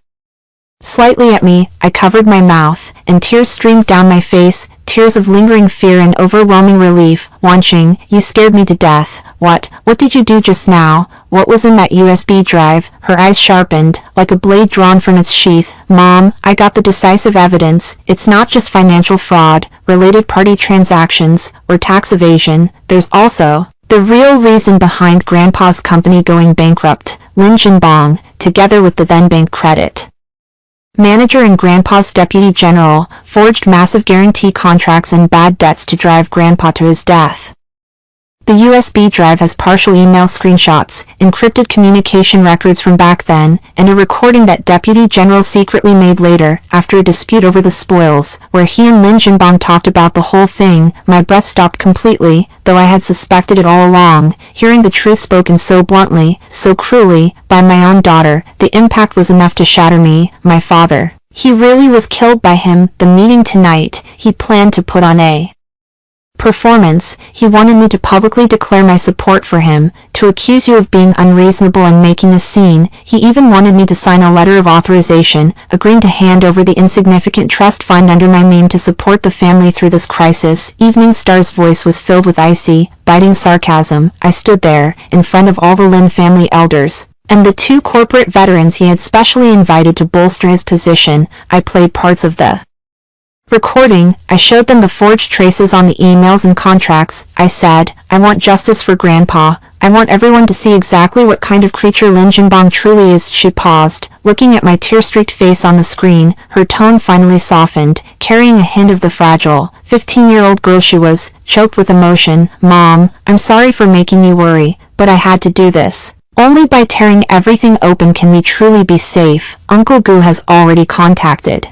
slightly at me. I covered my mouth, and tears streamed down my face, tears of lingering fear and overwhelming relief. Wanqing, you scared me to death. What did you do just now? What was in that USB drive? Her eyes sharpened, like a blade drawn from its sheath. Mom, I got the decisive evidence. It's not just financial fraud, related party transactions, or tax evasion. There's also the real reason behind Grandpa's company going bankrupt. Lin Jinbang, together with the then bank credit manager and Grandpa's deputy general, forged massive guarantee contracts and bad debts to drive Grandpa to his death. The USB drive has partial email screenshots, encrypted communication records from back then, and a recording that Deputy General secretly made later, after a dispute over the spoils, where he and Lin Jinbang talked about the whole thing. My breath stopped completely, though I had suspected it all along. Hearing the truth spoken so bluntly, so cruelly, by my own daughter, the impact was enough to shatter me. My father. He really was killed by him. The meeting tonight, he planned to put on a performance. He wanted me to publicly declare my support for him, to accuse you of being unreasonable and making a scene. He even wanted me to sign a letter of authorization, agreeing to hand over the insignificant trust fund under my name to support the family through this crisis. Evening Star's voice was filled with icy, biting sarcasm. I stood there, in front of all the Lin family elders, and the 2 corporate veterans he had specially invited to bolster his position. I played parts of the recording. I showed them the forged traces on the emails and contracts. I said, I want justice for Grandpa. I want everyone to see exactly what kind of creature Lin Jinbang truly is. She paused, looking at my tear-streaked face on the screen. Her tone finally softened, carrying a hint of the fragile, 15-year-old girl she was, choked with emotion. Mom, I'm sorry for making you worry, but I had to do this. Only by tearing everything open can we truly be safe. Uncle Gu has already contacted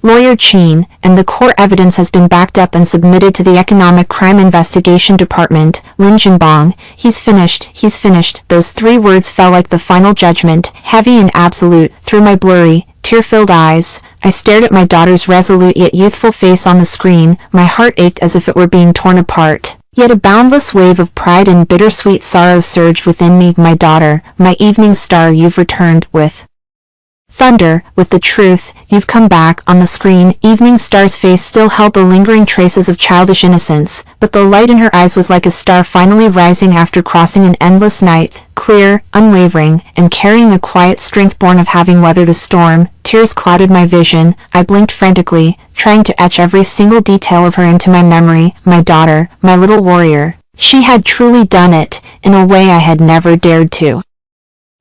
lawyer Qin, and the core evidence has been backed up and submitted to the Economic Crime Investigation Department. Lin Jinbang, he's finished. Those 3 words fell like the final judgment, heavy and absolute. Through my blurry, tear-filled eyes, I stared at my daughter's resolute yet youthful face on the screen. My heart ached as if it were being torn apart. Yet a boundless wave of pride and bittersweet sorrow surged within me. My daughter, my evening star, you've returned with Thunder, with the truth, you've come back, on the screen. Evening Star's face still held the lingering traces of childish innocence, but the light in her eyes was like a star finally rising after crossing an endless night, clear, unwavering, and carrying a quiet strength born of having weathered a storm. Tears clouded my vision. I blinked frantically, trying to etch every single detail of her into my memory. My daughter, my little warrior. She had truly done it, in a way I had never dared to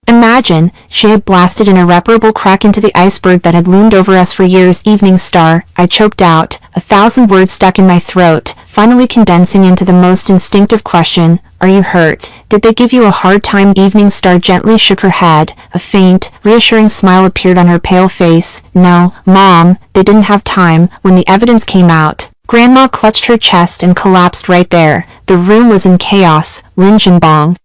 imagine. She had blasted an irreparable crack into the iceberg that had loomed over us for years. Evening Star, I choked out, 1,000 words stuck in my throat, finally condensing into the most instinctive question, are you hurt? Did they give you a hard time? Evening Star gently shook her head. A faint, reassuring smile appeared on her pale face. No, Mom, they didn't have time. When the evidence came out, Grandma clutched her chest and collapsed right there. The room was in chaos. Lin Jinbong.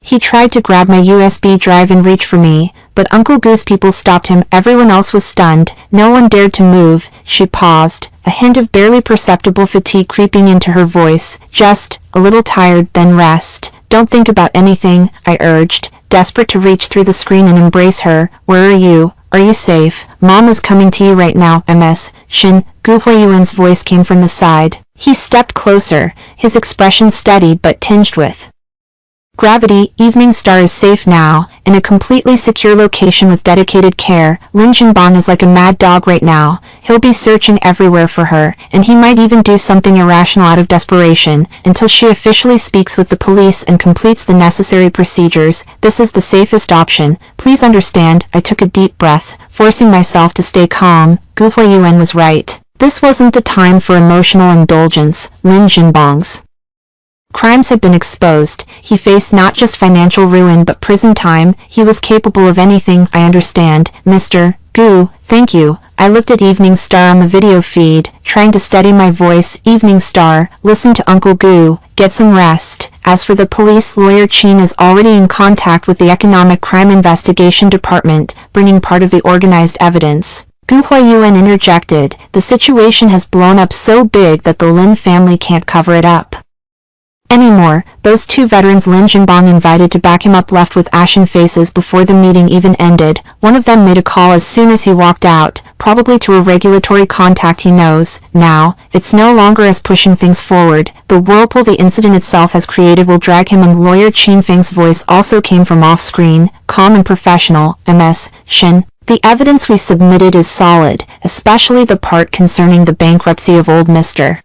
He tried to grab my USB drive and reach for me, but Uncle Goo's people stopped him. Everyone else was stunned. No one dared to move. She paused, a hint of barely perceptible fatigue creeping into her voice. Just a little tired, then rest. Don't think about anything, I urged, desperate to reach through the screen and embrace her. Where are you? Are you safe? Mom is coming to you right now. Ms. Shin. Gu Huiyuan's voice came from the side. He stepped closer, his expression steady but tinged with gravity. Evening Star is safe now, in a completely secure location with dedicated care. Lin Jinbong is like a mad dog right now. He'll be searching everywhere for her, and he might even do something irrational out of desperation, until she officially speaks with the police and completes the necessary procedures. This is the safest option. Please understand. I took a deep breath, forcing myself to stay calm. Gu Huiyuan was right. This wasn't the time for emotional indulgence. Lin Jinbong's crimes had been exposed. He faced not just financial ruin but prison time. He was capable of anything. I understand, Mr. Gu. Thank you. I looked at Evening Star on the video feed, trying to steady my voice. Evening Star, listen to Uncle Gu. Get some rest. As for the police, Lawyer Qin is already in contact with the Economic Crime Investigation Department, bringing part of the organized evidence. Gu Huiyuan interjected. The situation has blown up so big that the Lin family can't cover it up anymore. Those two veterans Lin Jinbong invited to back him up left with ashen faces before the meeting even ended. One of them made a call as soon as he walked out, probably to a regulatory contact he knows. Now, it's no longer as pushing things forward. The whirlpool the incident itself has created will drag him, and Lawyer Qin Feng's voice also came from off-screen, calm and professional. Ms. Shin. The evidence we submitted is solid, especially the part concerning the bankruptcy of old Mr.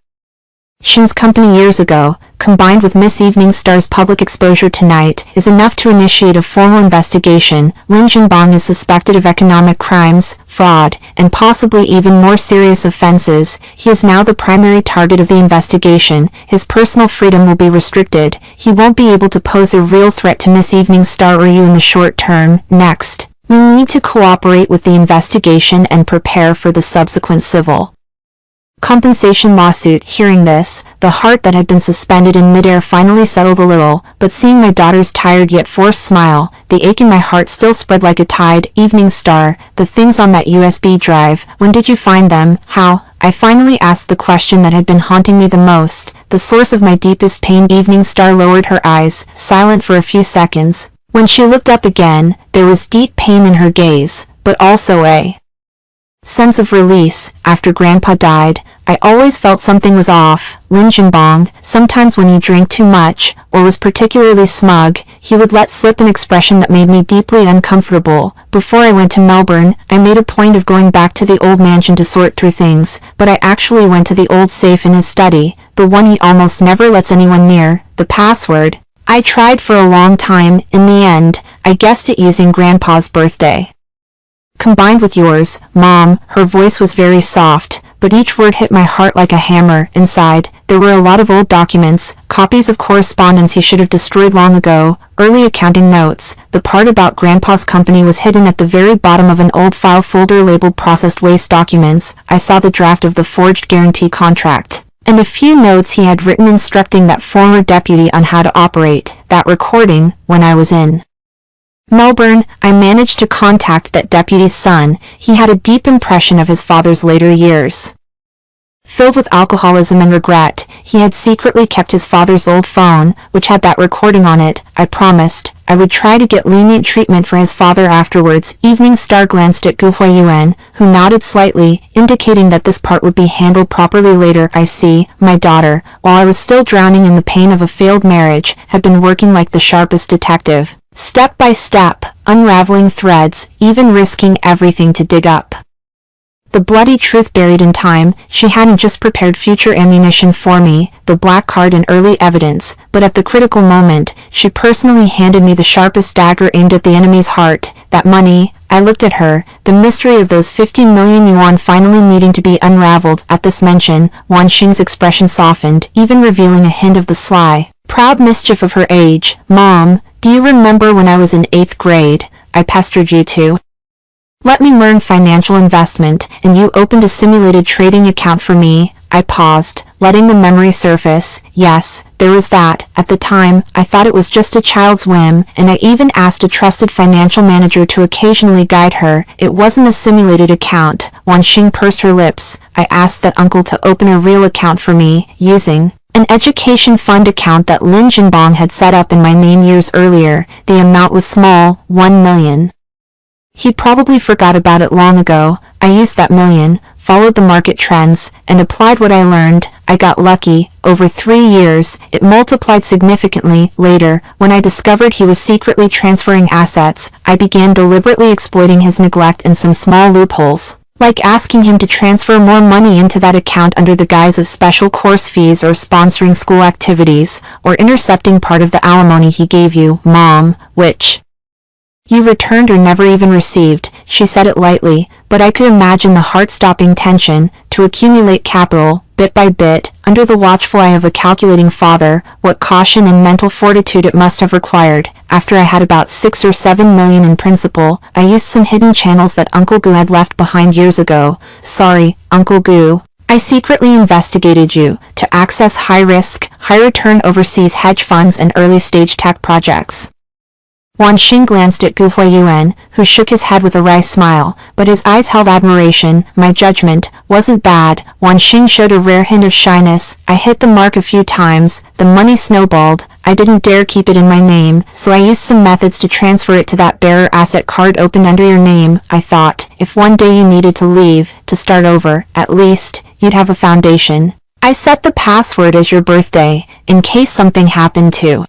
Shin's company years ago, combined with Miss Evening Star's public exposure tonight, is enough to initiate a formal investigation. Lin Jinbong is suspected of economic crimes, fraud, and possibly even more serious offenses. He is now the primary target of the investigation. His personal freedom will be restricted. He won't be able to pose a real threat to Miss Evening Star or you in the short term. Next, we need to cooperate with the investigation and prepare for the subsequent civil compensation lawsuit. Hearing this, the heart that had been suspended in midair finally settled a little, but seeing my daughter's tired yet forced smile, the ache in my heart still spread like a tide. Evening Star, the things on that USB drive, when did you find them? How? I finally asked the question that had been haunting me the most, the source of my deepest pain. Evening Star lowered her eyes, silent for a few seconds. When she looked up again, there was deep pain in her gaze, but also a sense of release. After Grandpa died, I always felt something was off. Lin Jinbong, sometimes when he drank too much, or was particularly smug, he would let slip an expression that made me deeply uncomfortable. Before I went to Melbourne, I made a point of going back to the old mansion to sort through things, but I actually went to the old safe in his study, the one he almost never lets anyone near. The password I tried for a long time. In the end, I guessed it using Grandpa's birthday. Combined with yours, Mom. Her voice was very soft, but each word hit my heart like a hammer. Inside, there were a lot of old documents, copies of correspondence he should have destroyed long ago, early accounting notes. The part about Grandpa's company was hidden at the very bottom of an old file folder labeled processed waste documents. I saw the draft of the forged guarantee contract, and a few notes he had written instructing that former deputy on how to operate that recording. When I was in Melbourne, I managed to contact that deputy's son. He had a deep impression of his father's later years. Filled with alcoholism and regret, he had secretly kept his father's old phone, which had that recording on it. I promised I would try to get lenient treatment for his father afterwards. Evening Star glanced at Gu Huiyuan, who nodded slightly, indicating that this part would be handled properly later. I see, my daughter, while I was still drowning in the pain of a failed marriage, had been working like the sharpest detective, step by step, unraveling threads, even risking everything to dig up the bloody truth buried in time. She hadn't just prepared future ammunition for me, the black card and early evidence, but at the critical moment, she personally handed me the sharpest dagger aimed at the enemy's heart. That money, I looked at her, the mystery of those 15 million yuan finally needing to be unraveled. At this mention, Wan Xing's expression softened, even revealing a hint of the sly, proud mischief of her age. Mom, do you remember when I was in 8th grade, I pestered you to let me learn financial investment, and you opened a simulated trading account for me? I paused, letting the memory surface. Yes, there was that. At the time, I thought it was just a child's whim, and I even asked a trusted financial manager to occasionally guide her. It wasn't a simulated account. Wan Xing pursed her lips. I asked that uncle to open a real account for me, using an education fund account that Lin Jinbang had set up in my name years earlier. The amount was small, 1 million. He probably forgot about it long ago. I used that million, followed the market trends, and applied what I learned. I got lucky. Over 3 years, it multiplied significantly. Later, when I discovered he was secretly transferring assets, I began deliberately exploiting his neglect in some small loopholes, like asking him to transfer more money into that account under the guise of special course fees or sponsoring school activities, or intercepting part of the alimony he gave you, Mom, which you returned or never even received. She said it lightly, but I could imagine the heart-stopping tension. To accumulate capital, bit by bit, under the watchful eye of a calculating father, what caution and mental fortitude it must have required. After I had about 6 or 7 million in principal, I used some hidden channels that Uncle Gu had left behind years ago. Sorry, Uncle Gu. I secretly investigated you, to access high-risk, high-return overseas hedge funds and early-stage tech projects. Wan Xing glanced at Gu Huiyuan, who shook his head with a wry smile, but his eyes held admiration. My judgment wasn't bad. Wan Xing showed a rare hint of shyness. I hit the mark a few times. The money snowballed. I didn't dare keep it in my name, so I used some methods to transfer it to that bearer asset card opened under your name. I thought, if one day you needed to leave, to start over, at least, you'd have a foundation. I set the password as your birthday, in case something happened to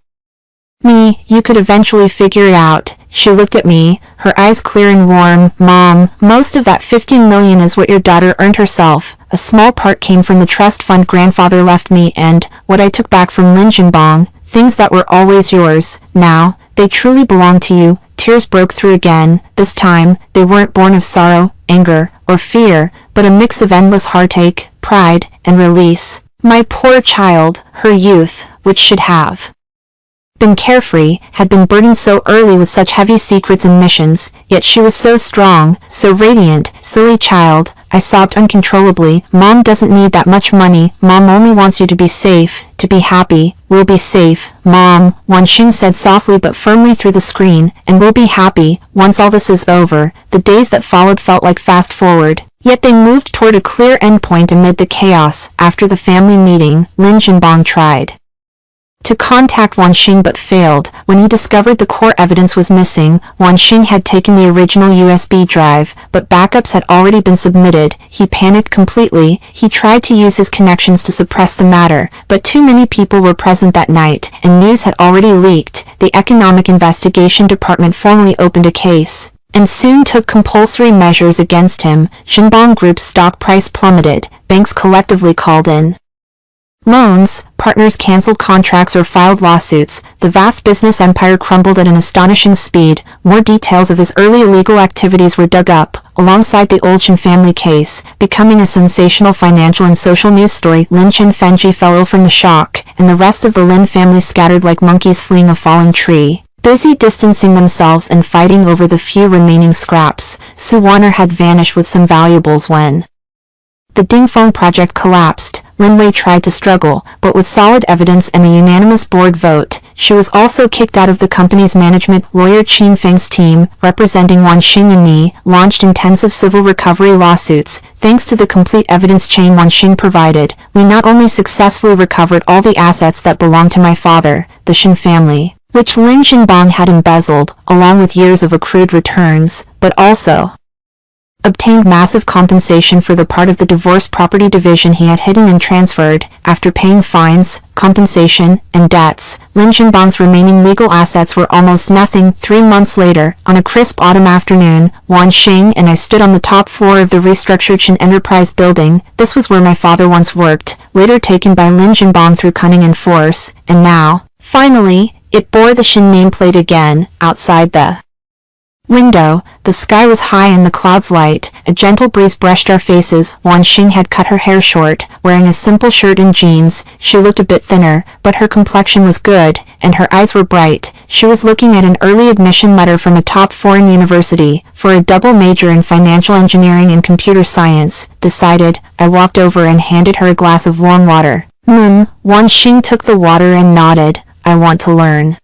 me, you could eventually figure it out. She looked at me, her eyes clear and warm. Mom, most of that 15 million is what your daughter earned herself. A small part came from the trust fund grandfather left me and what I took back from Lin Jinbang, things that were always yours. Now, they truly belong to you. Tears broke through again. This time, they weren't born of sorrow, anger, or fear, but a mix of endless heartache, pride, and release. My poor child, her youth, which should have been carefree, had been burdened so early with such heavy secrets and missions, yet she was so strong, so radiant. Silly child, I sobbed uncontrollably. Mom doesn't need that much money. Mom only wants you to be safe, to be happy. We'll be safe, Mom, Wan Xing said softly but firmly through the screen, and we'll be happy, once all this is over. The days that followed felt like fast forward, yet they moved toward a clear endpoint amid the chaos. After the family meeting, Lin Jinbang tried to contact Wan Xing but failed. When he discovered the core evidence was missing, Wan Xing had taken the original USB drive, but backups had already been submitted. He panicked completely. He tried to use his connections to suppress the matter, but too many people were present that night, and news had already leaked. The Economic Investigation Department formally opened a case, and soon took compulsory measures against him. Jinbang Group's stock price plummeted. Banks collectively called in loans, partners canceled contracts or filed lawsuits. The vast business empire crumbled at an astonishing speed. More details of his early illegal activities were dug up, alongside the old Chen family case, becoming a sensational financial and social news story. Lin Chen Fenji fell ill from the shock, and the rest of the Lin family scattered like monkeys fleeing a falling tree, busy distancing themselves and fighting over the few remaining scraps. Su Warner had vanished with some valuables when the Dingfeng project collapsed. Lin Wei tried to struggle, but with solid evidence and a unanimous board vote, she was also kicked out of the company's management. Lawyer Qin Feng's team, representing Wan Xing and me, launched intensive civil recovery lawsuits. Thanks to the complete evidence chain Wan Xing provided, we not only successfully recovered all the assets that belonged to my father, the Shin family, which Lin Jinbang had embezzled, along with years of accrued returns, but also obtained massive compensation for the part of the divorced property division he had hidden and transferred. After paying fines, compensation, and debts, Lin Jinbang's remaining legal assets were almost nothing. 3 months later, on a crisp autumn afternoon, Wan Xing and I stood on the top floor of the restructured Shin Enterprise building. This was where my father once worked, later taken by Lin Jinbang through cunning and force, and now, finally, it bore the Shin nameplate again. Outside the window, the sky was high and the clouds light. A gentle breeze brushed our faces. Wan Xing had cut her hair short, wearing a simple shirt and jeans. She looked a bit thinner, but her complexion was good, and her eyes were bright. She was looking at an early admission letter from a top foreign university, for a double major in financial engineering and computer science. Decided, I walked over and handed her a glass of warm water. Wan Xing took the water and nodded. I want to learn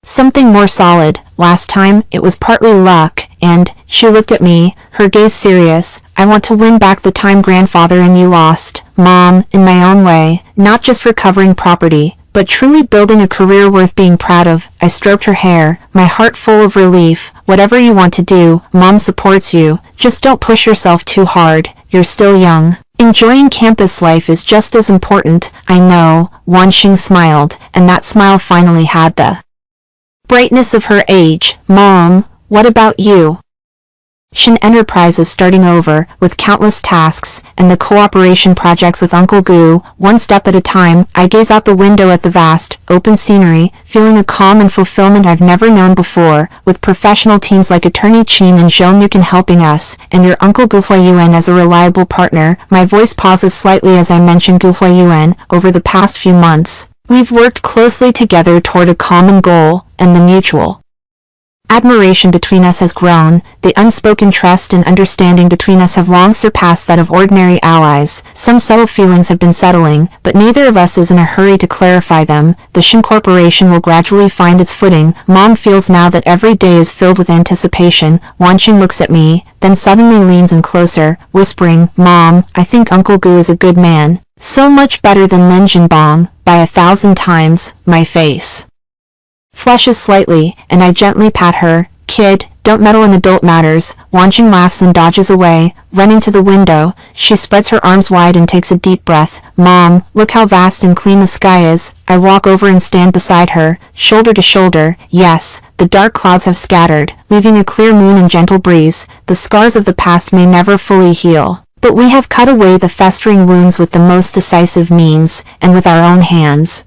something more solid. Last time, it was partly luck, and, she looked at me, her gaze serious. I want to win back the time grandfather and you lost, Mom, in my own way, not just recovering property, but truly building a career worth being proud of. I stroked her hair, my heart full of relief. Whatever you want to do, Mom supports you. Just don't push yourself too hard. You're still young. Enjoying campus life is just as important. I know, Wan Xing smiled, and that smile finally had the brightness of her age. Mom, what about you? Shin Enterprise is starting over, with countless tasks, and the cooperation projects with Uncle Gu. One step at a time, I gaze out the window at the vast, open scenery, feeling a calm and fulfillment I've never known before. With professional teams like Attorney Qin and Zhou Nukin helping us, and your Uncle Gu Huayuan as a reliable partner, my voice pauses slightly as I mention Gu Huayuan. Over the past few months, we've worked closely together toward a common goal, and the mutual admiration between us has grown. The unspoken trust and understanding between us have long surpassed that of ordinary allies. Some subtle feelings have been settling, but neither of us is in a hurry to clarify them. The Shin Corporation will gradually find its footing. Mom feels now that every day is filled with anticipation. Wan Xing looks at me, then suddenly leans in closer, whispering, Mom, I think Uncle Gu is a good man. So much better than Lin Jinbang, by 1,000 times. My face flushes slightly, and I gently pat her. Kid, don't meddle in adult matters. Wan Xing laughs and dodges away, running to the window. She spreads her arms wide and takes a deep breath. Mom, look how vast and clean the sky is. I walk over and stand beside her, shoulder to shoulder. Yes, the dark clouds have scattered, leaving a clear moon and gentle breeze. The scars of the past may never fully heal, but we have cut away the festering wounds with the most decisive means, and with our own hands.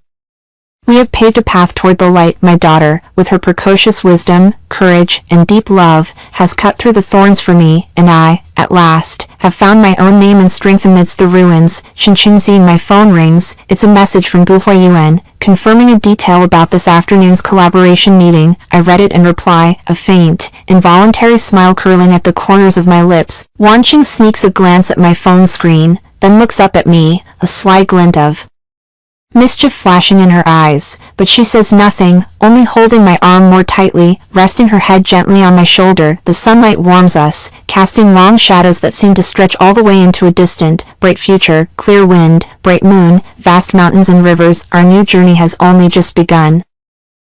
We have paved a path toward the light. My daughter, with her precocious wisdom, courage, and deep love, has cut through the thorns for me, and I, at last, have found my own name and strength amidst the ruins. Shinqingzi, my phone rings. It's a message from Gu Huayuan, confirming a detail about this afternoon's collaboration meeting. I read it and reply, a faint, involuntary smile curling at the corners of my lips. Wan Xing sneaks a glance at my phone screen, then looks up at me, a sly glint of mischief flashing in her eyes, but she says nothing, only holding my arm more tightly, resting her head gently on my shoulder. The sunlight warms us, casting long shadows that seem to stretch all the way into a distant, bright future. Clear wind, bright moon, vast mountains and rivers. Our new journey has only just begun.